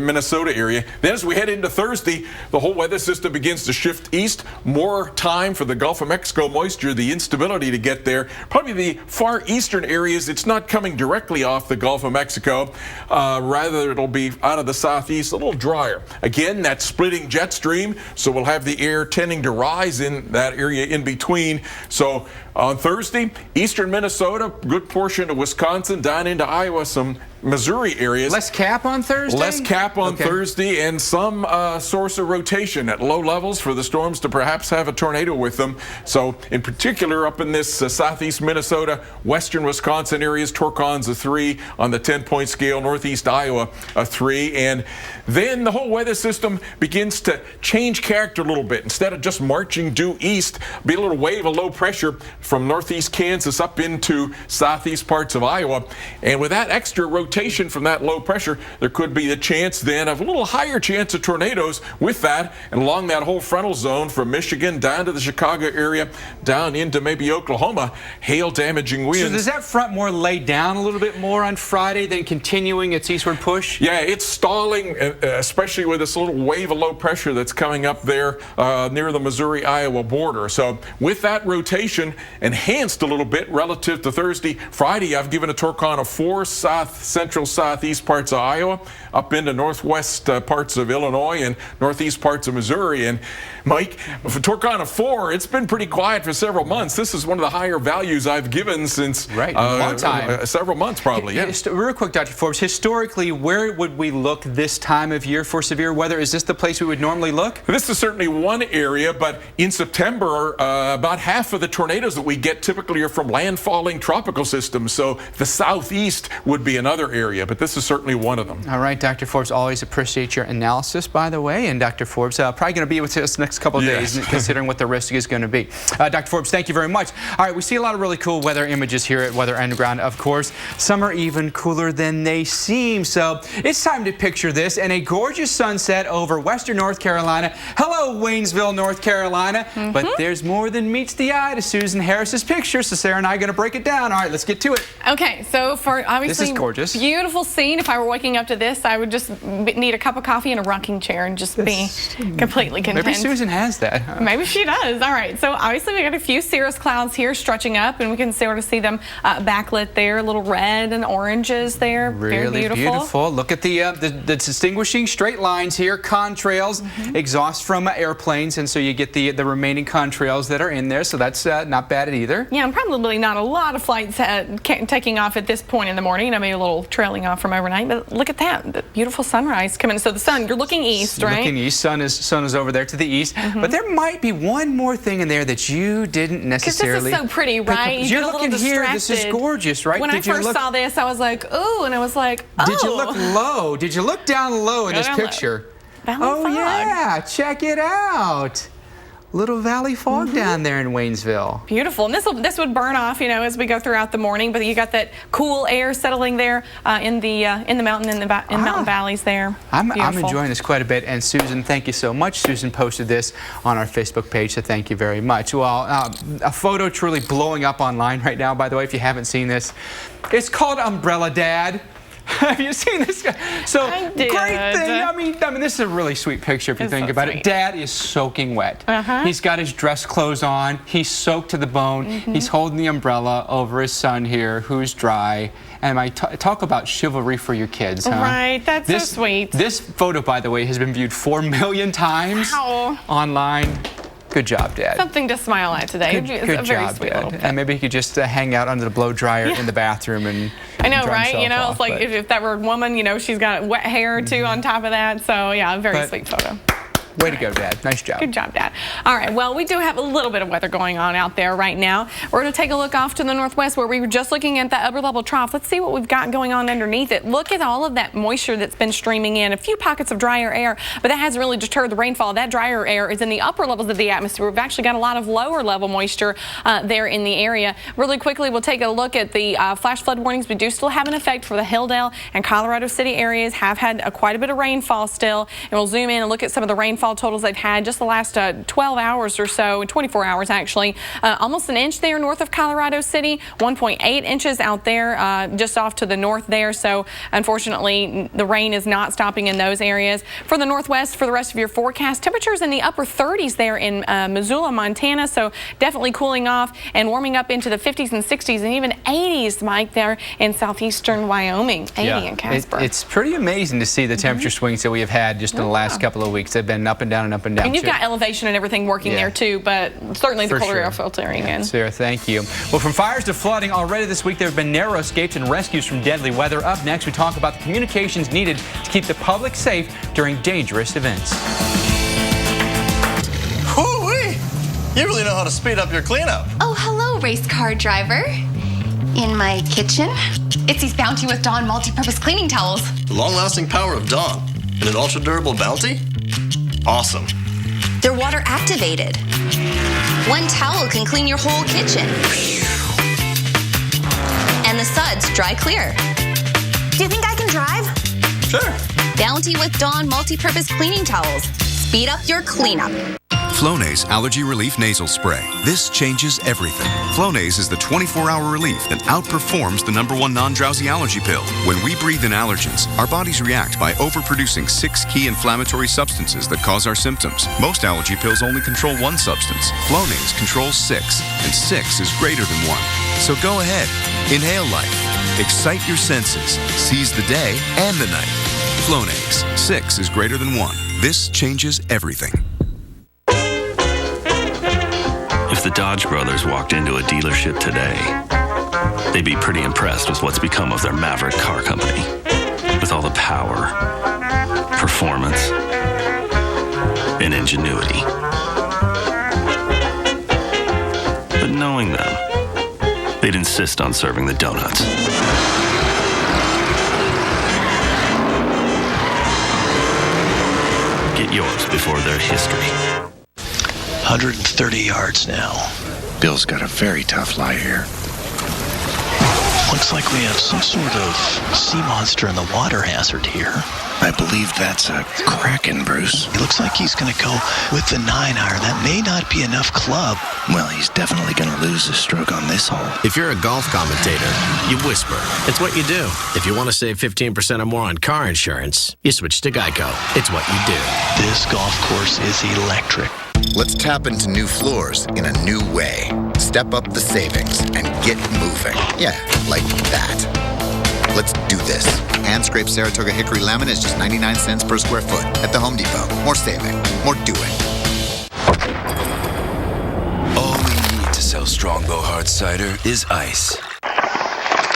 Speaker 2: Minnesota area. Then as we head into Thursday, the whole weather system begins to shift east. More time for the Gulf of Mexico moisture, the instability to get there. Probably the far eastern areas, it's not coming directly off the Gulf of Mexico. Rather, it'll be out of the southeast, a little drier. Again, that splitting jet stream, so we'll have the air tending to rise in that area in between. So on Thursday, eastern Minnesota, good portion of Wisconsin, down into Iowa, some Missouri areas.
Speaker 20: Less cap on Thursday?
Speaker 2: Less cap on Thursday, and some source of rotation at low levels for the storms to perhaps have a tornado with them. So in particular, up in this southeast Minnesota, western Wisconsin areas, Torcon's a 3 on the 10-point scale, northeast Iowa a 3. And then the whole weather system begins to change character a little bit. Instead of just marching due east, be a little wave of low pressure from northeast Kansas up into southeast parts of Iowa. And with that extra rotation from that low pressure, there could be the chance then of a little higher chance of tornadoes with that, and along that whole frontal zone from Michigan down to the Chicago area, down into maybe Oklahoma, hail damaging winds.
Speaker 20: So does that front more lay down a little bit more on Friday than continuing its eastward push?
Speaker 2: Yeah, it's stalling, especially with this little wave of low pressure that's coming up there near the Missouri-Iowa border. So with that rotation enhanced a little bit relative to Thursday. Friday, I've given a Torcon a 4, central southeast parts of Iowa, up into northwest parts of Illinois and northeast parts of Missouri. And Mike, for Torcon a 4, it's been pretty quiet for several months. This is one of the higher values I've given since
Speaker 20: long time.
Speaker 2: Several months probably. Yeah.
Speaker 20: Real quick, Dr. Forbes, historically, where would we look this time of year for severe weather? Is this the place we would normally look?
Speaker 2: This is certainly one area, but in September, about half of the tornadoes that we get typically are from landfalling tropical systems. So the southeast would be another area, but this is certainly one of them.
Speaker 20: All right, Dr. Forbes, always appreciate your analysis, by the way. And Dr. Forbes, probably going to be with us next couple of days, considering what the risk is going to be. Dr. Forbes, thank you very much. All right, we see a lot of really cool weather images here at Weather Underground, of course. Some are even cooler than they seem. So it's time to picture this in a gorgeous sunset over western North Carolina. Hello, Waynesville, North Carolina. But there's more than meets the eye to Susan Harris's picture, so Sarah and I are going to break it down. All right, let's get to it.
Speaker 4: Okay, so for obviously
Speaker 20: this is gorgeous.
Speaker 4: Beautiful scene. If I were waking up to this, I would just need a cup of coffee and a rocking chair and just be completely content.
Speaker 20: Maybe Susan has that. Huh?
Speaker 4: Maybe she does. All right, so obviously we got a few cirrus clouds here stretching up, and we can sort of see them backlit there, a little red and oranges there.
Speaker 20: Really
Speaker 4: Very beautiful.
Speaker 20: Look at the distinguishing straight lines here, contrails, exhaust from airplanes, and so you get the remaining contrails that are in there, so that's not bad either.
Speaker 4: Yeah, and probably not a lot of flights taking off at this point in the morning. Maybe a little trailing off from overnight, but look at that, the beautiful sunrise coming. So the sun, you're looking east, right?
Speaker 20: Looking east, sun is over there to the east, but there might be one more thing in there that you didn't necessarily.
Speaker 4: Because this is so pretty, right?
Speaker 20: You're looking here, this is gorgeous, right?
Speaker 4: When I first saw this, I was like, ooh, and I was like, oh.
Speaker 20: Did you look low? Did you look down low in this picture?
Speaker 4: Valley fog.
Speaker 20: Yeah, check it out. Little valley fog down there in Waynesville.
Speaker 4: Beautiful. And this would burn off, you know, as we go throughout the morning. But you got that cool air settling there in the mountain mountain valleys there.
Speaker 20: I'm enjoying this quite a bit. And Susan, thank you so much. Susan posted this on our Facebook page, so thank you very much. Well, a photo truly blowing up online right now. By the way, if you haven't seen this, it's called Umbrella Dad. Have you seen this guy? So great thing. I mean, this is a really sweet picture if you think about it. Dad is soaking wet. He's got his dress clothes on. He's soaked to the bone. He's holding the umbrella over his son here, who's dry. And I talk about chivalry for your kids, huh?
Speaker 4: Right, that's so sweet.
Speaker 20: This photo, by the way, has been viewed 4 million times online. Good job, Dad.
Speaker 4: Something to smile at today.
Speaker 20: Good job, Dad. And maybe he could just hang out under the blow dryer in the bathroom and
Speaker 4: I know, right? You know, it's like if that were a woman, you know, she's got wet hair too on top of that. So yeah, a very sweet photo.
Speaker 20: Way to go, Dad. Nice job.
Speaker 4: Good job, Dad. All right, well, we do have a little bit of weather going on out there right now. We're going to take a look off to the northwest where we were just looking at the upper level trough. Let's see what we've got going on underneath it. Look at all of that moisture that's been streaming in. A few pockets of drier air, but that hasn't really deterred the rainfall. That drier air is in the upper levels of the atmosphere. We've actually got a lot of lower level moisture there in the area. Really quickly, we'll take a look at the flash flood warnings. We do still have an effect for the Hilldale and Colorado City areas. Have had quite a bit of rainfall still, and we'll zoom in and look at some of the rainfall totals they've had just the last 12 hours or so, 24 hours actually. Almost an inch there north of Colorado City, 1.8 inches out there just off to the north there. So unfortunately, the rain is not stopping in those areas. For the northwest, for the rest of your forecast, temperatures in the upper 30s there in Missoula, Montana. So definitely cooling off and warming up into the 50s and 60s and even 80s, Mike, there in southeastern Wyoming, 80 in Casper.
Speaker 20: It's pretty amazing to see the temperature swings that we have had just in the last couple of weeks. They've been up and down and up and down.
Speaker 4: And you've got elevation and everything working there too, but certainly the colder air filtering in.
Speaker 20: Sarah, thank you. Well, from fires to flooding, already this week there have been narrow escapes and rescues from deadly weather. Up next, we talk about the communications needed to keep the public safe during dangerous events.
Speaker 10: Whoo-wee! You really know how to speed up your cleanup.
Speaker 3: Oh, hello, race car driver. In my kitchen, it's these Bounty with Dawn multi-purpose cleaning towels.
Speaker 18: The long-lasting power of Dawn and an ultra-durable Bounty? Awesome.
Speaker 3: They're water activated. One towel can clean your whole kitchen. And the suds dry clear. Do you think I can drive?
Speaker 18: Sure.
Speaker 3: Bounty with Dawn multi-purpose cleaning towels. Speed up your cleanup.
Speaker 12: Flonase Allergy Relief Nasal Spray. This changes everything. Flonase is the 24-hour relief that outperforms the #1 non-drowsy allergy pill. When we breathe in allergens, our bodies react by overproducing 6 key inflammatory substances that cause our symptoms. Most allergy pills only control one substance. Flonase controls 6, and 6 is greater than 1. So go ahead, inhale life, excite your senses, seize the day and the night. Flonase, 6 is greater than 1. This changes everything.
Speaker 16: If the Dodge brothers walked into a dealership today, they'd be pretty impressed with what's become of their maverick car company. With all the power, performance, and ingenuity. But knowing them, they'd insist on serving the donuts. Get yours before they're history.
Speaker 18: 130 yards now.
Speaker 7: Bill's got a very tough lie here.
Speaker 18: Looks like we have some sort of sea monster in the water hazard here.
Speaker 7: I believe that's a kraken, Bruce.
Speaker 18: It looks like he's going to go with the 9-iron. That may not be enough club.
Speaker 7: Well, he's definitely going to lose his stroke on this hole.
Speaker 22: If you're a golf commentator, you whisper. It's what you do. If you want to save 15% or more on car insurance, you switch to Geico. It's what you do.
Speaker 18: This golf course is electric.
Speaker 23: Let's tap into new floors in a new way. Step up the savings and get moving. Yeah, like that. Let's do this. Hand-scraped Saratoga Hickory Lemon is just 99 cents per square foot at the Home Depot. More saving, more doing.
Speaker 24: All we need to sell Strongbow Hard Cider is ice.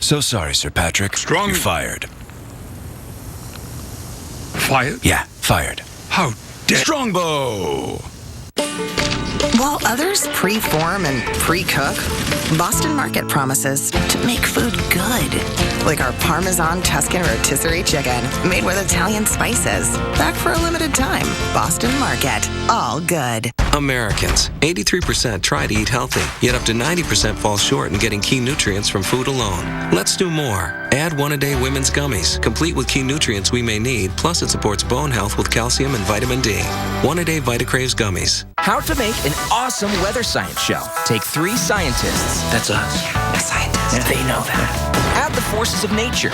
Speaker 24: So sorry, Sir Patrick. You're fired.
Speaker 25: Fired?
Speaker 24: Yeah, fired.
Speaker 25: How dare...
Speaker 24: Strongbow!
Speaker 26: While others pre-form and pre-cook, Boston Market promises to make food good. Like our Parmesan Tuscan rotisserie chicken, made with Italian spices. Back for a limited time. Boston Market, all good.
Speaker 27: Americans, 83% try to eat healthy, yet up to 90% fall short in getting key nutrients from food alone. Let's do more. Add one-a-day women's gummies, complete with key nutrients we may need, plus it supports bone health with calcium and vitamin D. One-a-day VitaCraves gummies.
Speaker 30: How to make an awesome weather science show. Take 3 scientists. That's us. A scientist. Yeah. They know that. Add the forces of nature.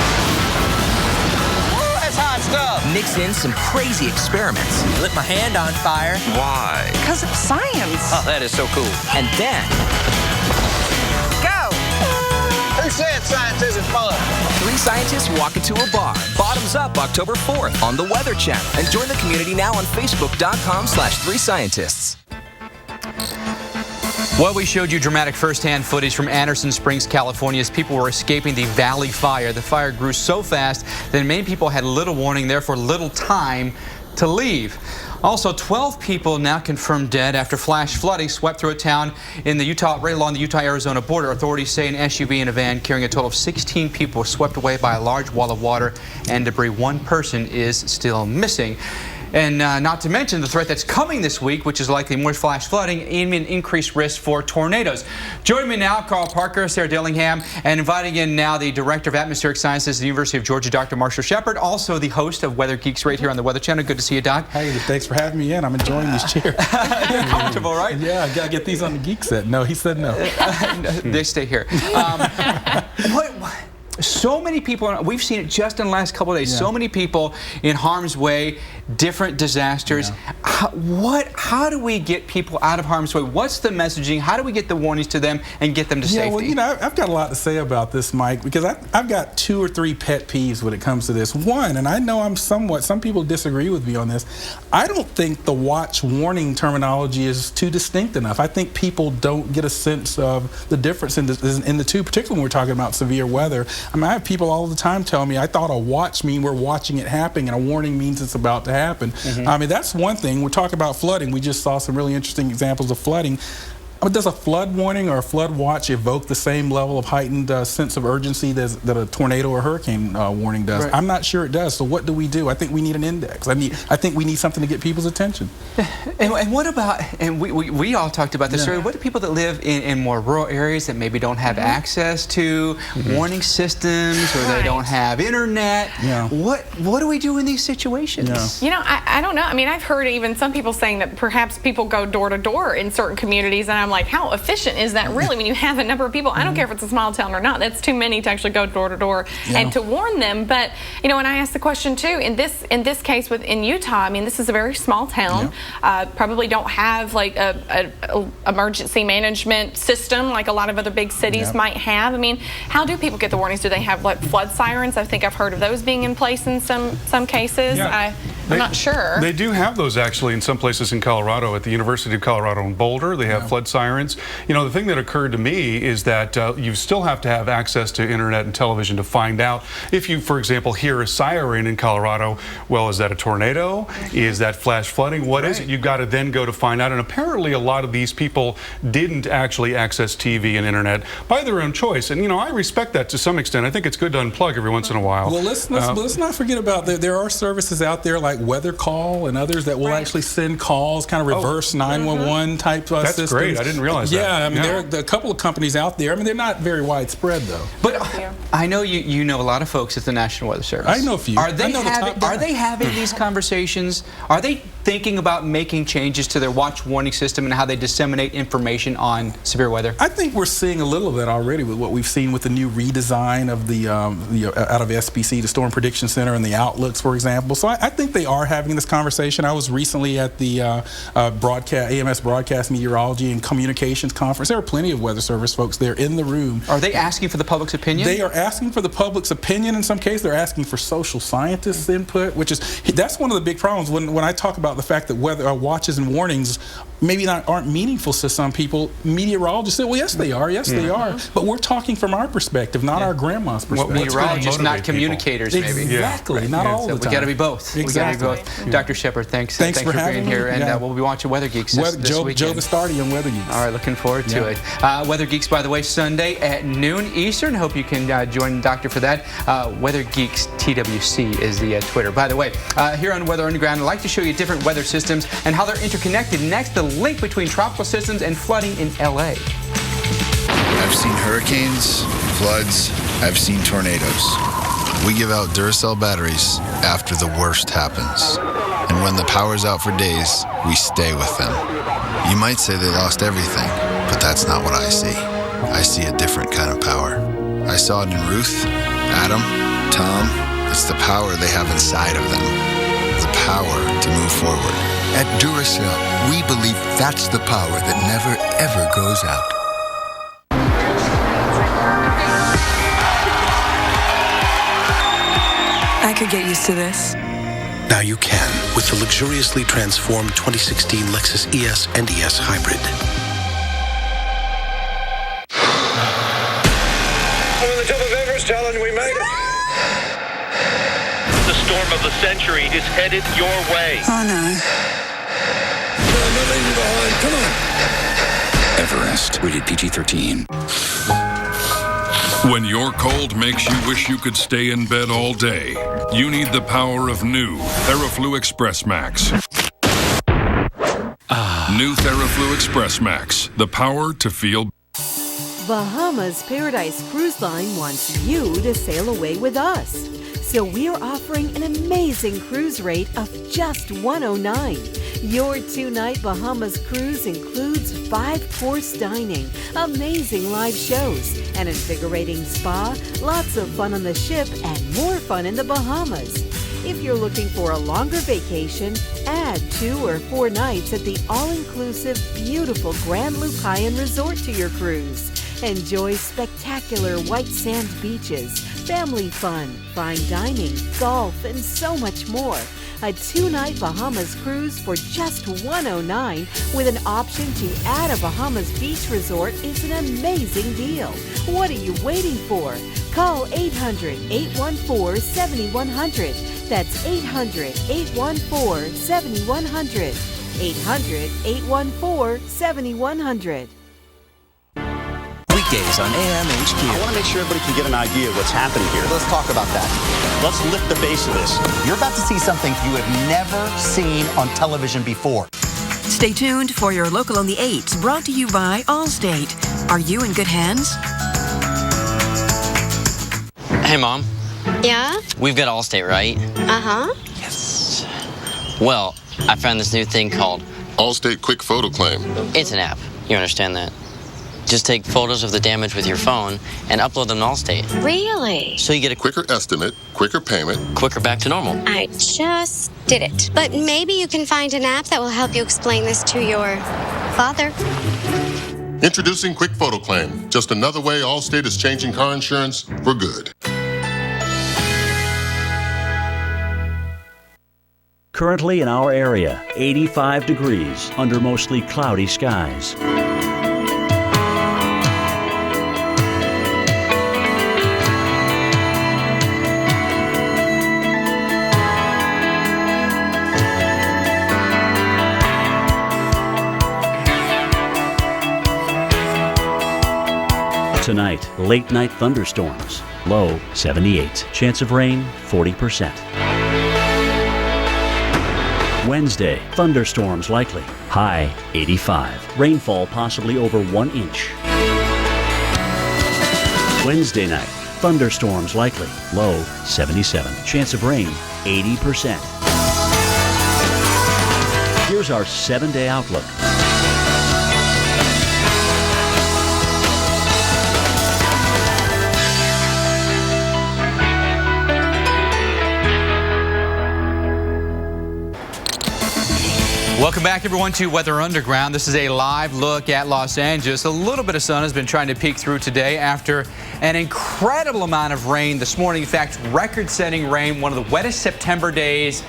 Speaker 10: Woo, that's hot stuff.
Speaker 30: Mix in some crazy experiments.
Speaker 10: Lit my hand on fire.
Speaker 30: Why?
Speaker 10: Because it's science. Oh, that is so cool.
Speaker 30: And then...
Speaker 10: Go! Who said science isn't fun?
Speaker 30: 3 scientists walk into a bar. Bottoms Up October 4th on the Weather Channel. And join the community now on Facebook.com/3scientists.
Speaker 20: Well, we showed you dramatic firsthand footage from Anderson Springs, California, as people were escaping the Valley Fire. The fire grew so fast that many people had little warning, therefore little time to leave. Also, 12 people now confirmed dead after flash flooding swept through a town in the Utah, right along the Utah-Arizona border. Authorities say an SUV and a van carrying a total of 16 people were swept away by a large wall of water and debris. One person is still missing. And not to mention the threat that's coming this week, which is likely more flash flooding and an increased risk for tornadoes. Joining me now, Carl Parker, Sarah Dillingham, and inviting in now the Director of Atmospheric Sciences at the University of Georgia, Dr. Marshall Shepard, also the host of Weather Geeks right here on the Weather Channel. Good to see you, Doc.
Speaker 6: Hey, thanks for having me in. I'm enjoying these chairs.
Speaker 20: Comfortable, right?
Speaker 6: Yeah, I gotta get these on the geek set. No, he said no.
Speaker 20: They stay here. So many people, we've seen it just in the last couple of days, so many people in harm's way, different disasters. How do we get people out of harm's way? What's the messaging? How do we get the warnings to them and get them to safety?
Speaker 6: Well, you know, I've got a lot to say about this, Mike, because I've got 2 or 3 pet peeves when it comes to this. One, and I know some people disagree with me on this, I don't think the watch warning terminology is too distinct enough. I think people don't get a sense of the difference in the two, particularly when we're talking about severe weather. I mean, I have people all the time tell me, I thought a watch means we're watching it happen, and a warning means it's about to happen. I mean, that's one thing. We're talking about flooding. We just saw some really interesting examples of flooding. I mean, does a flood warning or a flood watch evoke the same level of heightened sense of urgency that a tornado or hurricane warning does? Right. I'm not sure it does. So what do we do? I think we need an index. I think we need something to get people's attention.
Speaker 20: And what about, and we all talked about this earlier, what do people that live in more rural areas that maybe don't have access to warning systems, or they don't have internet? What do we do in these situations?
Speaker 4: You know, I don't know. I mean, I've heard even some people saying that perhaps people go door to door in certain communities, and I'm like, how efficient is that really when you have a number of people? I don't care if it's a small town or not. That's too many to actually go door to door and to warn them. But, you know, and I asked the question too, in this case in Utah, I mean, this is a very small town. Probably don't have like a emergency management system like a lot of other big cities might have. I mean, how do people get the warnings? Do they have like flood sirens? I think I've heard of those being in place in some cases. I'm not sure.
Speaker 8: They do have those actually in some places in Colorado. At the University of Colorado in Boulder, they have flood sirens. You know, the thing that occurred to me is that you still have to have access to internet and television to find out if you, for example, hear a siren in Colorado. Well, is that a tornado? Is that flash flooding? What is it? You've got to then go to find out. And apparently a lot of these people didn't actually access TV and internet by their own choice. And, you know, I respect that to some extent. I think it's good to unplug every once in a while.
Speaker 6: Well, let's not forget about there are services out there like Weather Call and others that will actually send calls, kind of reverse 911 type systems.
Speaker 8: That's great. I didn't realize that.
Speaker 6: Yeah, I mean, there are a couple of companies out there. I mean, they're not very widespread, though.
Speaker 20: But I know you know a lot of folks at the National Weather Service.
Speaker 6: I know a few.
Speaker 20: Are they having these conversations? Are they thinking about making changes to their watch warning system and how they disseminate information on severe weather?
Speaker 6: I think we're seeing a little of that already with what we've seen with the new redesign of the out of SPC, the Storm Prediction Center, and the outlooks, for example. So I think they are having this conversation. I was recently at the AMS Broadcast Meteorology and Communications Conference. There are plenty of Weather Service folks there in the room.
Speaker 20: Are they asking for the public's opinion?
Speaker 6: They are asking for the public's opinion in some cases. They're asking for social scientists' input, that's one of the big problems when I talk about the fact that weather watches and warnings maybe aren't meaningful to some people. Meteorologists say, well, yes, they are. Yes, they are. But we're talking from our perspective, not our grandma's perspective.
Speaker 20: Meteorologists, not communicators, maybe.
Speaker 6: Exactly. Not all the time.
Speaker 20: We got to be both.
Speaker 6: Exactly.
Speaker 20: We got to be both. Dr. Shepard, thanks for being here. And we'll be watching Weather Geeks this weekend.
Speaker 6: Joe Bastardi on Weather Geeks.
Speaker 20: All right, looking forward to it. Weather Geeks, by the way, Sunday at noon Eastern. Hope you can join the doctor for that. Weather Geeks TWC is the Twitter. By the way, here on Weather Underground, I'd like to show you different weather systems and how they're interconnected. Next, the link between tropical systems and flooding in LA.
Speaker 9: I've seen hurricanes, floods, I've seen tornadoes. We give out Duracell batteries after the worst happens. And when the power's out for days, we stay with them. You might say they lost everything, but that's not what I see. I see a different kind of power. I saw it in Ruth, Adam, Tom. It's the power they have inside of them. The power to move forward.
Speaker 13: At Duracell, we believe that's the power that never, ever goes out.
Speaker 14: I could get used to this.
Speaker 15: Now you can with the luxuriously transformed 2016 Lexus ES and ES Hybrid.
Speaker 21: On the top of Everest, Alan, we made it.
Speaker 25: The storm of the century is headed your way.
Speaker 14: Oh no.
Speaker 21: leave you behind. Come on.
Speaker 24: Everest, rated PG-13.
Speaker 1: When your cold makes you wish you could stay in bed all day, you need the power of new TheraFlu Express Max. New TheraFlu Express Max, the power to feel.
Speaker 2: Bahamas Paradise Cruise Line wants you to sail away with us. So we are offering an amazing cruise rate of just $109. Your 2-night Bahamas cruise includes 5-course dining, amazing live shows, an invigorating spa, lots of fun on the ship, and more fun in the Bahamas. If you're looking for a longer vacation, add 2 or 4 nights at the all-inclusive, beautiful Grand Lucayan Resort to your cruise. Enjoy spectacular white sand beaches, family fun, fine dining, golf, and so much more. A 2-night Bahamas cruise for just $109 with an option to add a Bahamas beach resort is an amazing deal. What are you waiting for? Call 800-814-7100. That's 800-814-7100. 800-814-7100.
Speaker 3: Weekdays on AMHQ.
Speaker 5: I want to make sure everybody can get an idea of what's happening here. Let's talk about that. Let's lift the base of this. You're about to see something you have never seen on television before.
Speaker 14: Stay tuned for your local on the 8s, brought to you by Allstate. Are you in good hands?
Speaker 11: Hey, Mom.
Speaker 17: Yeah?
Speaker 11: We've got Allstate, right?
Speaker 17: Uh-huh.
Speaker 11: Yes. Well, I found this new thing called
Speaker 19: Allstate Quick Photo Claim.
Speaker 11: It's an app. You understand that? Just take photos of the damage with your phone and upload them to Allstate.
Speaker 17: Really?
Speaker 11: So you get a
Speaker 19: quicker estimate, quicker payment,
Speaker 11: quicker back to normal.
Speaker 17: I just did it. But maybe you can find an app that will help you explain this to your father.
Speaker 19: Introducing Quick Photo Claim. Just another way Allstate is changing car insurance for good.
Speaker 25: Currently in our area, 85 degrees under mostly cloudy skies. Tonight, late night thunderstorms. Low 78. Chance of rain 40%. Wednesday, thunderstorms likely. High 85. Rainfall possibly over 1 inch. Wednesday night, thunderstorms likely. Low 77. Chance of rain 80%. Here's our 7-day outlook.
Speaker 20: Welcome back, everyone, to Weather Underground. This is a live look at Los Angeles. A little bit of sun has been trying to peek through today after an incredible amount of rain this morning. In fact, record-setting rain, one of the wettest September days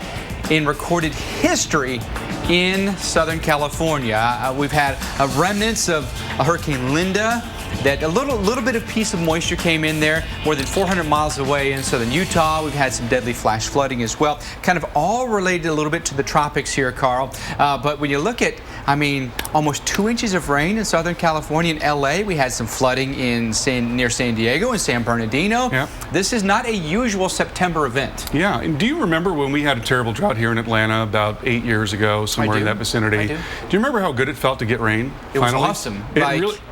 Speaker 20: in recorded history in Southern California. We've had remnants of Hurricane Linda. That a little bit of piece of moisture came in there more than 400 miles away in southern Utah. We've had some deadly flash flooding as well. Kind of all related a little bit to the tropics here, Carl. But when you look at, I mean, almost 2 inches of rain in Southern California. In LA, we had some flooding in near San Diego and San Bernardino.
Speaker 8: Yep.
Speaker 20: This is not a usual September event.
Speaker 8: Yeah, and do you remember when we had a terrible drought here in Atlanta about 8 years ago, somewhere in that vicinity?
Speaker 20: I do.
Speaker 8: Do you remember how good it felt to get rain?
Speaker 20: It was
Speaker 8: finally?
Speaker 20: awesome.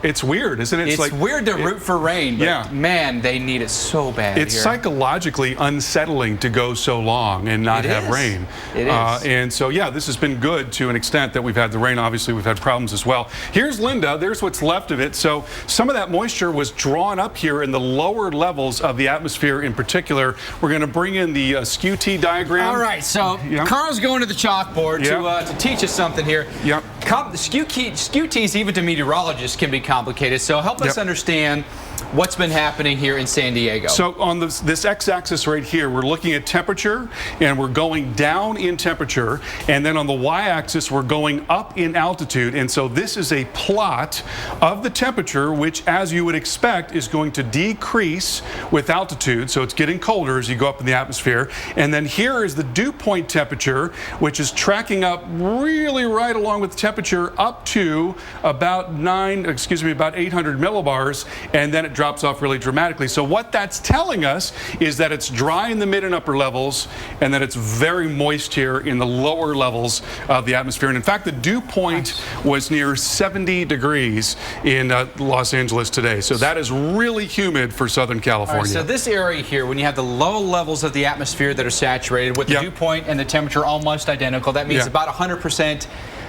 Speaker 8: It's weird, isn't it?
Speaker 20: It's weird to root for rain, but man, they need it so bad.
Speaker 8: It's psychologically unsettling to go so long and not have rain.
Speaker 20: It is.
Speaker 8: And so, yeah, this has been good to an extent that we've had the rain. Obviously, we've had problems as well. Here's Linda. There's what's left of it. So some of that moisture was drawn up here in the lower levels of the atmosphere in particular. We're going to bring in the SKU-T diagram.
Speaker 20: All right, so Carl's going to the chalkboard to teach us something here.
Speaker 8: Yep.
Speaker 20: SKU-Ts, even to meteorologists, can be complicated. So help us understand what's been happening here in San Diego?
Speaker 8: So on this x-axis right here, we're looking at temperature, and we're going down in temperature, and then on the y-axis, we're going up in altitude. And so this is a plot of the temperature, which, as you would expect, is going to decrease with altitude. So it's getting colder as you go up in the atmosphere. And then here is the dew point temperature, which is tracking up really right along with the temperature up to about 800 millibars, and then it drops off really dramatically. So what that's telling us is that it's dry in the mid and upper levels, and that it's very moist here in the lower levels of the atmosphere. And in fact, the dew point was near 70 degrees in Los Angeles today. So that is really humid for Southern California.
Speaker 20: All right, so this area here, when you have the low levels of the atmosphere that are saturated with the dew point and the temperature almost identical, that means about 100%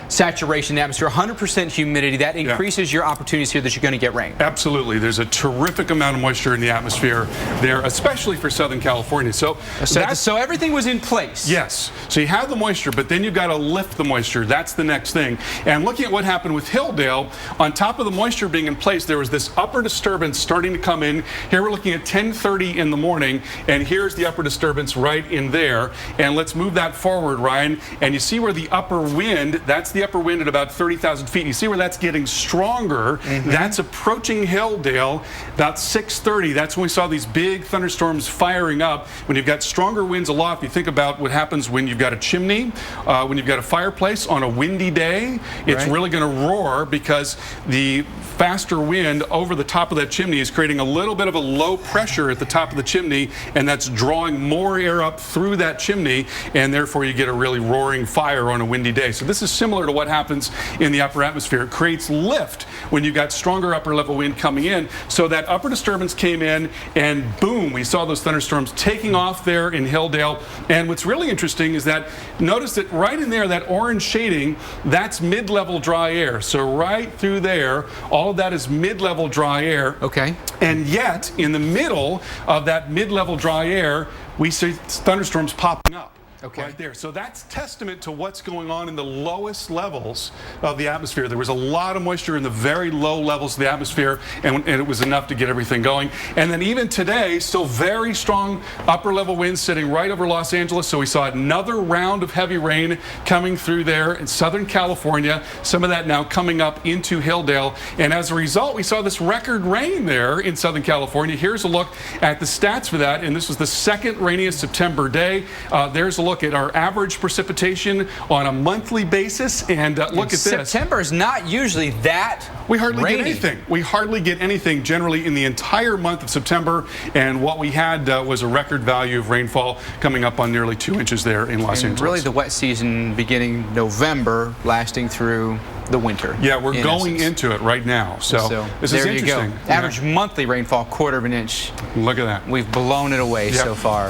Speaker 20: saturation in the atmosphere, 100% humidity. That increases your opportunities here that you're going to get rain.
Speaker 8: Absolutely. There's a terrific amount of moisture in the atmosphere there, especially for Southern California. So
Speaker 20: everything was in place.
Speaker 8: Yes. So you have the moisture, but then you've got to lift the moisture. That's the next thing. And looking at what happened with Hilldale, on top of the moisture being in place, there was this upper disturbance starting to come in. Here we're looking at 10:30 in the morning, and here's the upper disturbance right in there. And let's move that forward, Ryan. And you see where the upper wind, that's the upper wind at about 30,000 feet. You see where that's getting stronger. That's approaching Hilldale about 6:30. That's when we saw these big thunderstorms firing up. When you've got stronger winds aloft, you think about what happens when you've got a chimney, when you've got a fireplace on a windy day. It's really going to roar because the faster wind over the top of that chimney is creating a little bit of a low pressure at the top of the chimney, and that's drawing more air up through that chimney, and therefore you get a really roaring fire on a windy day. So this is similar to what happens in the upper atmosphere. It creates lift when you've got stronger upper level wind coming in. So that upper disturbance came in, and boom, we saw those thunderstorms taking off there in Hilldale. And what's really interesting is that, notice that right in there, that orange shading, that's mid-level dry air. So right through there, all of that is mid-level dry air.
Speaker 20: Okay.
Speaker 8: And yet, in the middle of that mid-level dry air, we see thunderstorms popping up. Right there. So that's testament to what's going on in the lowest levels of the atmosphere. There was a lot of moisture in the very low levels of the atmosphere, and it was enough to get everything going. And then even today, still very strong upper level winds sitting right over Los Angeles. So we saw another round of heavy rain coming through there in Southern California. Some of that now coming up into Hilldale. And as a result, we saw this record rain there in Southern California. Here's a look at the stats for that. And this was the second rainiest September day. There's a look at our average precipitation on a monthly basis, and look at this.
Speaker 20: September is not usually that
Speaker 8: We hardly
Speaker 20: rainy.
Speaker 8: get anything. We hardly get anything generally in the entire month of September, and what we had was a record value of rainfall coming up on nearly 2 inches there in Los Angeles.
Speaker 20: Really the wet season beginning November, lasting through the winter.
Speaker 8: Yeah, we're going into it right now. So this is interesting.
Speaker 20: There you go. Average monthly rainfall, 1/4 inch.
Speaker 8: Look at that.
Speaker 20: We've blown it away so far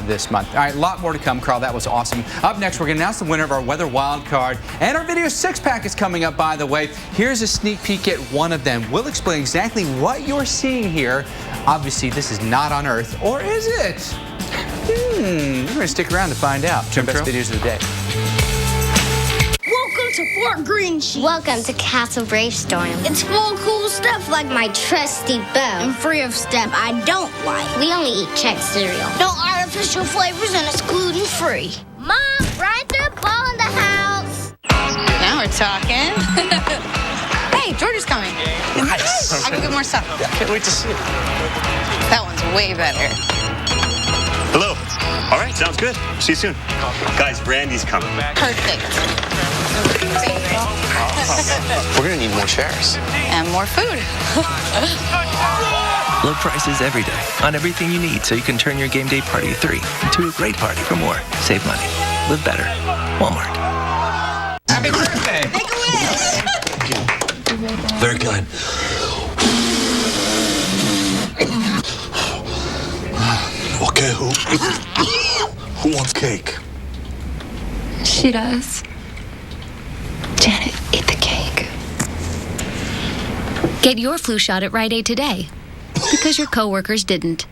Speaker 20: this month. All right, a lot more to come, Carl. That was awesome. Up next, we're going to announce the winner of our weather wild card. And our video 6-pack is coming up, by the way. Here's a sneak peek at one of them. We'll explain exactly what you're seeing here. Obviously, this is not on Earth. Or is it? You're going to stick around to find out. Two best videos of the day.
Speaker 17: Welcome to Fort Greene Sheep. Welcome to Castle Bravestorm. It's full of cool stuff like my trusty bow. And free of stuff I don't like. We only eat Chex cereal. No artificial flavors and it's gluten-free. Mom, right through a ball in the house.
Speaker 3: Now we're talking. Hey, George is coming.
Speaker 10: Nice.
Speaker 3: I can get more stuff.
Speaker 10: I can't wait to see it.
Speaker 3: That one's way better.
Speaker 7: Hello. All right, sounds good. See you soon. Guys, Brandy's coming.
Speaker 3: Perfect.
Speaker 10: We're going to need more chairs.
Speaker 3: And more food.
Speaker 30: Low prices every day on everything you need so you can turn your game day party of 3 into a great party for more. Save money. Live better. Walmart.
Speaker 20: Happy birthday.
Speaker 3: Make a wish.
Speaker 10: Very kind. Okay, who wants cake?
Speaker 3: She does. Janet, eat the cake.
Speaker 12: Get your flu shot at Rite Aid today, because your coworkers didn't.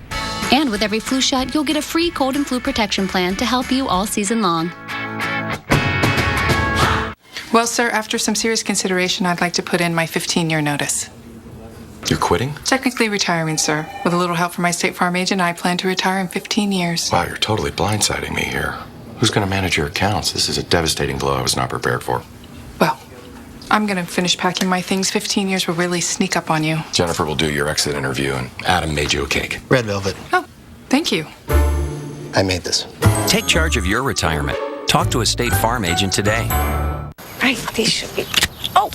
Speaker 12: And with every flu shot, you'll get a free cold and flu protection plan to help you all season long.
Speaker 16: Well, sir, after some serious consideration, I'd like to put in my 15-year notice.
Speaker 4: You're quitting?
Speaker 6: Technically retiring, sir. With a little help from my State Farm agent, I plan to retire in 15 years.
Speaker 4: Wow, you're totally blindsiding me here. Who's going to manage your accounts? This is a devastating blow I was not prepared for.
Speaker 6: Well, I'm going to finish packing my things. 15 years will really sneak up on you.
Speaker 4: Jennifer will do your exit interview, and Adam made you a cake.
Speaker 10: Red velvet.
Speaker 6: Oh, thank you.
Speaker 10: I made this.
Speaker 30: Take charge of your retirement. Talk to a State Farm agent today.
Speaker 16: Right, these should be... Oh!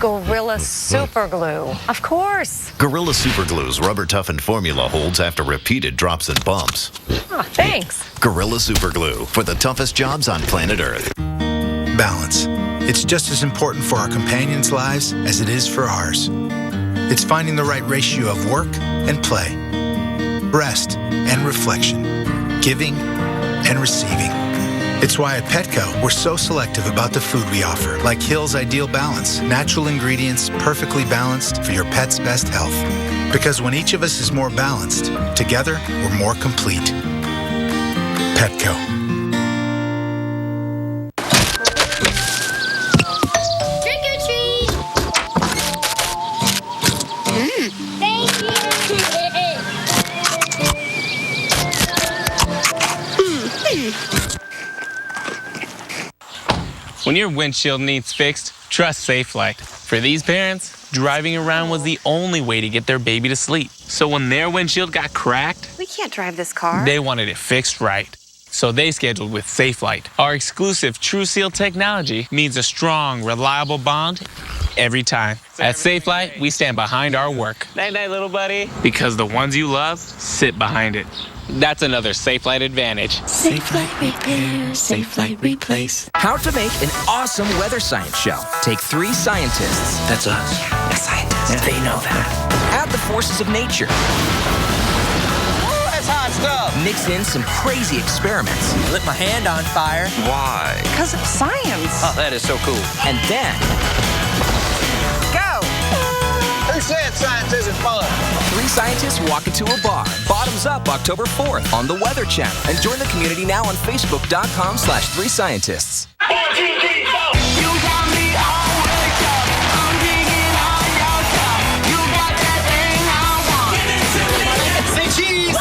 Speaker 16: Gorilla Super Glue. Of course.
Speaker 18: Gorilla Super Glue's rubber-toughened formula holds after repeated drops and bumps.
Speaker 16: Oh, thanks.
Speaker 18: Gorilla Super Glue for the toughest jobs on planet Earth.
Speaker 22: Balance. It's just as important for our companions' lives as it is for ours. It's finding the right ratio of work and play, rest and reflection, giving and receiving. It's why at Petco, we're so selective about the food we offer, like Hill's Ideal Balance, natural ingredients perfectly balanced for your pet's best health. Because when each of us is more balanced, together we're more complete. Petco.
Speaker 17: Trick or treat! Thank you!
Speaker 23: When your windshield needs fixed, trust Safelite. For these parents, driving around was the only way to get their baby to sleep. So when their windshield got cracked,
Speaker 16: We can't drive this car.
Speaker 23: they wanted it fixed right. So they scheduled with Safelite. Our exclusive True Seal technology means a strong, reliable bond every time. At Safelite, we stand behind our work. Night-night, little buddy. Because the ones you love sit behind it. That's another Safelite advantage.
Speaker 30: Safelite repair, Safelite replace. How to make an awesome weather science show. Take 3 scientists. That's us. The scientists. They know that. Add the forces of nature.
Speaker 10: That's hot stuff.
Speaker 30: Mix in some crazy experiments.
Speaker 10: Lit my hand on fire.
Speaker 30: Why?
Speaker 16: Because it's science.
Speaker 10: Oh, that is so cool.
Speaker 30: And then
Speaker 16: Go!
Speaker 10: Who said science isn't fun?
Speaker 30: 3 scientists walk into a bar. Bottoms up October 4th on the Weather Channel. And join the community now on Facebook.com/3scientists.
Speaker 10: Say cheese!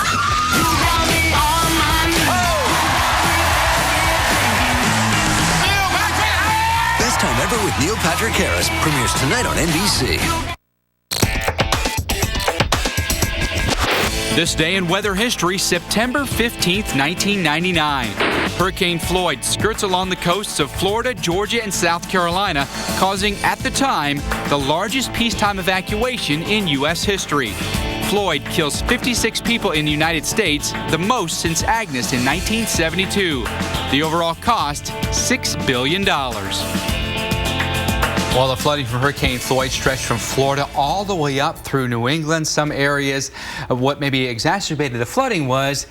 Speaker 24: Best Time Ever with Neil Patrick Harris premieres tonight on NBC.
Speaker 26: This day in weather history, September 15th, 1999. Hurricane Floyd skirts along the coasts of Florida, Georgia, and South Carolina, causing, at the time, the largest peacetime evacuation in U.S. history. Floyd kills 56 people in the United States, the most since Agnes in 1972. The overall cost, $6 billion.
Speaker 20: Well, the flooding from Hurricane Floyd stretched from Florida all the way up through New England. Some areas of what maybe exacerbated the flooding was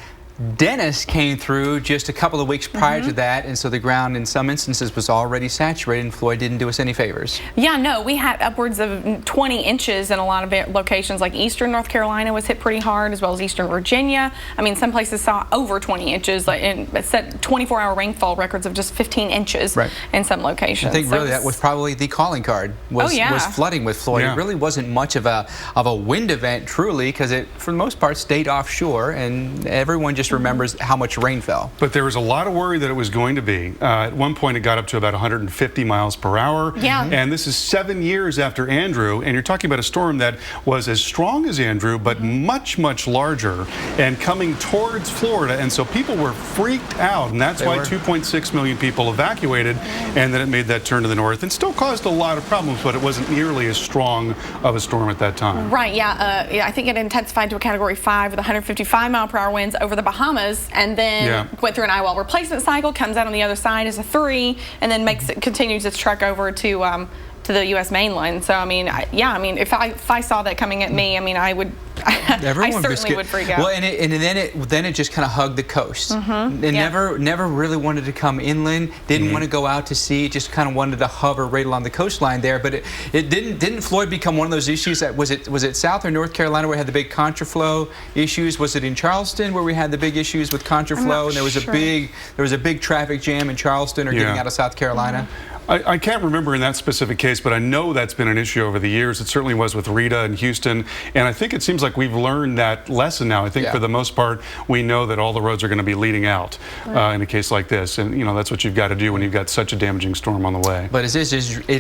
Speaker 20: Dennis came through just a couple of weeks prior to that, and so the ground in some instances was already saturated, and Floyd didn't do us any favors.
Speaker 27: Yeah, no, we had upwards of 20 inches in a lot of locations, like eastern North Carolina was hit pretty hard, as well as eastern Virginia. I mean, some places saw over 20 inches, and set 24-hour rainfall records of just 15 inches in some locations.
Speaker 20: I think really that was probably the calling card, was flooding with Floyd. It really wasn't much of a wind event, truly, because it, for the most part, stayed offshore, and everyone just remembers how much rain fell.
Speaker 8: But there was a lot of worry that it was going to be. At one point, it got up to about 150 miles per hour.
Speaker 27: Yeah.
Speaker 8: And this is 7 years after Andrew, and you're talking about a storm that was as strong as Andrew, but much, much larger, and coming towards Florida. And so people were freaked out, and that's why 2.6 million people evacuated, and then it made that turn to the north, and still caused a lot of problems, but it wasn't nearly as strong of a storm at that time.
Speaker 27: Right, yeah, I think it intensified to a Category 5 with 155-mile-per-hour winds over the Bahamas, and then went through an eye wall replacement cycle, comes out on the other side as a 3, and then continues its trek over to the U.S. mainland. So I mean, if I saw that coming at me, I mean, I would
Speaker 20: Everyone
Speaker 27: I certainly would freak out.
Speaker 20: Well, and then it just kind of hugged the coast. It never really wanted to come inland. Didn't want to go out to sea. It just kind of wanted to hover right along the coastline there. But it didn't Floyd become one of those issues? That was it South or North Carolina where we had the big contraflow issues? Was it in Charleston where we had the big issues with contraflow and there was a big traffic jam in Charleston or getting out of South Carolina?
Speaker 8: I can't remember in that specific case, but I know that's been an issue over the years. It certainly was with Rita and Houston, and I think it seems like we've learned that lesson now. I think for the most part, we know that all the roads are going to be leading out in a case like this, and that's what you've got to do when you've got such a damaging storm on the way.
Speaker 20: But it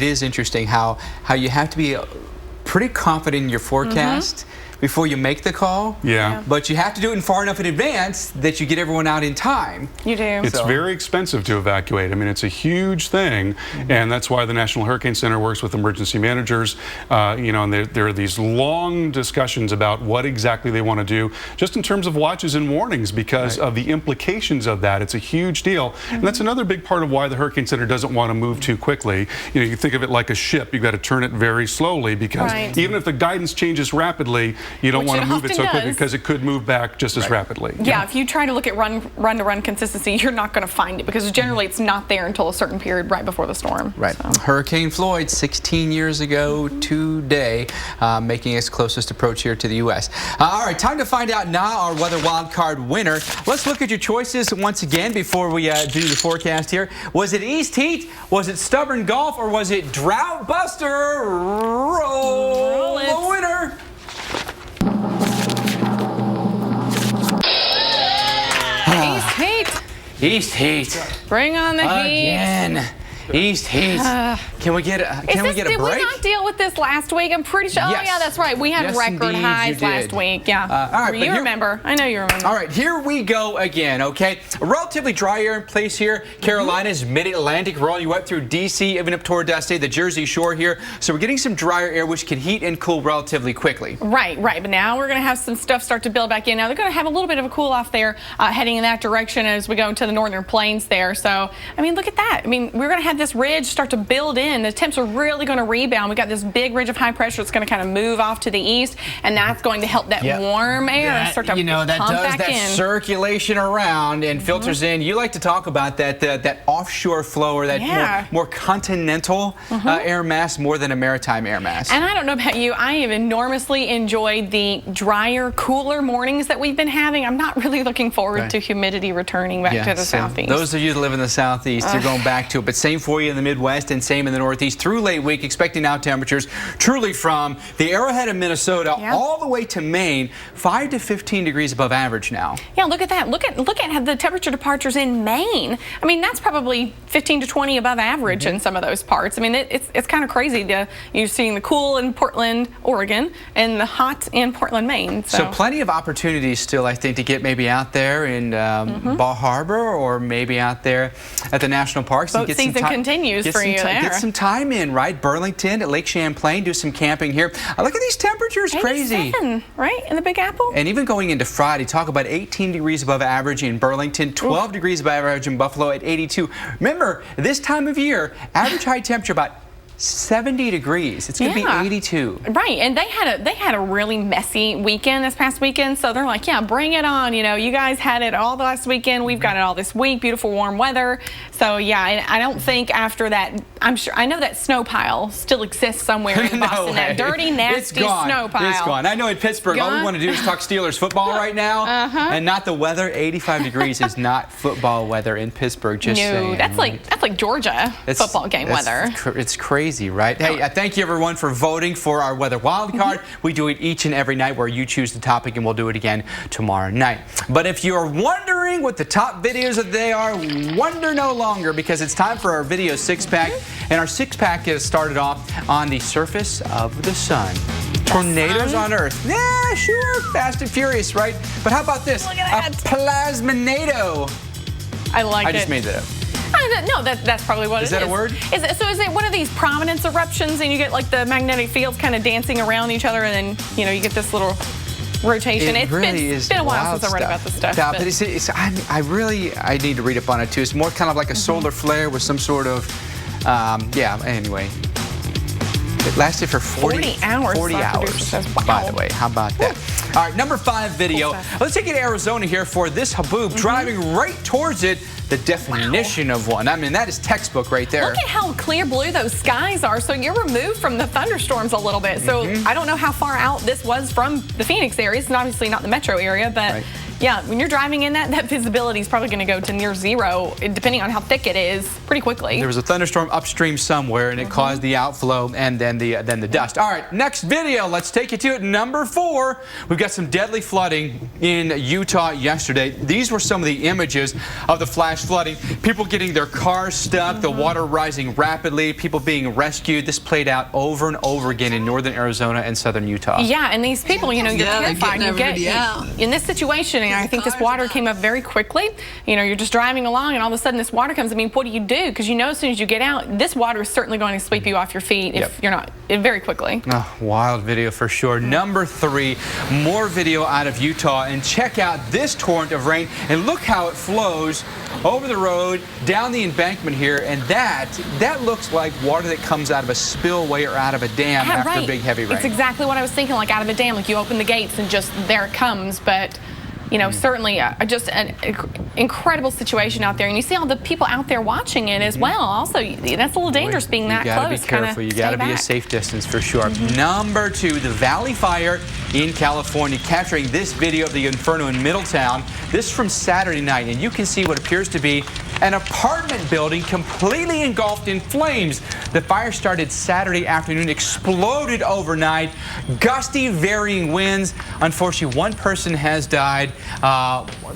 Speaker 20: is interesting how you have to be pretty confident in your forecast before you make the call. But you have to do it far enough in advance that you get everyone out in time.
Speaker 27: You do.
Speaker 8: It's very expensive to evacuate. I mean, it's a huge thing, and that's why the National Hurricane Center works with emergency managers. And there are these long discussions about what exactly they want to do, just in terms of watches and warnings, because of the implications of that. It's a huge deal, and that's another big part of why the Hurricane Center doesn't want to move too quickly. You think of it like a ship. You've got to turn it very slowly, because even if the guidance changes rapidly, you don't want to move it so quickly because it could move back just as rapidly.
Speaker 27: Yeah, if you try to look at run-to-run consistency, you're not going to find it because generally it's not there until a certain period right before the storm. So.
Speaker 20: Hurricane Floyd, 16 years ago today, making its closest approach here to the U.S. All right, time to find out now our weather wild card winner. Let's look at your choices once again before we do the forecast here. Was it East Heat? Was it Stubborn Golf? Or was it Drought Buster? Roll the winner.
Speaker 27: East Heat.
Speaker 20: East Heat.
Speaker 27: Bring on the heat.
Speaker 20: Again. East Heat. Can we get a break?
Speaker 27: Did we not deal with this last week? I'm pretty sure.
Speaker 20: Yes.
Speaker 27: Oh, yeah, that's right. We had record highs last week. Yeah.
Speaker 20: All right,
Speaker 27: you remember. I know you remember.
Speaker 20: All right, here we go again, okay? A relatively dry air in place here. Carolinas, mid-Atlantic, rolling you up through D.C., even up toward the Jersey Shore here. So we're getting some drier air, which can heat and cool relatively quickly.
Speaker 27: Right. But now we're going to have some stuff start to build back in. Now they're going to have a little bit of a cool off there heading in that direction as we go into the northern plains there. So, I mean, look at that. I mean, we're going to have this ridge start to build in. The temps are really going to rebound. We got this big ridge of high pressure. It's going to kind of move off to the east, and that's going to help that warm air start to pump back in.
Speaker 20: Circulation around and filters in. You like to talk about that offshore flow or that more continental air mass more than a maritime air mass.
Speaker 27: And I don't know about you, I have enormously enjoyed the drier, cooler mornings that we've been having. I'm not really looking forward to humidity returning back to the southeast.
Speaker 20: Those of you that live in the southeast, you're going back to it. But same for you in the Midwest and same in the Northeast through late week, expecting now temperatures truly from the Arrowhead of Minnesota all the way to Maine, 5 to 15 degrees above average now.
Speaker 27: Yeah, look at that. Look at the temperature departures in Maine. I mean, that's probably 15 to 20 above average in some of those parts. I mean, it's kind of crazy. You're seeing the cool in Portland, Oregon, and the hot in Portland, Maine.
Speaker 20: So plenty of opportunities still, I think, to get maybe out there in Bal Harbor or maybe out there at the national parks.
Speaker 27: Boat season continues for you there.
Speaker 20: Get some time in, right? Burlington at Lake Champlain, do some camping here. Look at these temperatures, crazy.
Speaker 27: Right, in the Big Apple?
Speaker 20: And even going into Friday, talk about 18 degrees above average in Burlington, 12 degrees above average in Buffalo at 82. Remember, this time of year, average high temperature about 70 degrees. It's going to be 82.
Speaker 27: Right, and they had a really messy weekend this past weekend, so they're like, yeah, bring it on. You know, you guys had it all the last weekend. We've got it all this week. Beautiful warm weather. So yeah, I don't think after that, I know that snow pile still exists somewhere in Boston. That dirty, nasty snow pile.
Speaker 20: It's gone. I know in Pittsburgh, all we want to do is talk Steelers football right now, and not the weather. 85 degrees is not football weather in Pittsburgh. Just saying.
Speaker 27: That's like Georgia football game weather.
Speaker 20: It's crazy. Right? Hey, thank you everyone for voting for our weather wild card. We do it each and every night where you choose the topic, and we'll do it again tomorrow night. But if you're wondering what the top videos of the day are, wonder no longer, because it's time for our video six-pack. And our six-pack is started off on the surface of the sun. Tornadoes on Earth. Yeah, sure. Fast and Furious, right? But how about this?
Speaker 27: Look at that.
Speaker 20: A plasminado.
Speaker 27: I like it.
Speaker 20: I just made that up.
Speaker 27: No, that's probably what it is.
Speaker 20: Is that a word?
Speaker 27: Is it one of these prominence eruptions, and you get like the magnetic fields kind of dancing around each other, and then you get this little rotation? It's been a while since I read about this stuff.
Speaker 20: But I need to read up on it too. It's more kind of like a solar flare with some sort of anyway. It lasted for 40 hours. 40 hours. By the way, how about that? All right, number 5 video. Let's take it to Arizona here for this haboob driving right towards it. The definition of one. I mean, that is textbook right there.
Speaker 27: Look at how clear blue those skies are. So you're removed from the thunderstorms a little bit. So I don't know how far out this was from the Phoenix area. It's obviously not the metro area, but yeah, when you're driving in that visibility is probably going to go to near zero, depending on how thick it is, pretty quickly. There
Speaker 20: was a thunderstorm upstream somewhere, and it caused the outflow and then the dust. All right, next video. Let's take you to it. Number 4. We've got some deadly flooding in Utah yesterday. These were some of the images of the flash flooding. People getting their cars stuck, the water rising rapidly, people being rescued. This played out over and over again in northern Arizona and southern Utah.
Speaker 27: Yeah, and these people, you know, you're terrified. You get in this situation. I think this water came up very quickly. You know, you're just driving along and all of a sudden this water comes. I mean, what do you do? Because you know as soon as you get out, this water is certainly going to sweep you off your feet if you're not, very quickly.
Speaker 20: Oh, wild video for sure. Number 3, more video out of Utah. And check out this torrent of rain. And look how it flows over the road, down the embankment here. And that looks like water that comes out of a spillway or out of a dam after big heavy rain.
Speaker 27: It's exactly what I was thinking, like out of a dam. Like you open the gates and just there it comes. But you know, certainly just an incredible situation out there. And you see all the people out there watching it as well. Also, that's a little dangerous being that close.
Speaker 20: You got to be careful. You got to be a safe distance for sure. Number 2, the Valley Fire in California, capturing this video of the inferno in Middletown. This is from Saturday night, and you can see what appears to be an apartment building completely engulfed in flames. The fire started Saturday afternoon, exploded overnight, gusty, varying winds. Unfortunately, one person has died.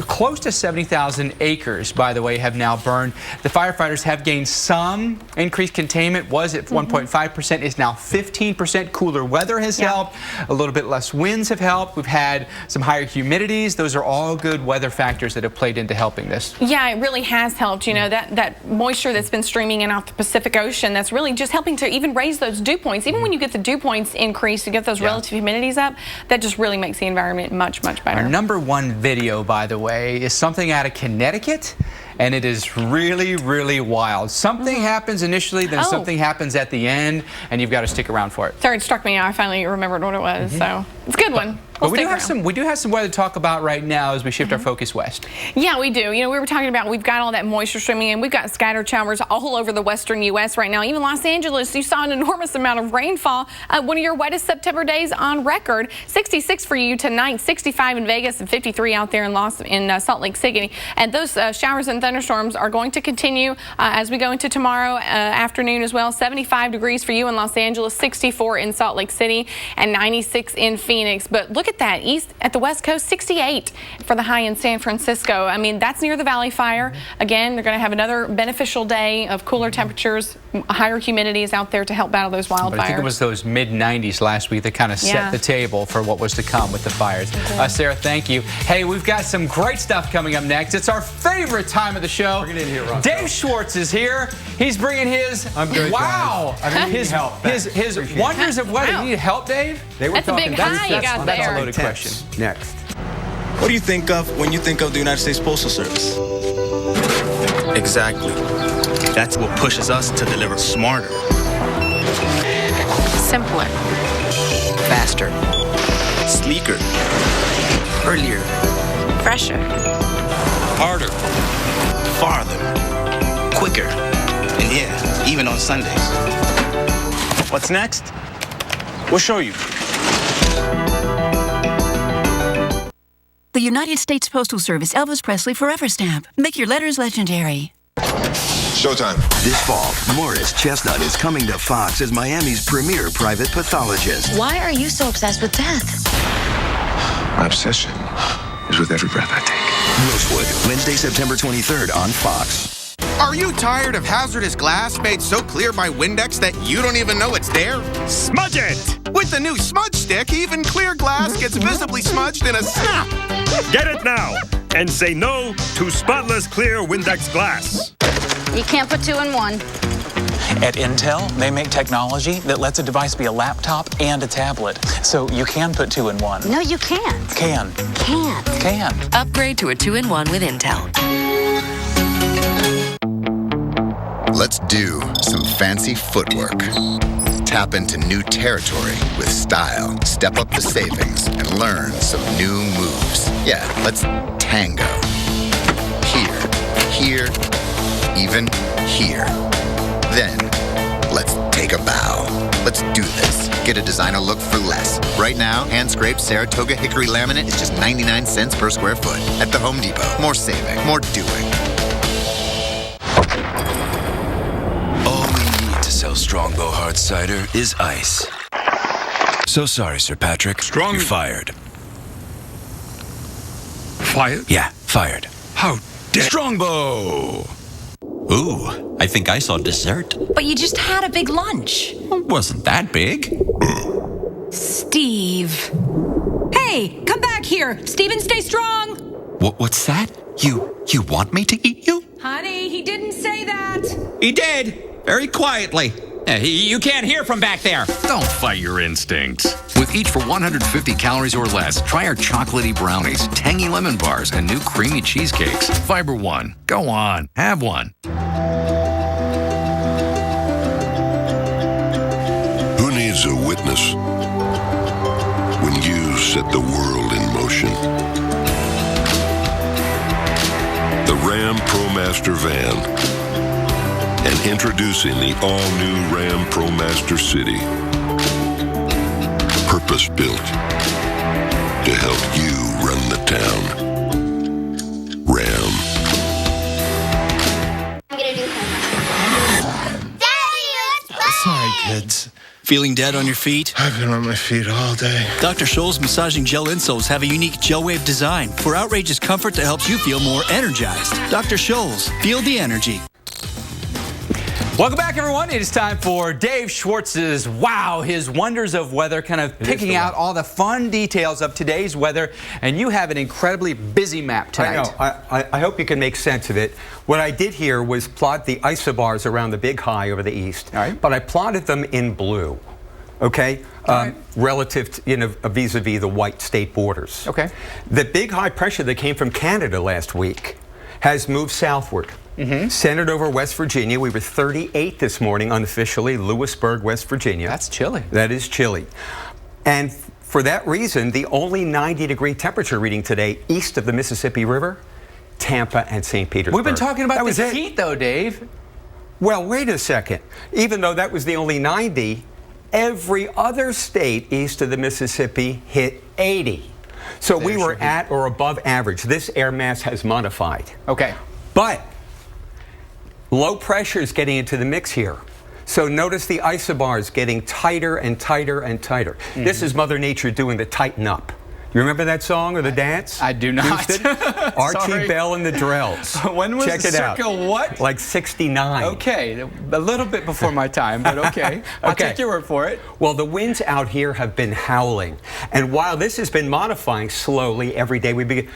Speaker 20: Close to 70,000 acres, by the way, have now burned. The firefighters have gained some increased containment. Was at 1.5%, is now 15%. Cooler weather has helped. A little bit less winds have helped. We've had some higher humidities. Those are all good weather factors that have played into helping this.
Speaker 27: Yeah, it really has helped. You know, that moisture that's been streaming in off the Pacific Ocean, that's really just helping to even raise those dew points. Even when you get the dew points increased, you get those relative humidities up, that just really makes the environment much, much better.
Speaker 20: Our number 1 video, by the way, is something out of Connecticut, and it is really, really wild. Something happens initially, then something happens at the end, and you've got to stick around for it.
Speaker 27: Sorry, it struck me. I finally remembered what it was, so it's a good one.
Speaker 20: But we do have some weather to talk about right now as we shift our focus west.
Speaker 27: Yeah, we do. You know, we were talking about we've got all that moisture streaming in. We've got scattered showers all over the western U.S. right now. Even Los Angeles, you saw an enormous amount of rainfall. One of your wettest September days on record. 66 for you tonight, 65 in Vegas, and 53 out there in Salt Lake City. And those showers and thunderstorms are going to continue as we go into tomorrow afternoon as well. 75 degrees for you in Los Angeles, 64 in Salt Lake City, and 96 in Phoenix. But look at that. East at the West Coast, 68 for the high in San Francisco. I mean, that's near the Valley Fire. Again, they're going to have another beneficial day of cooler temperatures, higher humidities out there to help battle those wildfires.
Speaker 20: But I think it was those mid-90s last week that kind of set the table for what was to come with the fires. Sarah, thank you. Hey, we've got some great stuff coming up next. It's our favorite time of the show. Dave Schwartz is here. He's bringing his his wonders of weather. You need help, Dave?
Speaker 27: They were talking. Big high you got there.
Speaker 20: That's a loaded question.
Speaker 1: Next. What do you think of when you think of the United States Postal Service? Exactly. That's what pushes us to deliver smarter.
Speaker 16: Simpler.
Speaker 1: Faster. Sleeker. Earlier.
Speaker 16: Fresher.
Speaker 1: Harder. Farther. Quicker. And yeah, even on Sundays. What's next? We'll show you.
Speaker 2: The United States Postal Service Elvis Presley Forever Stamp. Make your letters legendary.
Speaker 5: Showtime. This fall, Morris Chestnut is coming to Fox as Miami's premier private pathologist.
Speaker 12: Why are you so obsessed with death?
Speaker 5: My obsession is with every breath I take. Rosewood, Wednesday, September 23rd on Fox.
Speaker 9: Are you tired of hazardous glass made so clear by Windex that you don't even know it's there? Smudge it! With the new Smudge Stick, even clear glass gets visibly smudged in a snap.
Speaker 13: Get it now and say no to spotless clear Windex glass.
Speaker 3: You can't put 2 in 1.
Speaker 14: At Intel, they make technology that lets a device be a laptop and a tablet. So you can put 2 in 1.
Speaker 3: No, you can't.
Speaker 14: Can.
Speaker 3: Can't.
Speaker 14: Can.
Speaker 15: Upgrade to a 2-in-1 with Intel.
Speaker 4: Let's do some fancy footwork. Tap into new territory with style. Step up the savings and learn some new moves. Yeah, let's tango. Here, even here. Then, let's take a bow. Let's do this. Get a designer look for less. Right now, hand-scraped Saratoga hickory laminate is just 99 cents per square foot. At the Home Depot, more saving, more doing.
Speaker 24: All we need to sell Strongbow Hard Cider is ice. So sorry, Sir Patrick. You're fired.
Speaker 13: Fired?
Speaker 24: Yeah, fired.
Speaker 13: How dare...
Speaker 24: Strongbow!
Speaker 6: Ooh, I think I saw dessert.
Speaker 7: But you just had a big lunch.
Speaker 6: Wasn't that big?
Speaker 7: Steve. Hey, come back here. Steven, stay strong.
Speaker 6: What's that? You want me to eat you?
Speaker 7: Honey, he didn't say that.
Speaker 6: He did. Very quietly. You can't hear from back there.
Speaker 11: Don't fight your instincts. With each for 150 calories or less, try our chocolatey brownies, tangy lemon bars, and new creamy cheesecakes. Fiber One. Go on, have one.
Speaker 15: Who needs a witness when you set the world in motion? The Ram ProMaster van. And introducing the all-new Ram ProMaster City. Purpose-built to help you run the town. Ram.
Speaker 1: Sorry, kids. Feeling dead on your feet?
Speaker 19: I've been on my feet all day.
Speaker 1: Dr. Scholl's massaging gel insoles have a unique gel wave design for outrageous comfort that helps you feel more energized. Dr. Scholl's, feel the energy.
Speaker 20: Welcome back, everyone. It is time for Dave Schwartz's Wow, his wonders of weather, kind of picking out all the fun details of today's weather. And you have an incredibly busy map tonight.
Speaker 21: I know. I hope you can make sense of it. What I did here was plot the isobars around the big high over the east. All right. But I plotted them in blue, okay? Relative to, vis-a-vis the white state borders. Okay. The big high pressure that came from Canada last week has moved southward. Centered over West Virginia. We were 38 this morning unofficially, Lewisburg, West Virginia.
Speaker 20: That's chilly.
Speaker 21: That is chilly. And for that reason, the only 90-degree temperature reading today east of the Mississippi River, Tampa and St. Petersburg.
Speaker 20: We've been talking about the heat, though, Dave.
Speaker 21: Well, wait a second. Even though that was the only 90, every other state east of the Mississippi hit 80. So we were at or above average. This air mass has modified.
Speaker 20: Okay.
Speaker 21: But low pressure is getting into the mix here. So notice the isobars getting tighter and tighter and tighter. This is Mother Nature doing the tighten up. You remember that song or the dance?
Speaker 20: I do not.
Speaker 21: R.T. Bell and the Drells.
Speaker 20: When was
Speaker 21: Check it out.
Speaker 20: What?
Speaker 21: Like 69.
Speaker 20: Okay, a little bit before my time, but okay. I'll take your word for it.
Speaker 21: Well, the winds out here have been howling. And while this has been modifying slowly every day,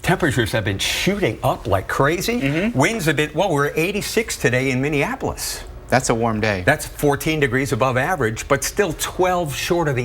Speaker 21: temperatures have been shooting up like crazy. Winds have been, well, we're 86 today in Minneapolis.
Speaker 20: That's a warm day.
Speaker 21: That's 14 degrees above average, but still 12 short of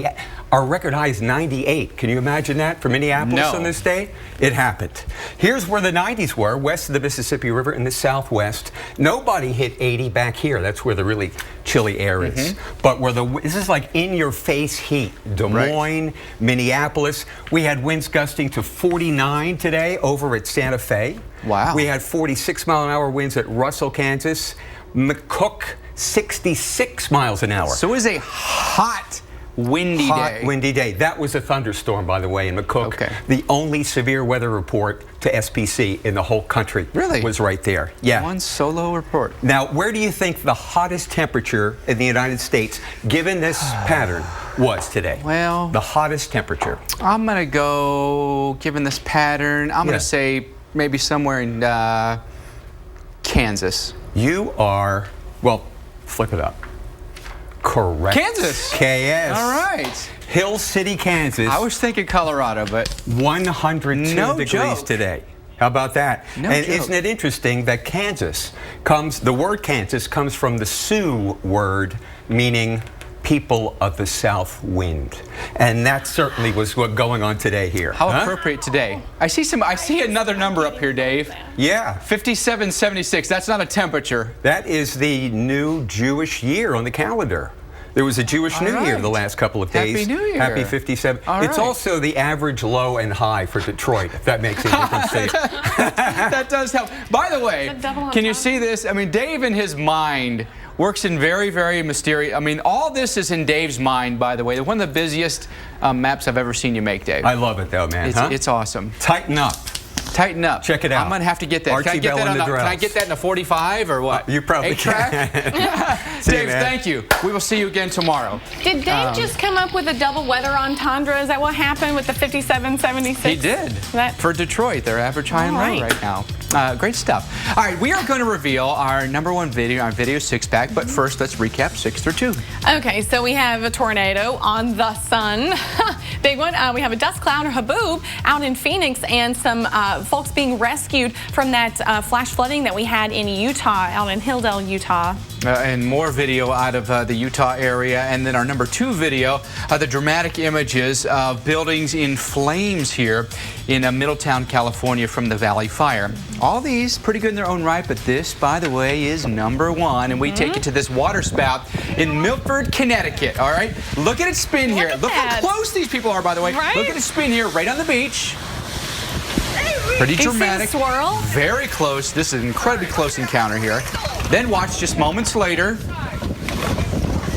Speaker 21: our record high is 98. Can you imagine that for Minneapolis on this day? It happened. Here's where the 90s were, west of the Mississippi River in the southwest. Nobody hit 80 back here. That's where the really chilly air is. But where this is like in-your-face heat. Des Moines, Minneapolis. We had winds gusting to 49 today over at Santa Fe.
Speaker 20: Wow.
Speaker 21: We had 46-mile-an-hour winds at Russell, Kansas. McCook, 66 miles an hour.
Speaker 20: So it was a hot, windy day.
Speaker 21: That was a thunderstorm, by the way, in McCook. Okay. The only severe weather report to SPC in the whole country was right there. Yeah.
Speaker 20: One solo report.
Speaker 21: Now, where do you think the hottest temperature in the United States, given this pattern, was today?
Speaker 20: Well,
Speaker 21: the hottest temperature.
Speaker 20: I'm going to go, given this pattern, I'm going to say maybe somewhere in Kansas.
Speaker 21: You are, well, flip it up. Correct.
Speaker 20: Kansas.
Speaker 21: KS.
Speaker 20: All right.
Speaker 21: Hill City, Kansas.
Speaker 20: I was thinking Colorado, but
Speaker 21: 102 degrees today. How about that? And isn't it interesting that Kansas the word Kansas comes from the Sioux word meaning people of the south wind. And that certainly was what's going on today here.
Speaker 20: How appropriate today. I see another number up here, Dave.
Speaker 21: Yeah.
Speaker 20: 5776. That's not a temperature.
Speaker 21: That is the new Jewish year on the calendar. There was a Jewish New Year the last couple of days.
Speaker 20: Happy New Year.
Speaker 21: Happy 57. It's also the average low and high for Detroit, if that makes any difference to you.
Speaker 20: That does help. By the way, can you see this? I mean, Dave in his mind works in very, very mysterious. I mean, all this is in Dave's mind, by the way. One of the busiest maps I've ever seen you make, Dave.
Speaker 21: I love it, though, man.
Speaker 20: It's awesome.
Speaker 21: Tighten up.
Speaker 20: Tighten up.
Speaker 21: Check it out.
Speaker 20: I'm going to have to get that.
Speaker 21: Archie
Speaker 20: Can I get that in a 45 or what?
Speaker 21: You probably
Speaker 20: can. Dave, thank you. We will see you again tomorrow.
Speaker 27: Did Dave just come up with a double weather entendre? Is that what happened with the 5776?
Speaker 20: He did. For Detroit, their average high and low right now. Great stuff. All right, we are going to reveal our #1 video, our video 6-pack. But first, let's recap 6 through 2.
Speaker 27: Okay, so we have a tornado on the sun. Big one. We have a dust cloud or haboob out in Phoenix, and some folks being rescued from that flash flooding that we had in Utah, out in Hilldale, Utah.
Speaker 20: And more video out of the Utah area. And then our #2 video, the dramatic images of buildings in flames here in Middletown, California from the Valley Fire. All these pretty good in their own right, but this, by the way, is #1. And we take you to this water spout in Milford, Connecticut. All right? Look at it spin here. Look how close these people are, by the way.
Speaker 27: Right?
Speaker 20: Look at it spin here right on the beach. Pretty dramatic.
Speaker 27: Swirl.
Speaker 20: Very close. This is an incredibly close encounter here. Then watch just moments later.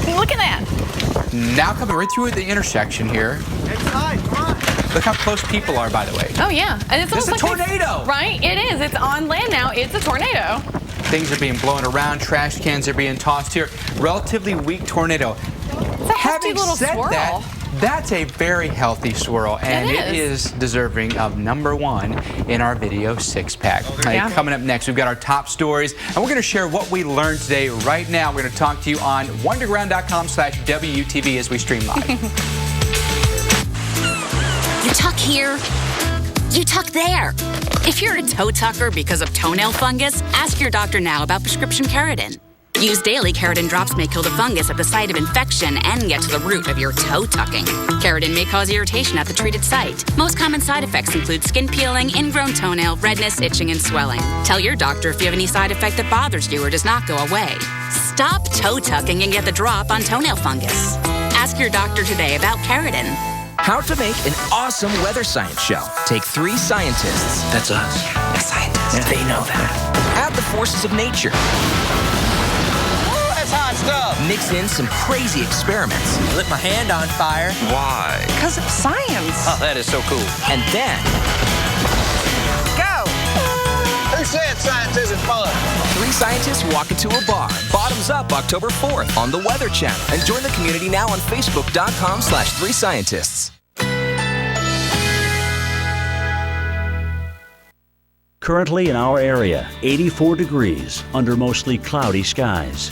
Speaker 27: Look at that.
Speaker 20: Now coming right through the intersection here. Look how close people are, by the way.
Speaker 27: Oh, yeah. And it's almost
Speaker 20: like a tornado.
Speaker 27: Right? It is. It's on land now. It's a tornado.
Speaker 20: Things are being blown around. Trash cans are being tossed here. Relatively weak tornado.
Speaker 27: It's a hefty little swirl.
Speaker 20: That's a very healthy swirl, and it is deserving of #1 in our video 6-pack. Coming up next, we've got our top stories, and we're going to share what we learned today. Right now, we're going to talk to you on wonderground.com/WTV as we stream live.
Speaker 10: You tuck here, you tuck there. If you're a toe tucker because of toenail fungus, ask your doctor now about prescription Keratin. Use daily. Keratin drops may kill the fungus at the site of infection and get to the root of your toe tucking. Keratin may cause irritation at the treated site. Most common side effects include skin peeling, ingrown toenail, redness, itching, and swelling. Tell your doctor if you have any side effect that bothers you or does not go away. Stop toe tucking and get the drop on toenail fungus. Ask your doctor today about Keratin.
Speaker 17: How to make an awesome weather science show. Take 3 scientists. That's us. The scientists. Yeah. They know that. Add the forces of nature.
Speaker 18: Hot stuff.
Speaker 17: Mix in some crazy experiments.
Speaker 18: Lit my hand on fire.
Speaker 17: Why?
Speaker 18: Because it's science. Oh, that is so cool.
Speaker 17: And then...
Speaker 18: Go! Who said science isn't fun?
Speaker 17: 3 scientists walk into a bar. Bottoms up October 4th on the Weather Channel. And join the community now on Facebook.com/3scientists.
Speaker 22: Currently in our area, 84 degrees under mostly cloudy skies.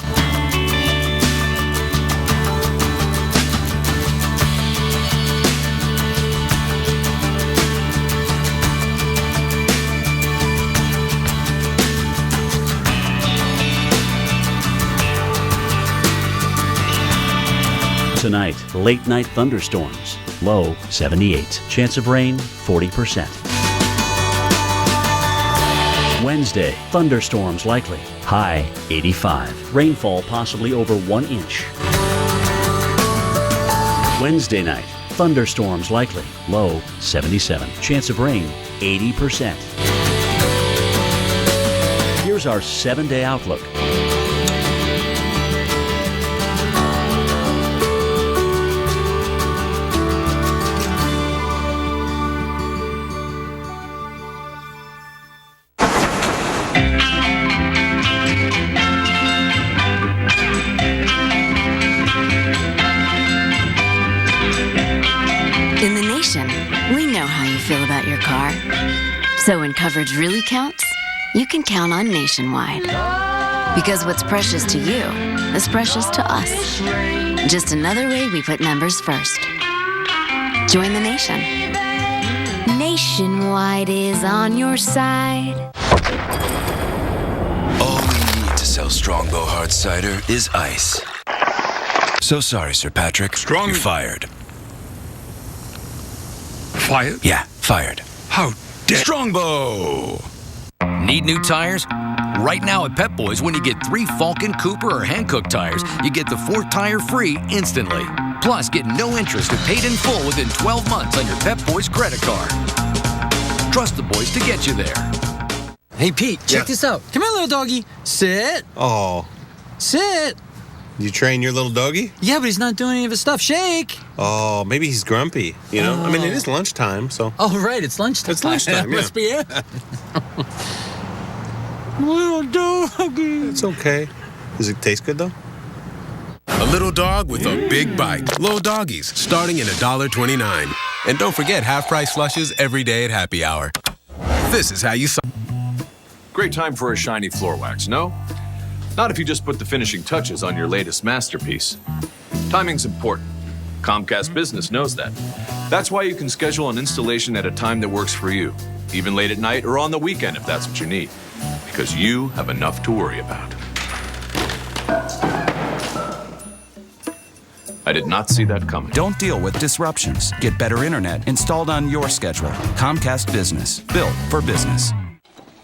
Speaker 22: Tonight, late night thunderstorms, low 78. Chance of rain, 40%. Wednesday, thunderstorms likely, high 85. Rainfall possibly over 1 inch. Wednesday night, thunderstorms likely, low 77. Chance of rain, 80%. Here's our 7-day outlook.
Speaker 10: So when coverage really counts, you can count on Nationwide. Because what's precious to you is precious to us. Just another way we put members first. Join the nation. Nationwide is on your side.
Speaker 24: All we need to sell Strongbow Hard Cider is ice. So sorry, Sir Patrick.
Speaker 15: Strong.
Speaker 24: You're fired.
Speaker 15: Fired?
Speaker 24: Yeah, fired.
Speaker 15: How dare...
Speaker 11: Strongbow! Need new tires? Right now at Pep Boys, when you get 3 Falcon, Cooper, or Hankook tires, you get the 4th tire free instantly. Plus, get no interest and paid in full within 12 months on your Pep Boys credit card. Trust the boys to get you there.
Speaker 2: Hey, Pete, check this out. Come here, little doggy. Sit.
Speaker 19: Oh.
Speaker 2: Sit.
Speaker 19: You train your little doggy?
Speaker 2: Yeah, but he's not doing any of his stuff. Shake.
Speaker 19: Oh, maybe he's grumpy, you know? I mean, it is lunchtime, so...
Speaker 2: Oh, right, it's lunchtime.
Speaker 19: It's lunchtime,
Speaker 2: That must be it. Little doggy.
Speaker 19: It's okay. Does it taste good, though?
Speaker 8: A little dog with a big bite. Little doggies, starting at $1.29. And don't forget half-price slushes every day at happy hour. This is how you...
Speaker 12: Great time for a shiny floor wax, no? Not if you just put the finishing touches on your latest masterpiece. Timing's important. Comcast Business knows that. That's why you can schedule an installation at a time that works for you, even late at night or on the weekend if that's what you need, because you have enough to worry about. I did not see that coming.
Speaker 16: Don't deal with disruptions. Get better internet installed on your schedule. Comcast Business. Built for business.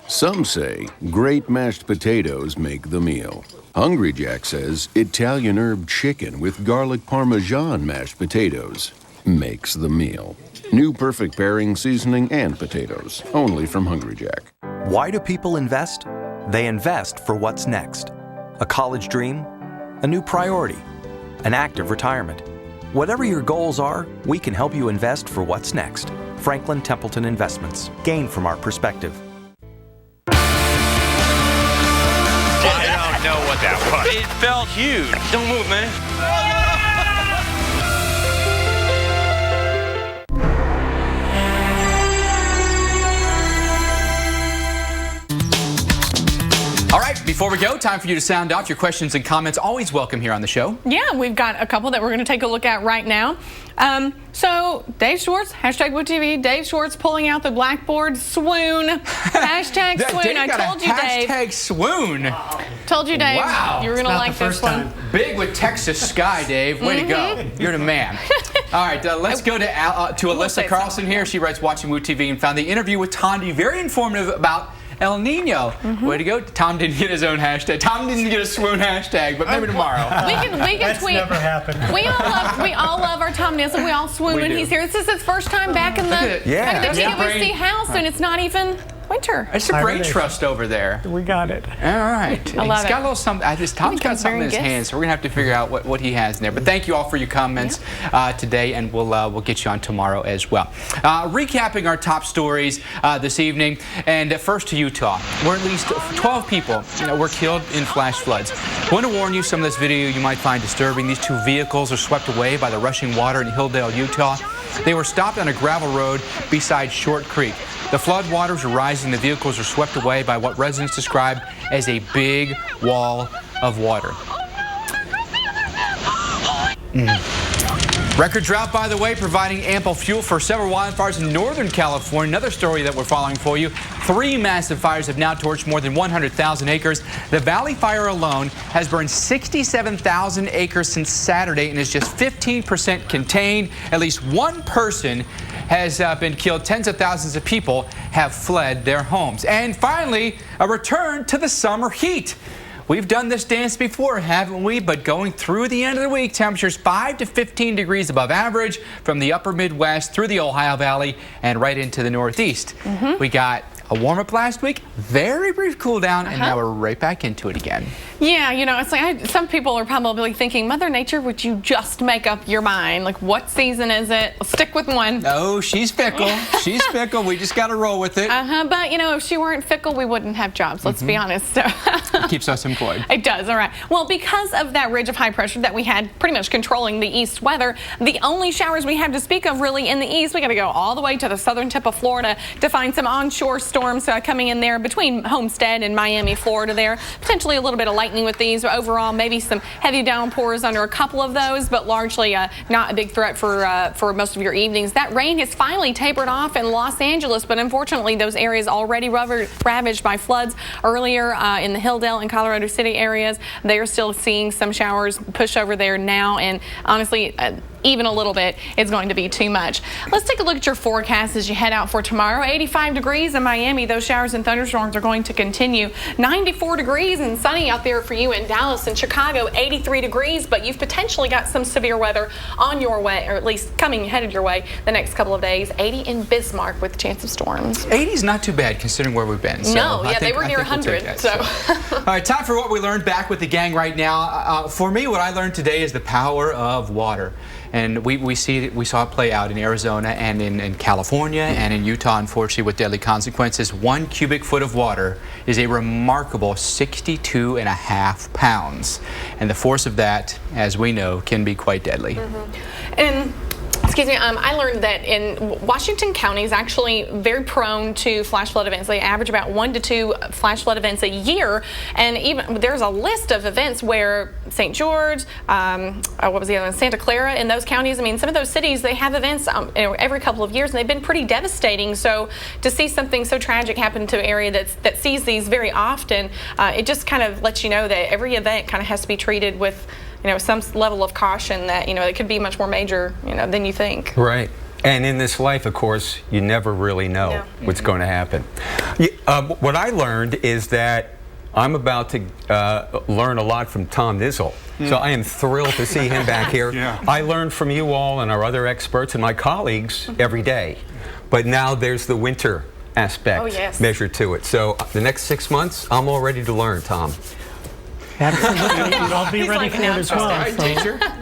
Speaker 15: Some say great mashed potatoes make the meal. Hungry Jack says Italian herb chicken with garlic parmesan mashed potatoes makes the meal. New perfect pairing seasoning and potatoes, only from Hungry Jack.
Speaker 23: Why do people invest? They invest for what's next. A college dream, a new priority, an active retirement. Whatever your goals are, we can help you invest for what's next. Franklin Templeton Investments. Gain from our perspective.
Speaker 13: I don't know what that was.
Speaker 18: It felt huge. Don't move, man.
Speaker 20: All right, before we go, time for you to sound off. Your questions and comments always welcome here on the show.
Speaker 27: Yeah, we've got a couple that we're going to take a look at right now. So Dave Schwartz, hashtag WoodTV, Dave Schwartz pulling out the blackboard, swoon, hashtag swoon. I told you, Dave.
Speaker 20: Hashtag swoon.
Speaker 27: Told you, Dave.
Speaker 20: Wow.
Speaker 27: You were going to like this one.
Speaker 20: Big with Texas Sky, Dave. Way to go. You're the man. All right, let's go to Alyssa Carlson here. She writes Watching WoodTV and found the interview with Tondi very informative about El Nino. Way to go. Tom didn't get his own hashtag. Tom didn't get a swoon hashtag, but maybe tomorrow.
Speaker 27: We can
Speaker 25: That's
Speaker 27: tweet.
Speaker 25: never happened.
Speaker 27: We all love our Tom Nielsen. We all swoon when he's here. This is his first time back in the TWC house, and it's not even winter.
Speaker 20: It's a brain trust over there.
Speaker 25: We got it.
Speaker 20: All right.
Speaker 27: I love
Speaker 20: He's got a little something. Tom's got something in his hands, so we're gonna have to figure out what he has in there. But thank you all for your comments today, and we'll get you on tomorrow as well. Recapping our top stories this evening, and first to Utah, where at least 12 people were killed in flash floods. I want to warn you, some of this video you might find disturbing. These 2 vehicles are swept away by the rushing water in Hilldale, Utah. They were stopped on a gravel road beside Short Creek. The flood waters are rising. The vehicles are swept away by what residents describe as a big wall of water. Record drought, by the way, providing ample fuel for several wildfires in Northern California. Another story that we're following for you. 3 massive fires have now torched more than 100,000 acres. The Valley Fire alone has burned 67,000 acres since Saturday and is just 15% contained. At least 1 person has been killed. Tens of thousands of people have fled their homes. And finally, a return to the summer heat. We've done this dance before, haven't we? But going through the end of the week, temperatures 5 to 15 degrees above average from the upper Midwest through the Ohio Valley and right into the Northeast. We got a warm-up last week, very brief cool down, and now we're right back into it again.
Speaker 27: Yeah, it's like some people are probably thinking, Mother Nature, would you just make up your mind? Like, what season is it? Let's stick with one.
Speaker 20: Oh, she's fickle. She's fickle. We just got to roll with it.
Speaker 27: But, if she weren't fickle, we wouldn't have jobs. Let's be honest. So
Speaker 20: it keeps us employed.
Speaker 27: It does, all right. Well, because of that ridge of high pressure that we had pretty much controlling the east weather, the only showers we have to speak of really in the east, we got to go all the way to the southern tip of Florida to find some onshore storms storms coming in there between Homestead and Miami, Florida there. Potentially a little bit of lightning with these, but overall maybe some heavy downpours under a couple of those, but largely not a big threat for most of your evenings. That rain has finally tapered off in Los Angeles, but unfortunately those areas already ravaged by floods earlier in the Hilldale and Colorado City areas. They are still seeing some showers push over there now, and honestly, even a little bit is going to be too much. Let's take a look at your forecast as you head out for tomorrow. 85 degrees in Miami. Those showers and thunderstorms are going to continue. 94 degrees and sunny out there for you in Dallas and Chicago. 83 degrees, but you've potentially got some severe weather on your way, or at least headed your way the next couple of days. 80 in Bismarck with a chance of storms.
Speaker 20: 80 is not too bad considering where we've been. So
Speaker 27: no, yeah, they were near 100.
Speaker 20: All right, time for what we learned back with the gang right now. For me, what I learned today is the power of water. And we saw it play out in Arizona and in California and in Utah, unfortunately, with deadly consequences. 1 cubic foot of water is a remarkable 62.5 pounds. And the force of that, as we know, can be quite deadly.
Speaker 27: And excuse me, I learned that in Washington County is actually very prone to flash flood events. They average about 1 to 2 flash flood events a year, and even there's a list of events where St. George, what was the other one, Santa Clara, in those counties, I mean, some of those cities, they have events every couple of years, and they've been pretty devastating. So to see something so tragic happen to an area that sees these very often, it just kind of lets you know that every event kind of has to be treated with some level of caution, that it could be much more major than you think.
Speaker 21: Right. And in this life, of course, you never really know what's going to happen. What I learned is that I'm about to learn a lot from Tom Nizzle. So I am thrilled to see him back here. I learn from you all and our other experts and my colleagues every day. But now there's the winter aspect measured to it. So the next 6 months, I'm all ready to learn, Tom.
Speaker 3: Absolutely. I'll be ready for it as well.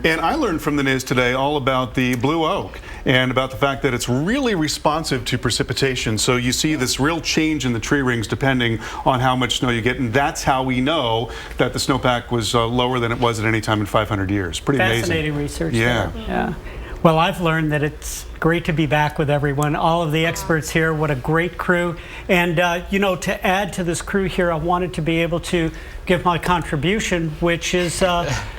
Speaker 4: And I learned from the news today all about the blue oak and about the fact that it's really responsive to precipitation. So you see this real change in the tree rings depending on how much snow you get. And that's how we know that the snowpack was lower than it was at any time in 500 years. Pretty amazing.
Speaker 3: Fascinating research.
Speaker 4: Yeah.
Speaker 3: Well, I've learned that it's great to be back with everyone, all of the experts here. What a great crew. And, to add to this crew here, I wanted to be able to give my contribution, which is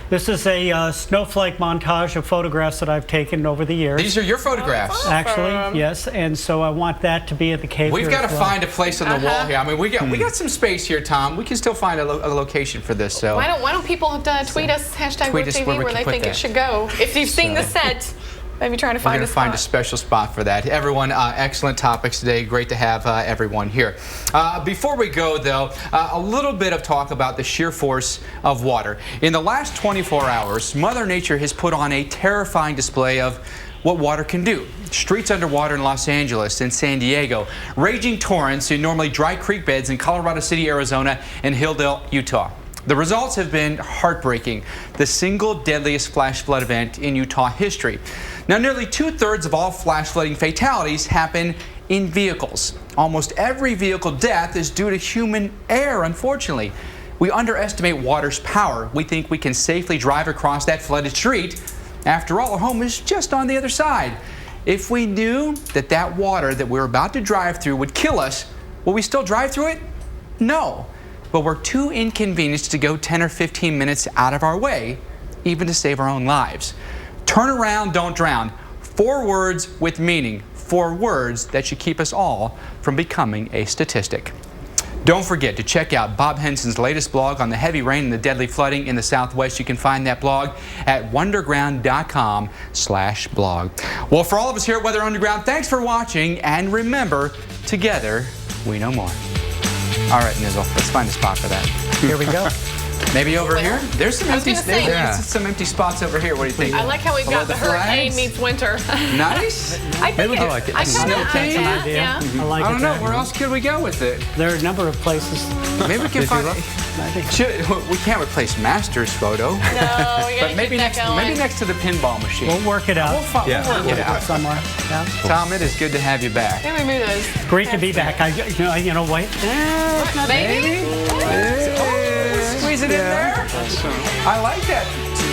Speaker 3: this is a snowflake montage of photographs that I've taken over the years.
Speaker 20: These are your photographs?
Speaker 3: Actually, yes. And so I want that to be at the cave.
Speaker 20: We've got to find a place on the wall here. I mean, we got some space here, Tom. We can still find a location for this. So
Speaker 27: why don't people tweet us #WoodTV where they think it should go? If you've seen the set. Maybe trying to find
Speaker 20: a special spot for that. Everyone, excellent topics today. Great to have everyone here. Before we go, though, a little bit of talk about the sheer force of water. In the last 24 hours, Mother Nature has put on a terrifying display of what water can do. Streets underwater in Los Angeles and San Diego, raging torrents in normally dry creek beds in Colorado City, Arizona, and Hilldale, Utah. The results have been heartbreaking, the single deadliest flash flood event in Utah history. Now, nearly 2/3 of all flash flooding fatalities happen in vehicles. Almost every vehicle death is due to human error, unfortunately. We underestimate water's power. We think we can safely drive across that flooded street. After all, our home is just on the other side. If we knew that water that we're about to drive through would kill us, will we still drive through it? No. But we're too inconvenienced to go 10 or 15 minutes out of our way, even to save our own lives. Turn around, don't drown. 4 words with meaning. 4 words that should keep us all from becoming a statistic. Don't forget to check out Bob Henson's latest blog on the heavy rain and the deadly flooding in the Southwest. You can find that blog at wonderground.com/blog. Well, for all of us here at Weather Underground, thanks for watching, and remember, together we know more. All right, Nizzle, let's find a spot for that.
Speaker 3: Here we go.
Speaker 20: Maybe over here? There's some empty spots over here. What do you think?
Speaker 27: I like how we've got the hurricane meets winter.
Speaker 20: Nice.
Speaker 27: I like it.
Speaker 20: Snow cane?
Speaker 27: Yeah.
Speaker 3: I
Speaker 20: don't know. Where else could we go with it?
Speaker 3: There are a number of places.
Speaker 20: Maybe we can find. We can't replace Master's photo.
Speaker 27: No,
Speaker 20: but maybe next to the pinball machine.
Speaker 3: We'll work it out.
Speaker 20: We'll work it out
Speaker 3: somewhere. Yeah.
Speaker 20: Tom, it is good to have you back.
Speaker 27: Let me move those.
Speaker 3: Great to be back. Wait.
Speaker 27: Maybe.
Speaker 20: Squeeze it in there. I like that.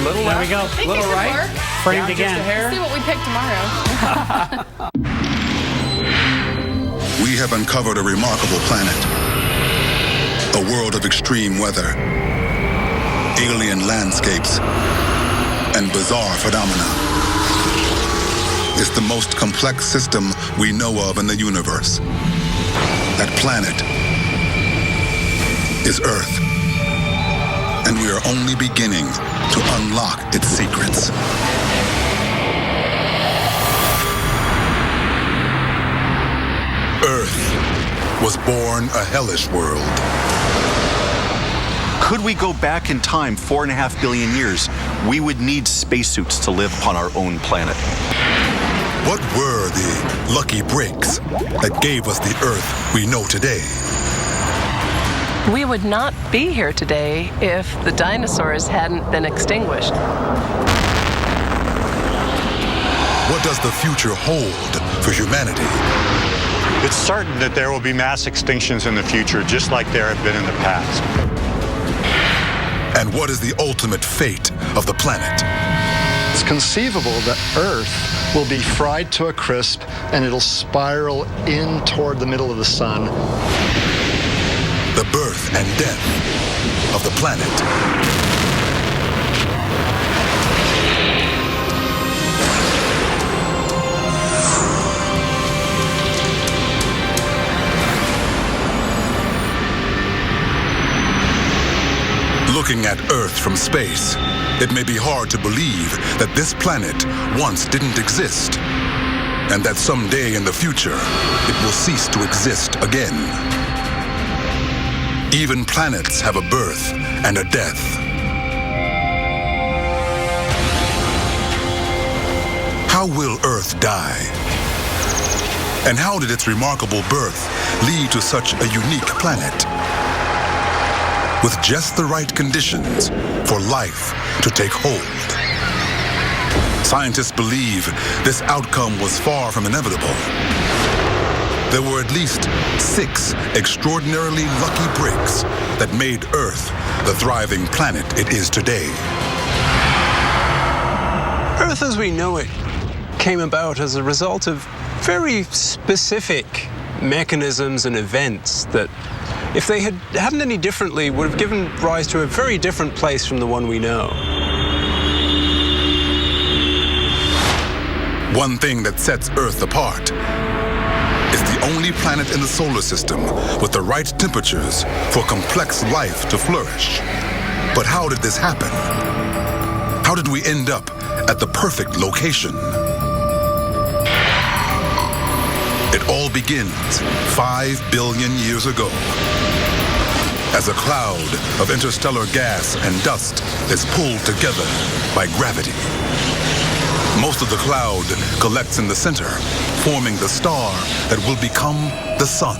Speaker 20: Little
Speaker 3: there we go.
Speaker 27: Little right.
Speaker 3: Framed again.
Speaker 27: Let's see what we pick tomorrow.
Speaker 5: we have uncovered a remarkable planet. A world of extreme weather, alien landscapes, and bizarre phenomena. It's the most complex system we know of in the universe. That planet is Earth. And we are only beginning to unlock its secrets. Earth was born a hellish world.
Speaker 6: Could we go back in time 4.5 billion years, we would need spacesuits to live upon our own planet.
Speaker 5: What were the lucky breaks that gave us the Earth we know today?
Speaker 7: We would not be here today if the dinosaurs hadn't been extinguished.
Speaker 5: What does the future hold for humanity?
Speaker 9: It's certain that there will be mass extinctions in the future, just like there have been in the past.
Speaker 5: And what is the ultimate fate of the planet?
Speaker 14: It's conceivable that Earth will be fried to a crisp and it'll spiral in toward the middle of the sun.
Speaker 5: The birth and death of the planet. Looking at Earth from space, it may be hard to believe that this planet once didn't exist, and that someday in the future, it will cease to exist again. Even planets have a birth and a death. How will Earth die? And how did its remarkable birth lead to such a unique planet? With just the right conditions for life to take hold. Scientists believe this outcome was far from inevitable. There were at least 6 extraordinarily lucky breaks that made Earth the thriving planet it is today.
Speaker 25: Earth as we know it came about as a result of very specific mechanisms and events that, if they had happened any differently, would have given rise to a very different place from the one we know.
Speaker 5: One thing that sets Earth apart is the only planet in the solar system with the right temperatures for complex life to flourish. But how did this happen? How did we end up at the perfect location? It all begins 5 billion years ago, as a cloud of interstellar gas and dust is pulled together by gravity. Most of the cloud collects in the center, forming the star that will become the sun.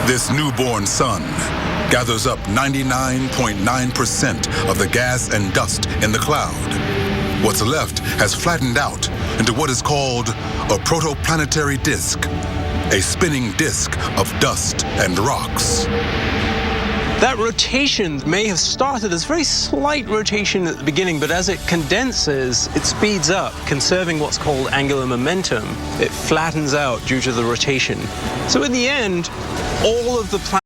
Speaker 5: This newborn sun gathers up 99.9% of the gas and dust in the cloud. What's left has flattened out into what is called a protoplanetary disk, a spinning disk of dust and rocks.
Speaker 25: That rotation may have started as very slight rotation at the beginning, but as it condenses, it speeds up, conserving what's called angular momentum. It flattens out due to the rotation. So in the end, all of the